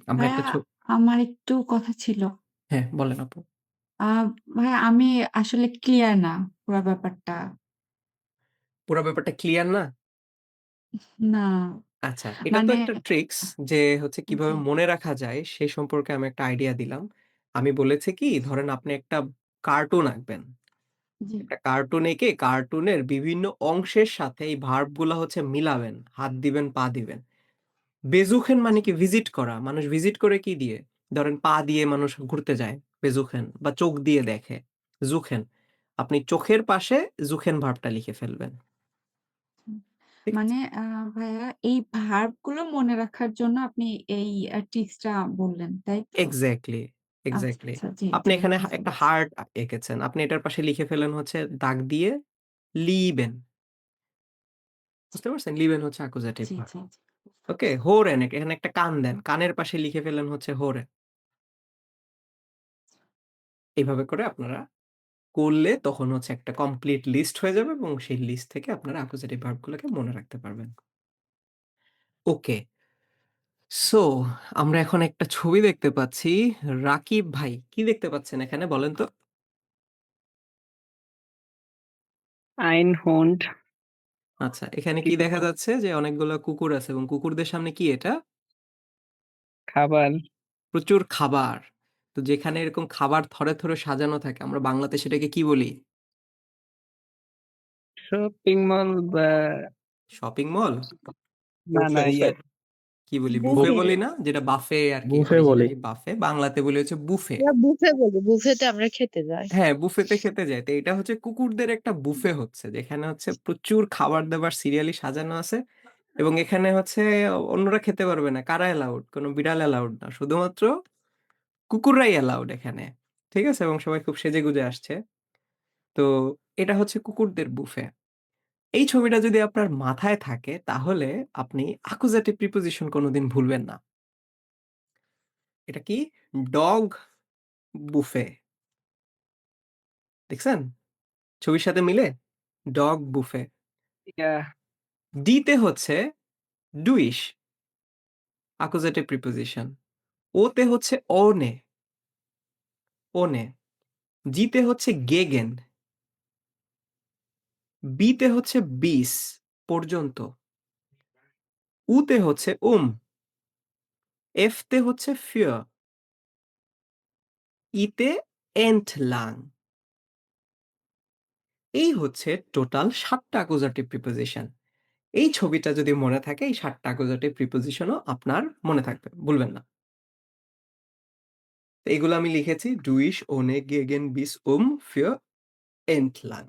আমরা একটা ভাইয়া আমার একটু কথা ছিল। হ্যাঁ, বলেন আপু। আ ভাইয়া আমি আসলে ক্লিয়ার না পুরা ব্যাপারটা। পুরা ব্যাপারটা ক্লিয়ার না? না আচ্ছা, এটা তো মানে একটা ট্রিক্স যে হচ্ছে জি, কিভাবে মনে রাখা যায় সে সম্পর্কে আমি একটা আইডিয়া দিলাম। আমি বলেছি কি ধরেন আপনি একটা কার্টুন আঁকবেন। জি। একটা কার্টুন এঁকে কার্টুনের বিভিন্ন অংশের সাথে এই ভার্ব গুলা হচ্ছে মিলাবেন। হাত দিবেন, পা দিবেন। বেজুখেন মানে কি ভিজিট করা। মানুষ ভিজিট করে কি দিয়ে? ধরেন পা দিয়ে মানুষ ঘুরতে যায়, বেজুখেন বা চোখ দিয়ে দেখে, জুখেন। আপনি চোখের পাশে জুখেন ভার্বটা লিখে ফেলবেন। ঠিক আছে? মানে ভাইয়া এই ভার্ব গুলো মনে রাখার জন্য আপনি এই ট্রিক্সটা বললেন, তাই তো? এক্সাক্টলি, আচ্ছা, এক্সাক্টলি। আচ্ছা। জি, আপনি জি, এখানে জি। একটা হার্ট এঁকেছেন। আপনি এটার পাশে লিখে ফেলেন হচ্ছে দাগ দিয়ে লিবেন। বুঝতে পারছেন? লিবেন হচ্ছে অ্যাকুজেটিভ জি, ভার্ব। জি, জি। বুঝতে ওকে? পারছি। হোরেন এখানে একটা কান দেন। কানের পাশে লিখে ফেলেন হচ্ছে হোরেন। এভাবে করে আপনারা করলে তখন হচ্ছে একটা কমপ্লিট লিস্ট হয়ে যাবে এবং সেই লিস্ট থেকে আপনারা অ্যাকুজেটিভ ভার্ব গুলোকে মনে রাখতে পারবেন। ওকে। সো আমরা এখন একটা ছবি দেখতে পাচ্ছি। রাকিব ভাই, কি দেখতে পাচ্ছেন এখানে বলেন তো? Einhund, আচ্ছা, এখানে কি দেখা যাচ্ছে যে অনেকগুলা কুকুর আছে এবং কুকুরদের সামনে কি এটা? খাবার, প্রচুর খাবার। তো যেখানে এরকম খাবার থরে, থরে সাজানো থাকে আমরা বাংলাতে সেটাকে কি বলি? শপিং মল বা শপিং মল? না, না, বুফে কি বলি? Buffet buffet. বলি না? যেটা বাফে আরকি বুফে বলি। অরিজিনালি বাফে। বাংলাতে বলি হচ্ছে বুফে। আমরা বুফে বলি। বুফেতে আমরা খেতে যাই। হ্যাঁ, বুফেতে খেতে যাই। তো এটা হচ্ছে কুকুরদের একটা বুফে হচ্ছে। যেখানে হচ্ছে প্রচুর খাবার-দাবার সিরিয়ালি সাজানো আছে এবং এখানে হচ্ছে অন্যরা খেতে পারবে না। কারা অ্যালাউড? কোন বিড়াল অ্যালাউড না। শুধুমাত্র কুকুররাই অ্যালাউড এখানে। ঠিক আছে? এবং সবাই খুব সেজেগুজে আসছে। তো এটা হচ্ছে কুকুরদের বুফে। এই ছবিটা যদি আপনার মাথায় থাকে তাহলে আপনি অ্যাকুজেটিভ প্রিপোজিশন কোনদিন ভুলবেন না। এটা কি? Dog buffet. দেখছেন? ছবির সাথে মিলে? Dog buffet. ইয়া ডি তে হচ্ছে ডুইশ অ্যাকুজেটিভ প্রিপোজিশন। ও তে হচ্ছে ওনে, ওনে। জি তে হচ্ছে গেগেন। বি তে হচ্ছে বিস পর্যন্ত। উ তে হচ্ছে এফ তে হচ্ছে ফিয়ার। ই তে এন্টলাং। এই হচ্ছে টোটাল ৭ টা অ্যাকুজেটিভ প্রিপোজিশন। এই ছবিটা যদি মনে থাকে এই ৭ টা অ্যাকুজেটিভ প্রিপোজিশনও আপনার মনে থাকবে। ভুলবেন না। তো এগুলো আমি লিখেছি ডুইশ, ওনে, গেগেন, বিস, ফিয়ার, এন্টলাং।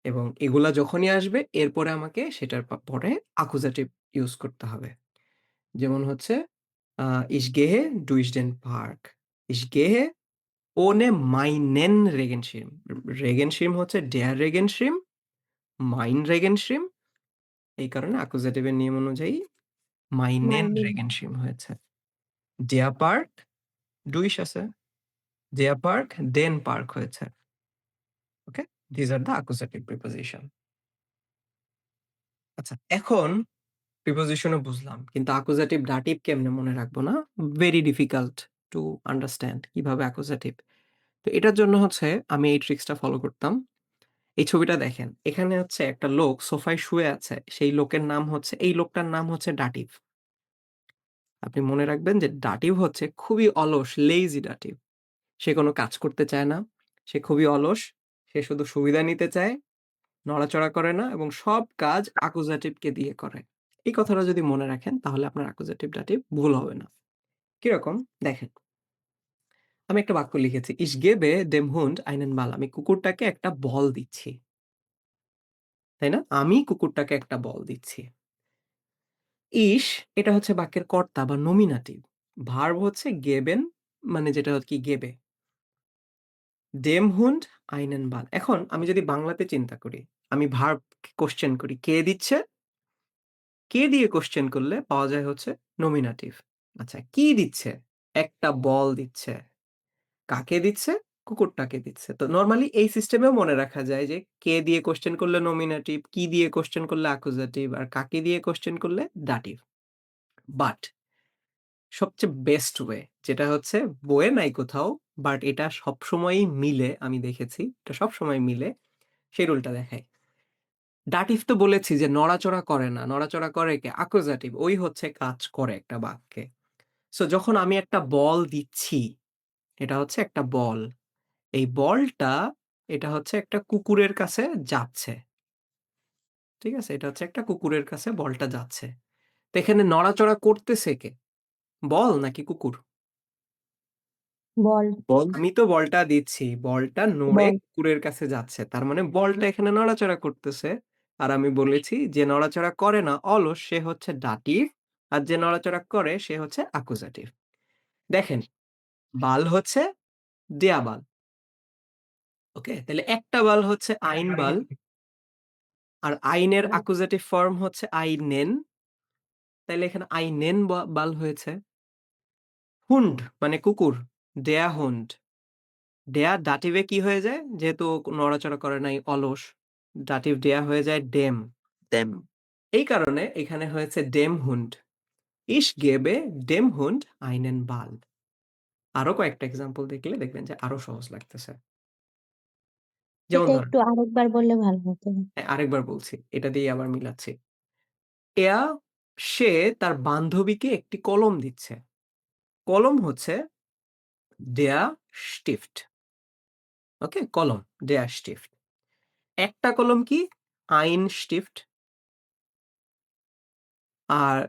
এবং এগুলা যখনই আসবে এরপরে আমাকে সেটার পরে অ্যাকুজেটিভ ইউজ করতে হবে। যেমন হচ্ছে আ Ich gehe durch den Park. Ich gehe ohne meinen Regenschirm. Regenschirm হচ্ছে der Regenschirm, mein Regenschirm। এই কারণে অ্যাকুজেটিভ এর নিয়ম অনুযায়ী meinen মাইনে। Regenschirm হয়েছে। Der Park, durch আছে। Der Park, den Park হয়েছে। ওকে? These are the accusative preposition. আচ্ছা, এখন প্রিপোজিশন ও বুঝলাম। কিন্তু অ্যাকুজেটিভ ডাটিভ কেমনে মনে রাখবো না? ভেরি ডিফিকাল্ট টু আন্ডারস্ট্যান্ড কিভাবে অ্যাকুজেটিভ। তো এটার জন্য হচ্ছে আমি এই ট্রিক্সটা ফলো করতাম। এই ছবিটা দেখেন। এখানে হচ্ছে একটা লোক সোফায় শুয়ে আছে। সেই লোকের নাম হচ্ছে এই লোকটার নাম হচ্ছে ডাটিভ। আপনি মনে রাখবেন যে ডাটিভ হচ্ছে খুবই অলস, লেজি ডাটিভ। সে কোনো কাজ করতে চায় না। সে খুবই অলস। সে শুধু সুবিধা নিতে চায়, নড়াচড়া করে না এবং সব কাজ অ্যাকুজেটিভ কে দিয়ে করে। এই কথাটা যদি মনে রাখেন তাহলে আপনার অ্যাকুজেটিভ ডাটিভ ভুল হবে না। কিরকম? দেখেন। আমি একটা বাক্য লিখেছি। Ich gebe dem Hund einen Ball. আমি কুকুরটাকে একটা বল দিচ্ছি। তাই না? আমি কুকুরটাকে একটা বল দিচ্ছি। Ich এটা হচ্ছে বাক্যের কর্তা বা নমিনাটিভ। ভার্ব হচ্ছে geben মানে যেটা কি গেবে। dem Hund einen Ball। এখন আমি যদি বাংলাতে চিন্তা করি, আমি ভার্ব কোয়েশ্চেন করি। কে দিচ্ছে? কে দিয়ে কোয়েশ্চেন করলে পাওয়া যায় হচ্ছে নমিনাটিভ। আচ্ছা, কি দিচ্ছে? একটা বল দিচ্ছে। কাকে দিচ্ছে? কুকুরটাকে দিচ্ছে। তো নরমালি এই সিস্টেমেও মনে রাখা যায় যে কে দিয়ে কোয়েশ্চেন করলে নমিনেটিভ, কি দিয়ে কোয়েশ্চেন করলে অ্যাকুজেটিভ আর কাকে দিয়ে কোয়েশ্চেন করলে দাটিভ। বাট সবচেয়ে বেস্ট ওয়ে যেটা হচ্ছে বইয়ে নাই কোথাও বাট এটা সবসময়ই মিলে আমি দেখেছি। এটা সবসময় মিলে সেই রুলটা দেখাই। দাটিভ তো বলেছি যে নড়াচড়া করে না। নড়াচড়া করে কে? অ্যাকুজেটিভ। ওই হচ্ছে কাজ করে একটা বাক্যে। সো যখন আমি একটা বল দিচ্ছি, এটা হচ্ছে একটা বল। এই বলটা এটা হচ্ছে একটা কুকুরের কাছে যাচ্ছে। ঠিক আছে? এটা হচ্ছে একটা কুকুরের কাছে বলটা যাচ্ছে। তো এখানে নড়াচড়া করতেছে কে? বল নাকি কুকুর? বল, বল আমি তো বলটা দিচ্ছি। বলটা নড়ে বল। কুকুরের কাছে যাচ্ছে। তার মানে বলটা এখানে নড়াচড়া করতেছে। আর আমি বলেছি যে নড়াচড়া করে না, অলস সে হচ্ছে ডাটিভ। আর যে নড়াচড়া করে সে হচ্ছে অ্যাকুজেটিভ। দেখেন, বাল হচ্ছে দেয়া বাল। ওকে? তাহলে একটা বাল হচ্ছে আইন বাল। আর আইনের অ্যাকুজেটিভ ফর্ম হচ্ছে আইনেন। তাইলে এখানে আইনেন বাল হয়েছে। হুন্ড মানে কুকুর। ডেয়া হুন্ড। ডেয়া দাটিভে কি হয়ে যায়? যেহেতু নড়াচড়া করে নাই, অলস। দাটিভ ডেয়া হয়ে যায় ডেম। দেম এই কারণে এখানে হয়েছে ডেম হুন্ড। Ich gebe dem Hund einen Ball. আরো কয়েকটা এক্সাম্পল দেখলে দেখবেন যে আরো সহজ লাগতেছে। যেমন এটা ধরেন একটু আরেকবার বললে ভালো হতো। আরেকবার বলছি। এটা দিয়ে আবার মিলাচ্ছি। এয়া সে তার বান্ধবীকে একটি কলম দিচ্ছে। কলম হচ্ছে der Stift। ওকে? কলম der Stift। একটা কলম কি? ein Stift। আর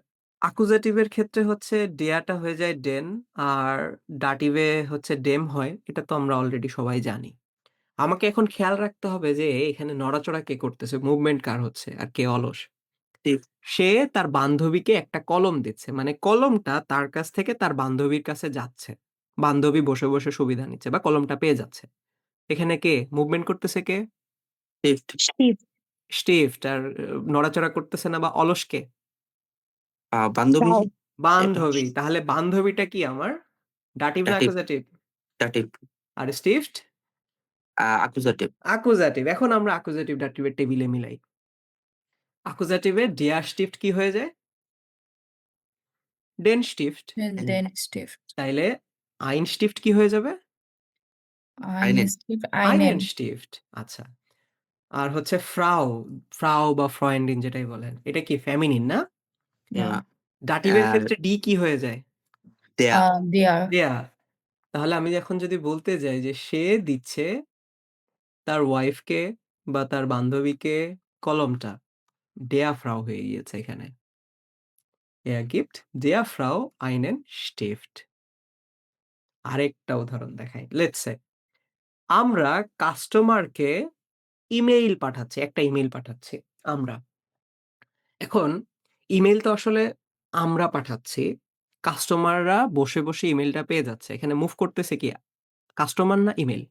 অ্যাকুজেটিভ এর ক্ষেত্রে হচ্ছে der টা হয়ে যায় den আর দাটিভ এ হচ্ছে dem হয়। এটা তো আমরা অলরেডি সবাই জানি। আমাকে এখন খেয়াল রাখতে হবে যে এখানে নড়াচড়া কে করতেছে, মুভমেন্ট কার হচ্ছে আর কে অলস। Stift। সে তার বান্ধবীকে একটা কলম দিচ্ছে। মানে কলমটা তার কাছ থেকে তার বান্ধবীর কাছে যাচ্ছে। বান্ধবী বসে, বসে সুবিধা নিচ্ছে বা কলমটা পেয়ে যাচ্ছে। এখানে কে মুভমেন্ট করতেছে কে? Stift। স্টিভ। স্টিফট আর নড়াচড়া করতেছে না বা অলস কে? বান্ধবী। ফ্রাউ। বান্ধবী। তাহলে বান্ধবীটা কি আমার? দাটিভ না দাটিভ। অ্যাকুজেটিভ? দাটিভ। আর স্টিফট? অ্যাকুজাটিভ। অ্যাকুজেটিভ। এখন আমরা অ্যাকুজেটিভ দাটিভের টেবিলে মিলাই। অ্যাকুজেটিভ এ der Stift কি হয়ে যায়? den Stift। Den Stift. তাইলে ein Stift কি হয়ে যাবে? Einen। Einen Stift, einen einen. Stift। আচ্ছা। আর হচ্ছে ফ্রাউ, ফ্রাউ বা ফ্রয়েন্ডিন যেটাই বলেন। এটা কি ফেমিনিন না? Ja। Ja. দাটিভের আর ক্ষেত্রে ডি কি হয়ে যায়? der। Der. দেয়া। তাহলে আমি এখন যদি বলতে যাই যে সে দিচ্ছে তার ওয়াইফকে বা তার বান্ধবীকে কলমটা, der Frau হয়ে গিয়েছে এখানে। Er gibt der Frau einen Stift। আরেকটা উদাহরণ দেখাই। লেটস সে আমরা কাস্টমারকে ইমেইল পাঠাচ্ছি, একটা ইমেইল পাঠাচ্ছি আমরা। এখন ইমেইল তো আসলে আমরা পাঠাচ্ছি। কাস্টমাররা বসে, বসে ইমেইলটা পেয়ে যাচ্ছে। এখানে মুভ করতেছে কি? কাস্টমার না ইমেইল?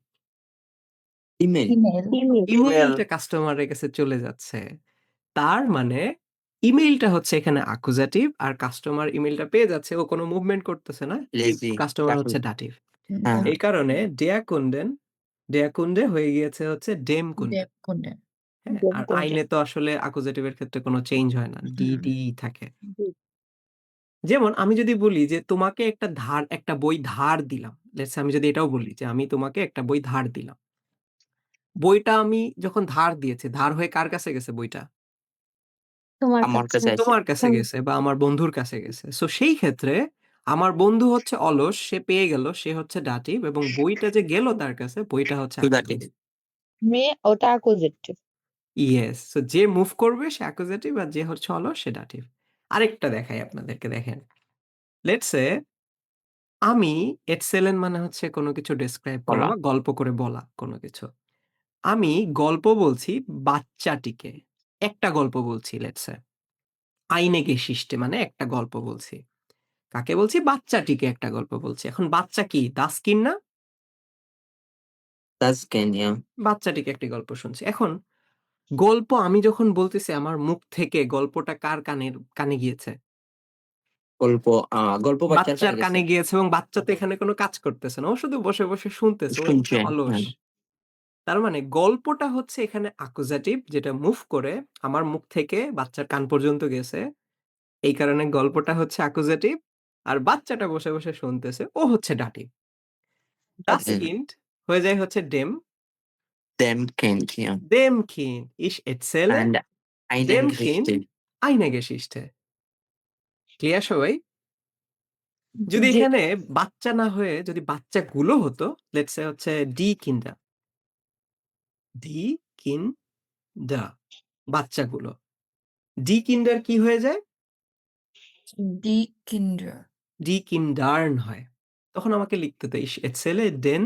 ইমেইল। E-Mail. ইমেল। ইমেইলটা কাস্টমারের কাছে চলে যাচ্ছে। তার মানে ইমেইলটা হচ্ছে এখানে অ্যাকুজেটিভ আর কাস্টমার ইমেইলটা পেয়ে যাচ্ছে। ও কোনো মুভমেন্ট করতেছে না। লেজি। কাস্টমার হচ্ছে দাটিভ। দাটিভ। হ্যাঁ। এই কারণে der Kunden, der Kunde হয়ে গিয়েছে হচ্ছে dem Kunden। Der Kunde. হ্যাঁ? dem আর Kunden। আইনে তো আসলে অ্যাকুজেটিভ এর ক্ষেত্রে কোনো চেঞ্জ হয় না। ডি, হুম। ডি থাকে। জি। যেমন আমি যদি বলি যে তোমাকে একটা বই ধার দিলাম। লেটস সে আমি যদি এটাও বলি যে আমি তোমাকে একটা বই ধার দিলাম। বইটা আমি যখন ধার দিয়েছি, ধার হয়ে কার কাছে গেছে বইটা? তোমার আমার কাছে। কাছে আছে। তোমার কাছে গেছে বা আমার বন্ধুর কাছে গেছে। সো সেই ক্ষেত্রে আমার বন্ধু হচ্ছে অলস, সে পেয়ে গেল, সে হচ্ছে দাটিভ এবং বইটা যে গেল তার কাছে, বইটা হচ্ছে টু দাটিভ। অ্যাকুজেটিভ। ওটা অ্যাকুজেটিভ। ইয়েস। সো যে মুভ করবে সে অ্যাকুজেটিভ আর যে হচ্ছে অলস সে দাটিভ। আরেকটা দেখাই আপনাদেরকে দেখেন। লেটস সে আমি এক্সেলেন্ট মানে হচ্ছে কোনো কিছু ডেসক্রাইব করা বলা। বা গল্প করে বলা কোনো কিছু। আমি গল্প বলছি বাচ্চাটিকে। একটা গল্প বলছি লেটস সে। আইনে গেসিস্টে মানে একটা গল্প বলছি। কাকে বলছি? বাচ্চাটিকে একটা গল্প বলছি। এখন বাচ্চা কি? Das Kind না? Das Kind, ja। বাচ্চাটিকে একটি গল্প শুনছি। এখন গল্প আমি যখন বলতেছি আমার মুখ থেকে গল্পটা কার কানে গিয়েছে? গল্প গল্প বাচ্চার বাচ্চার কানে গেছে। কানে গিয়েছে এবং বাচ্চা তো এখানে কোনো কাজ করতেছে না। ও শুধু বসে, বসে শুনতেছে। ও হচ্ছে শুনছে। অলস। হ্যাঁ। তার মানে গল্পটা হচ্ছে এখানে অ্যাকুজেটিভ যেটা মুভ করে আমার মুখ থেকে বাচ্চার কান পর্যন্ত গেছে। এই কারণে গল্পটা হচ্ছে অ্যাকুজেটিভ আর বাচ্চাটা বসে, বসে শুনতেছে। ও হচ্ছে দাটিভ। Das হুম। Kind হয়ে যায় হচ্ছে dem, Dem Kind, ja। dem Kind. Ich erzähle And eine dem Kind Geschichte। eine Geschichte। Clear সবাই? যদি জি। এখানে বাচ্চা না হয়ে যদি বাচ্চাগুলো হতো, লেটস সে হচ্ছে die Kinder, die Kinder বাচ্চাগুলো। die Kinder কি হয়ে যায়? Die Kinder. die Kindern হয়। তখন আমাকে লিখতে হতো ich erzähle den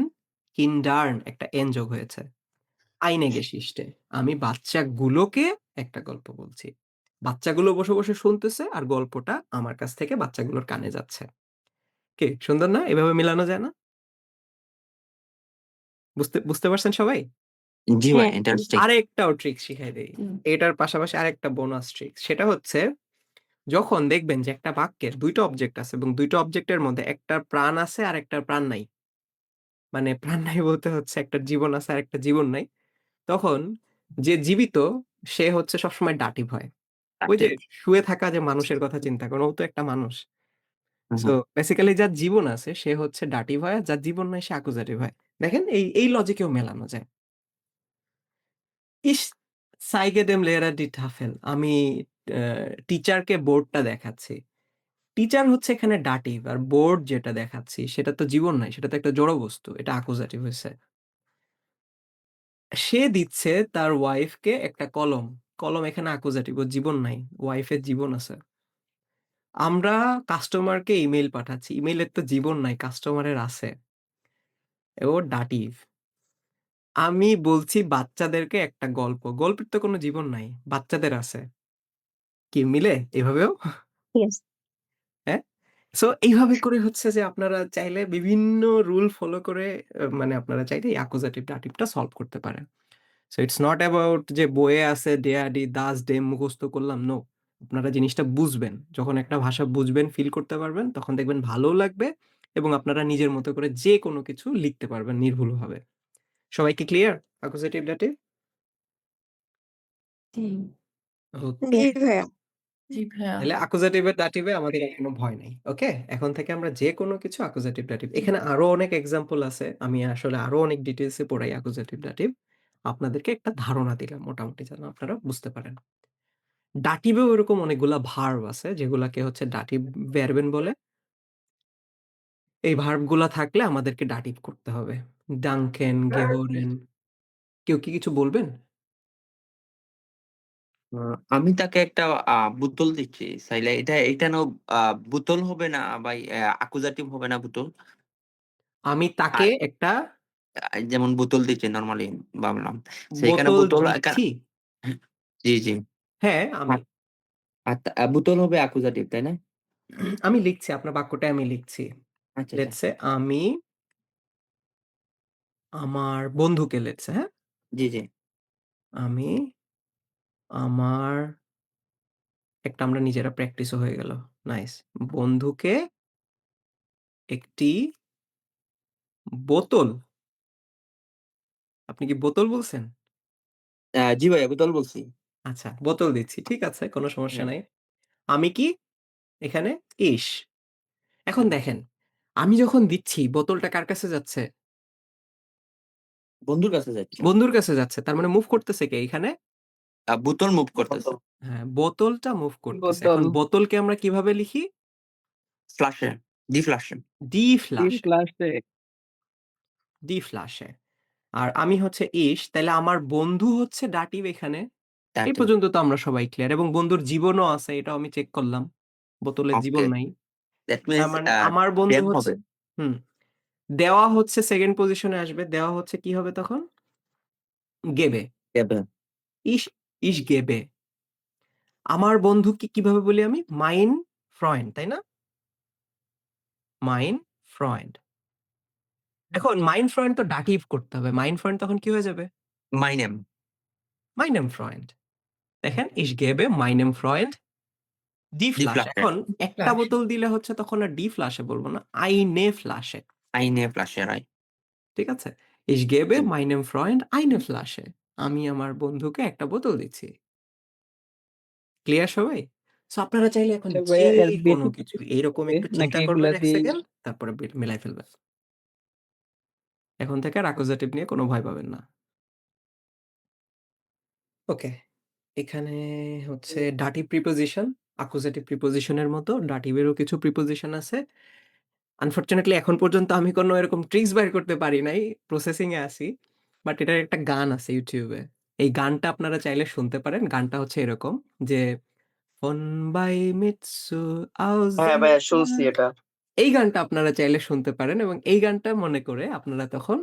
Kindern একটা n যোগ হয়েছে। eine Geschichte আমি বাচ্চাগুলোকে একটা গল্প বলছি। বাচ্চাগুলো বসে, বসে শুনতেছে আর গল্পটা আমার কাছ থেকে বাচ্চাগুলোর কানে যাচ্ছে। কি সুন্দর না? এভাবে মিলানো যায় না? বুঝতে পারছেন সবাই? জি ভাই, হ্যাঁ। ইন্টারেস্টিং। আরেকটাও ট্রিক শিখাই দেই। এটার পাশাপাশি আরেকটা বোনাস ট্রিক। সেটা হচ্ছে যখন দেখবেন যে একটা বাক্যের ২ টা অবজেক্ট আছে এবং ২ টা অবজেক্টের মধ্যে একটার প্রাণ আছে আর একটার প্রাণ নাই। মানে প্রাণ নাই বলতে হচ্ছে একটার জীবন আছে আর একটা জীবন নাই। তখন যে জীবিত সে হচ্ছে সবসময় দাটিভ হয়। ওই যে active। শুয়ে থাকা যে মানুষের কথা চিন্তা করেন, ও তো একটা মানুষ। হুম, সো হুম। বেসিক্যালি যার জীবন আছে সে হচ্ছে ডাটিভ হয়, আর যার জীবন নাই সে অ্যাকুজেটিভ হয়। দেখেন এই লজিকেও মেলানো যায়। ইস! zeige dem Lehrer die Tafel। আমি অ্যা টিচারকে বোর্ডটা দেখাচ্ছি। টিচার হচ্ছে এখানে ডাটিভ, আর বোর্ড যেটা দেখাচ্ছি সেটা তো জীবন নাই। সেটা তো একটা জড় বস্তু। এটা অ্যাকুজেটিভ হইছে। সে দিচ্ছে তার ওয়াইফকে একটা কলম। কলম এখানে অ্যাকুজেটিভ, ওর জীবন নাই। ওয়াইফের জীবন আছে। আমরা কাস্টমারকে ইমেইল পাঠাচ্ছি। ইমেইলের তো জীবন নাই, কাস্টমারের আছে। ও ডাটিভ। আমি বলছি বাচ্চাদেরকে একটা গল্প। গল্পের তো কোনো জীবন নাই। বাচ্চাদের আছে। কি মিলে এভাবেও? ইয়েস। হ্যাঁ? সো এইভাবে করে হচ্ছে যে আপনারা চাইলে বিভিন্ন রুল ফলো করে মানে আপনারা চাইলে এই অ্যাকুজেটিভ ডাটিভটা সলভ করতে পারেন। সো ইটস নট অ্যাবাউট যে বইয়ে আছে ডেয়াডি, দাস, ডেম মুখস্থ করলাম। নো। আপনারা জিনিসটা বুঝবেন। যখন একটা ভাষা বুঝবেন, ফিল করতে পারবেন, তখন দেখবেন ভালোও লাগবে এবং আপনারা নিজের মতো করে যেকোনো কিছু লিখতে পারবেন নির্ভুলভাবে। সবাই কি ক্লিয়ার? Accusative dative? জি। ওকে। জি। ভাইয়া। জি ভাইয়া। তাহলে অ্যাকুজেটিভ এর দাটিভে আমাদের আর কোনো ভয় নাই। ওকে? এখন থেকে আমরা যেকোনো কিছু অ্যাকুজেটিভ দাটিভ। এখানে আরো অনেক এক্সাম্পল আছে। আমি আসলে আরো অনেক ডিটেইলস এ পড়াই অ্যাকুজেটিভ দাটিভ। আপনাদেরকে একটা ধারণা দিলাম মোটামুটি যেন আপনারা বুঝতে পারেন। দাটিভেও এরকম অনেকগুলা ভার্ব আছে যেগুলাকে হচ্ছে দাটিভ ভার্বেন বলে। এই ভার্ব গুলা থাকলে আমাদেরকে দাটিভ করতে হবে। danken, gehören। কেউ কি কিছু বলবেন? আ আমি তাকে একটা বোতল দিচ্ছি। চাইলে এখানেও আ বোতল হবে না বা accusatory হবে না বোতল। আমি তাকে আর একটা যেমন বোতল দিচ্ছি নরমালি ভাবলাম। সেখানে বোতল বোতল দিচ্ছি। জি, জি। হ্যাঁ, আমি। আর আর বোতল হবে accusatory তাই না? আমি লিখছি, আপনার বাক্যটাই আমি লিখছি। আচ্ছা, আচ্ছা। লেটস সে আমি আমার বন্ধুকে লেটস সে, হ্যাঁ? জি, জি। আমি আমার একটা আমরা নিজেরা প্র্যাকটিসও হয়ে গেল। নাইস। বন্ধুকে একটি বোতল। আপনি কি বোতল বলছেন? জি ভাইয়া বোতল বলছি। আচ্ছা, বোতল দিচ্ছি। ঠিক আছে, কোনো সমস্যা হুম। নাই। আমি কি এখানে ইস। এখন দেখেন, আমি যখন দিচ্ছি বোতলটা কার কাছে যাচ্ছে? বন্ধুর কাছে যাচ্ছে। বন্ধুর কাছে যাচ্ছে। তার মানে মুভ করতেছে কে এইখানে? বোতল মুভ করতেছে। হ্যাঁ, বোতলটা মুভ করতেছে। বোতল। এখন বোতলকে আমরা কিভাবে লিখি? ফ্লাশে, ডি ফ্লাশে। ডি তিন ফ্ল্যাশে, ক্লাসে ডি ফ্ল্যাশে। আর আমি হচ্ছে ইস, তাইলে আমার বন্ধু হচ্ছে ডাটিভ এখানে। এই দাঁড়াতে পর্যন্ত তো আমরা সবাই ক্লিয়ার এবং বন্ধুর জীবনও আছে এটাও আমি চেক করলাম। বোতলের ওকে। জীবন নাই। দ্যাট তার মিনস মানে আমার বন্ধু দেম হচ্ছে হবে। হুম, দেওয়া হচ্ছে 2nd পজিশনে আসবে। দেওয়া হচ্ছে কি হবে তখন? গেবে। দেবে। ইস ইস গেবে। আমার বন্ধুকে কিভাবে বলি আমি? মাইন ফ্রয়েন্ড, তাই না? মাইন ফ্রয়েন্ড। এখন মাইন ফ্রয়েন্ড তো ডাটিভ করতে হবে। মাইন ফ্রয়েন্ড তখন কি হয়ে যাবে? মাই নেম, মাইনেম ফ্রয়েন্ড। দেখেন, ich gebe meinem Freund die ডি Flasche। ফ্লাশে। এখন একটা ফ্ল্যাশ। বোতল দিলে হচ্ছে তখন আর die Flasche বলব না। eine Flasche। আইনে ফ্লাশে রাইট। ঠিক আছে? Ich gebe meinem Freund eine Flasche। আমি আমার বন্ধুকে একটা বোতল দিচ্ছি। ক্লিয়ার সবাই? সো আপনারা চাইলে এখন আচ্ছা ভাইয়া এর যেকোনো বেশি কিছু এইরকম একটু নাকি চিন্তা এগুলা করবেন ১ দিয়েই সেকেন্ড, তারপরে মেলায় ফেলবেন। এখন থেকে আর অ্যাকুজেটিভ নিয়ে কোনো ভয় পাবেন না। ওকে। এখানে হচ্ছে ডাটিভ প্রিপোজিশন, অ্যাকুজেটিভ প্রিপোজিশন এর মতো ডাটিভ এরও কিছু প্রিপোজিশন আছে। আনফরচুনেটলি এখন পর্যন্ত আমি কোনো এরকম ট্রিকস বের করতে পারি নাই। প্রসেসিং এ আছি। বাট এটার একটা গান আছে YouTube এ। এই গানটা আপনারা চাইলে শুনতে পারেন। গানটা হচ্ছে এরকম যে, "Von bei mit zu হ্যাঁ ভাইয়া Ausland" শুনছি এটা। এই গানটা আপনারা চাইলে শুনতে পারেন এবং এই গানটা মনে করে আপনারা তখন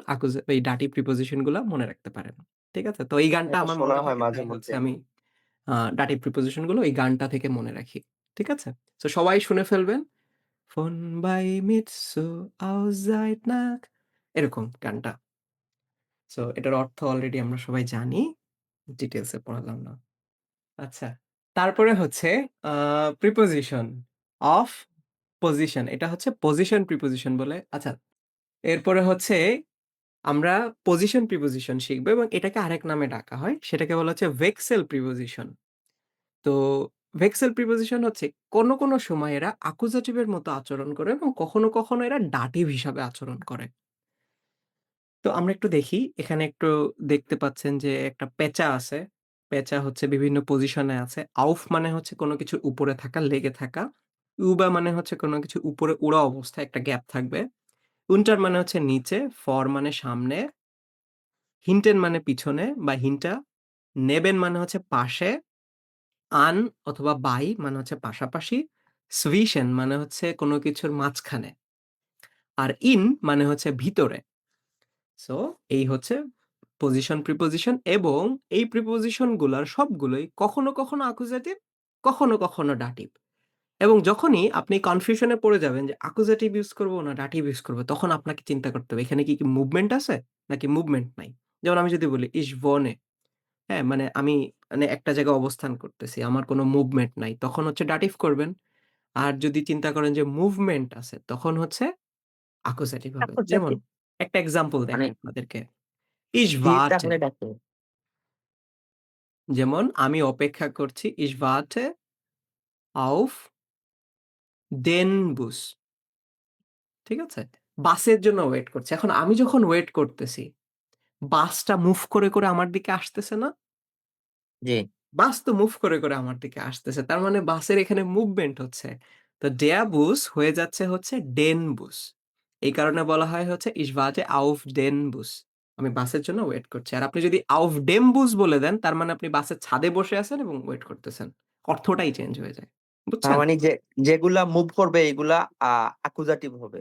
এই ডাটিভ প্রিপোজিশন গুলা মনে রাখতে পারেন। ঠিক আছে? তো এই গানটা এটা আমার শোনা মনে হয় থাকে মাঝে তাই হচ্ছে মধ্যে। আমি ডাটিভ প্রিপোজিশন গুলো এই গানটা থেকে মনে রাখি। ঠিক আছে? সো সবাই শুনে ফেলবেন। Von bei mit so ausseit nach এরকম গানটা। সো এটার অর্থ অলরেডি আমরা সবাই জানি। ডিটেইলস এ পড়ালাম না। আচ্ছা। তারপরে হচ্ছে আ প্রিপোজিশন অফ পজিশন। এটা হচ্ছে পজিশন প্রিপোজিশন বলে। আচ্ছা, এরপরে হচ্ছে আমরা পজিশন প্রিপোজিশন শিখব এবং এটাকে আরেক নামে ডাকা হয়। সেটাকে বলা হচ্ছে ভেক্সেল প্রিপোজিশন। তো ভেক্সেল প্রিপোজিশন হচ্ছে কোনো সময় এরা অ্যাকুজেটিভ এর মতো আচরণ করে এবং কখনো এরা ডাটিভ হিসাবে আচরণ করে। তো আমরা একটু দেখি। এখানে একটু দেখতে পাচ্ছেন যে একটা পেঁচা আছে। পেঁচা হচ্ছে বিভিন্ন পজিশনে আছে। আউফ মানে হচ্ছে কোনো কিছুর উপরে থাকা, লেগে থাকা। ইউবা মানে হচ্ছে কোনো কিছুর উপরে উড়া অবস্থায় একটা গ্যাপ থাকবে। উন্টার মানে হচ্ছে নিচে, ফর মানে সামনে, হিন্টেন মানে পিছনে বা হিন্টা, নেবেন মানে হচ্ছে পাশে, আন অথবা বাই মানে হচ্ছে পাশাপাশি, সুইশেন মানে হচ্ছে কোনো কিছুর মাঝখানে। আর ইন মানে হচ্ছে ভিতরে। সো এই হচ্ছে পজিশন প্রিপোজিশন এবং এই প্রিপোজিশন গুলার সবগুলোই কখনো অ্যাকুজেটিভ, কখনো ডাটিভ। এবং যখনই আপনি কনফিউশন এ পড়ে যাবেন যে অ্যাকুজেটিভ ইউস করব না ডাটিভ ইউস করব, তখন আপনাকে চিন্তা করতে হবে এখানে কি মুভমেন্ট আছে নাকি মুভমেন্ট নাই। যেমন আমি যদি বলি ইস wohne, হ্যাঁ? মানে আমি মানে একটা জায়গায় অবস্থান করতেছি। আমার কোনো মুভমেন্ট নাই। তখন হচ্ছে ডাটিভ করবেন। আর যদি চিন্তা করেন যে মুভমেন্ট আছে তখন হচ্ছে অ্যাকুজেটিভ হবে। যেমন Accusative. একটা এক্সাম্পল মানে দেখাই আপনাদেরকে। Ich জি warte, তাহলে ডাকে। যেমন আমি অপেক্ষা করছি ich warte auf den Bus, ঠিক আছে? বাসের জন্য ওয়েট করছি। এখন আমি যখন ওয়েট করতেছি, বাসটা মুভ করে আমার দিকে আসতেছে না? জি। বাস তো মুভ করে আমার দিকে আসতেছে। তার মানে বাসের এখানে মুভমেন্ট হচ্ছে। তো der Bus হয়ে যাচ্ছে হচ্ছে den Bus। এই কারণে বলা হয় হচ্ছে ich warte auf den Bus। আমি বাসের জন্য ওয়েট করছি। আর আপনি যদি auf dem Bus বলে দেন, তার মানে আপনি বাসের ছাদে বসে আছেন এবং ওয়েট করতেছেন। অর্থটাই চেঞ্জ হয়ে যায়। তার বুঝছেন? মানে যেগুলা মুভ করবে এগুলা অ্যাকুজাটিভ হবে।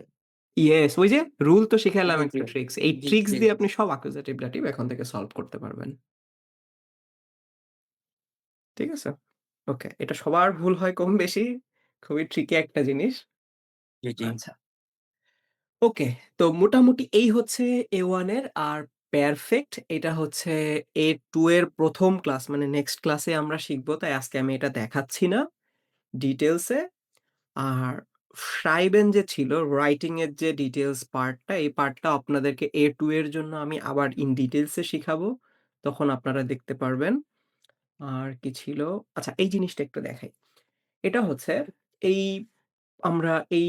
ইয়েস, ওই যে রুল তো শিখাইলাম জি, জি। একটা ট্রিকস। এই জি, ট্রিকস জি, দিয়ে জি। আপনি সব অ্যাকুজেটিভ ডাটিভ এখন থেকে সলভ করতে পারবেন। ঠিক আছে? ওকে। এটা সবার ভুল হয় কম বেশি। খুবই ট্রিকি একটা জিনিস। জি, জি। আচ্ছা। ওকে। তো মোটামুটি এই হচ্ছে A1 এর। আর পারফেক্ট এটা হচ্ছে A2 এর ১ম ক্লাস, মানে নেক্সট ক্লাসে আমরা শিখব। তাই আজকে আমি এটা দেখাচ্ছি না ডিটেইলস এ। আর schreiben যে ছিল, রাইটিং এর যে ডিটেইলস পার্টটা, এই পার্টটা আপনাদেরকে A2 এর জন্য আমি আবার ইন ডিটেইলস এ শিখাবো। তখন আপনারা দেখতে পারবেন। আর কি ছিল? আচ্ছা, এই জিনিসটা একটু দেখাই। এটা হচ্ছে এই আমরা এই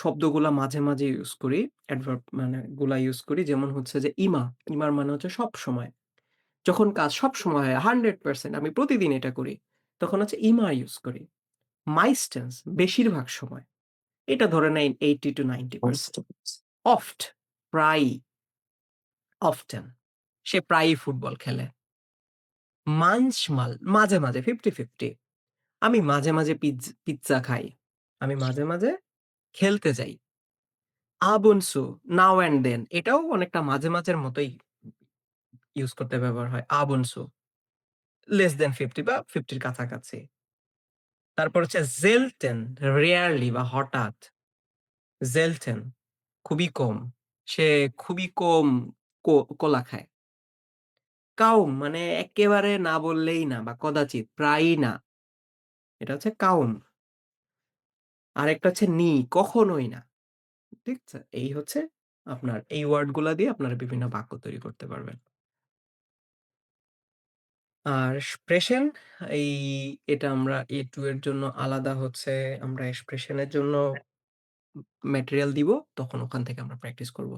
শব্দগুলা মাঝে ইউজ করি। অ্যাডভার্ব মানে গুলা ইউজ করি। যেমন হচ্ছে যে ইমা, ইমার মানে হচ্ছে সবসময়। যখন কাজ সবসময় হয় 100% আমি প্রতিদিন এটা করি, তখন হচ্ছে ইমা ইউজ করি। meistens বেশিরভাগ সময়। এটা ধরে নেন 80 to 90%। oft প্রায়ই, often সে প্রায়ই ফুটবল খেলে। manchmal মাঝে 50-50 আমি মাঝে পিজ্জা খাই। আমি মাঝে খেলতে যাই। ab und zu, now and then এটাও অনেকটা মাঝের মতোই ইউজ করতে ব্যবহার হয়। ab und zu less than 50 বা 50 এর কাছাকাছি। তারপর হচ্ছে selten, rarely বা হঠাৎ। selten খুবই কম। সে খুবই কম কলা খায়। কাউম মানে একেবারে না বললেই না বা কদাচিৎ, প্রায়ই না। এটা হচ্ছে কাউম। আরেকটা হচ্ছে কখনোই না। ঠিক আছে? এই হচ্ছে আপনার এই ওয়ার্ড গুলা দিয়ে আপনারা বিভিন্ন বাক্য তৈরি করতে পারবেন। আর স্প্রেশন এই এটা আমরা A2 এর জন্য আলাদা হচ্ছে আমরা এক্সপ্রেশন এর জন্য ম্যাটেরিয়াল দিব। তখন ওখান থেকে আমরা প্র্যাকটিস করব।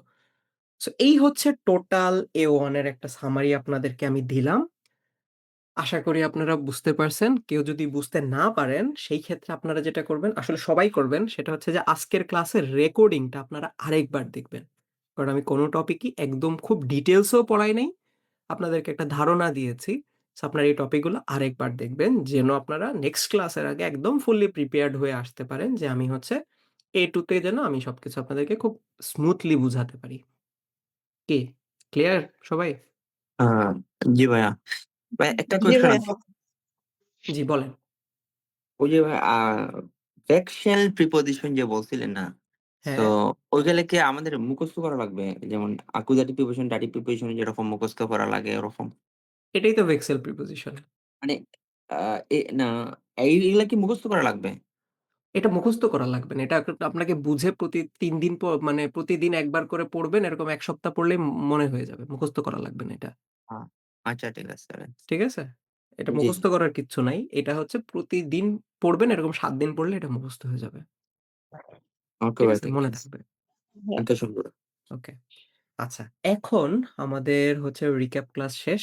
সো এই হচ্ছে টোটাল A1 এর একটা সামারি আপনাদেরকে আমি দিলাম। আশা করি আপনারা বুঝতে পারছেন। কেউ যদি বুঝতে না পারেন, সেই ক্ষেত্রে আপনারা যেটা করবেন, আসলে সবাই করবেন, সেটা হচ্ছে যে আজকের ক্লাসের রেকর্ডিংটা আপনারা আরেকবার দেখবেন। কারণ আমি কোন টপিকই একদম খুব ডিটেইলসেও পড়াই নাই। আপনাদেরকে একটা ধারণা দিয়েছি। সো আপনারা এই টপিকগুলো আরেকবার দেখবেন, যেন আপনারা নেক্সট ক্লাসের আগে একদম ফুললি প্রিপেয়ার্ড হয়ে আসতে পারেন যে আমি হচ্ছে A2 তে যেন আমি সবকিছু আপনাদেরকে খুব স্মুথলি বুঝাতে পারি। কি? ক্লিয়ার সবাই? আ জি ভাইয়া। ভাই একটা জি কোয়েশ্চেন ভাইয়া। আছে। জি, বলেন। ওই যে ভাই ফ্র্যাকশনাল প্রিপজিশন যে বলছিলেন না? সো হ্যাঁ, ওইগুলা কি আমাদের মুখস্থ করা লাগবে? যেমন অ্যাকুজাটিভ প্রিপজিশন, ডাটিভ প্রিপজিশন যেরকম মুখস্থ করা লাগে ওরকম? এটাই তো ভেক্সেল প্রিপোজিশন। মানে আ না এইগুলা কি মুখস্থ করা লাগবে? এটা মুখস্থ করা লাগবে না। এটা আপনাকে বুঝে প্রতি ৩ দিন মানে প্রতিদিন একবার করে পড়বেন। এরকম ১ সপ্তাহ পড়লেই মনে হয়ে যাবে। মুখস্থ করা লাগবে না এটা। আ আচ্ছা ঠিক আছে তাহলে। ঠিক আছে? এটা জি, মুখস্থ করার কিচ্ছু নাই। এটা হচ্ছে প্রতিদিন পড়বেন, এরকম ৭ দিন পড়লে এটা মুখস্থ হয়ে যাবে। ওকে ঠিক ভাই, আছে? থ্যাংক মনে ইউ। থাকবে। হ্যাঁ। এত সুন্দর। ওকে। আচ্ছা, এখন আমাদের হচ্ছে রিক্যাপ ক্লাস শেষ।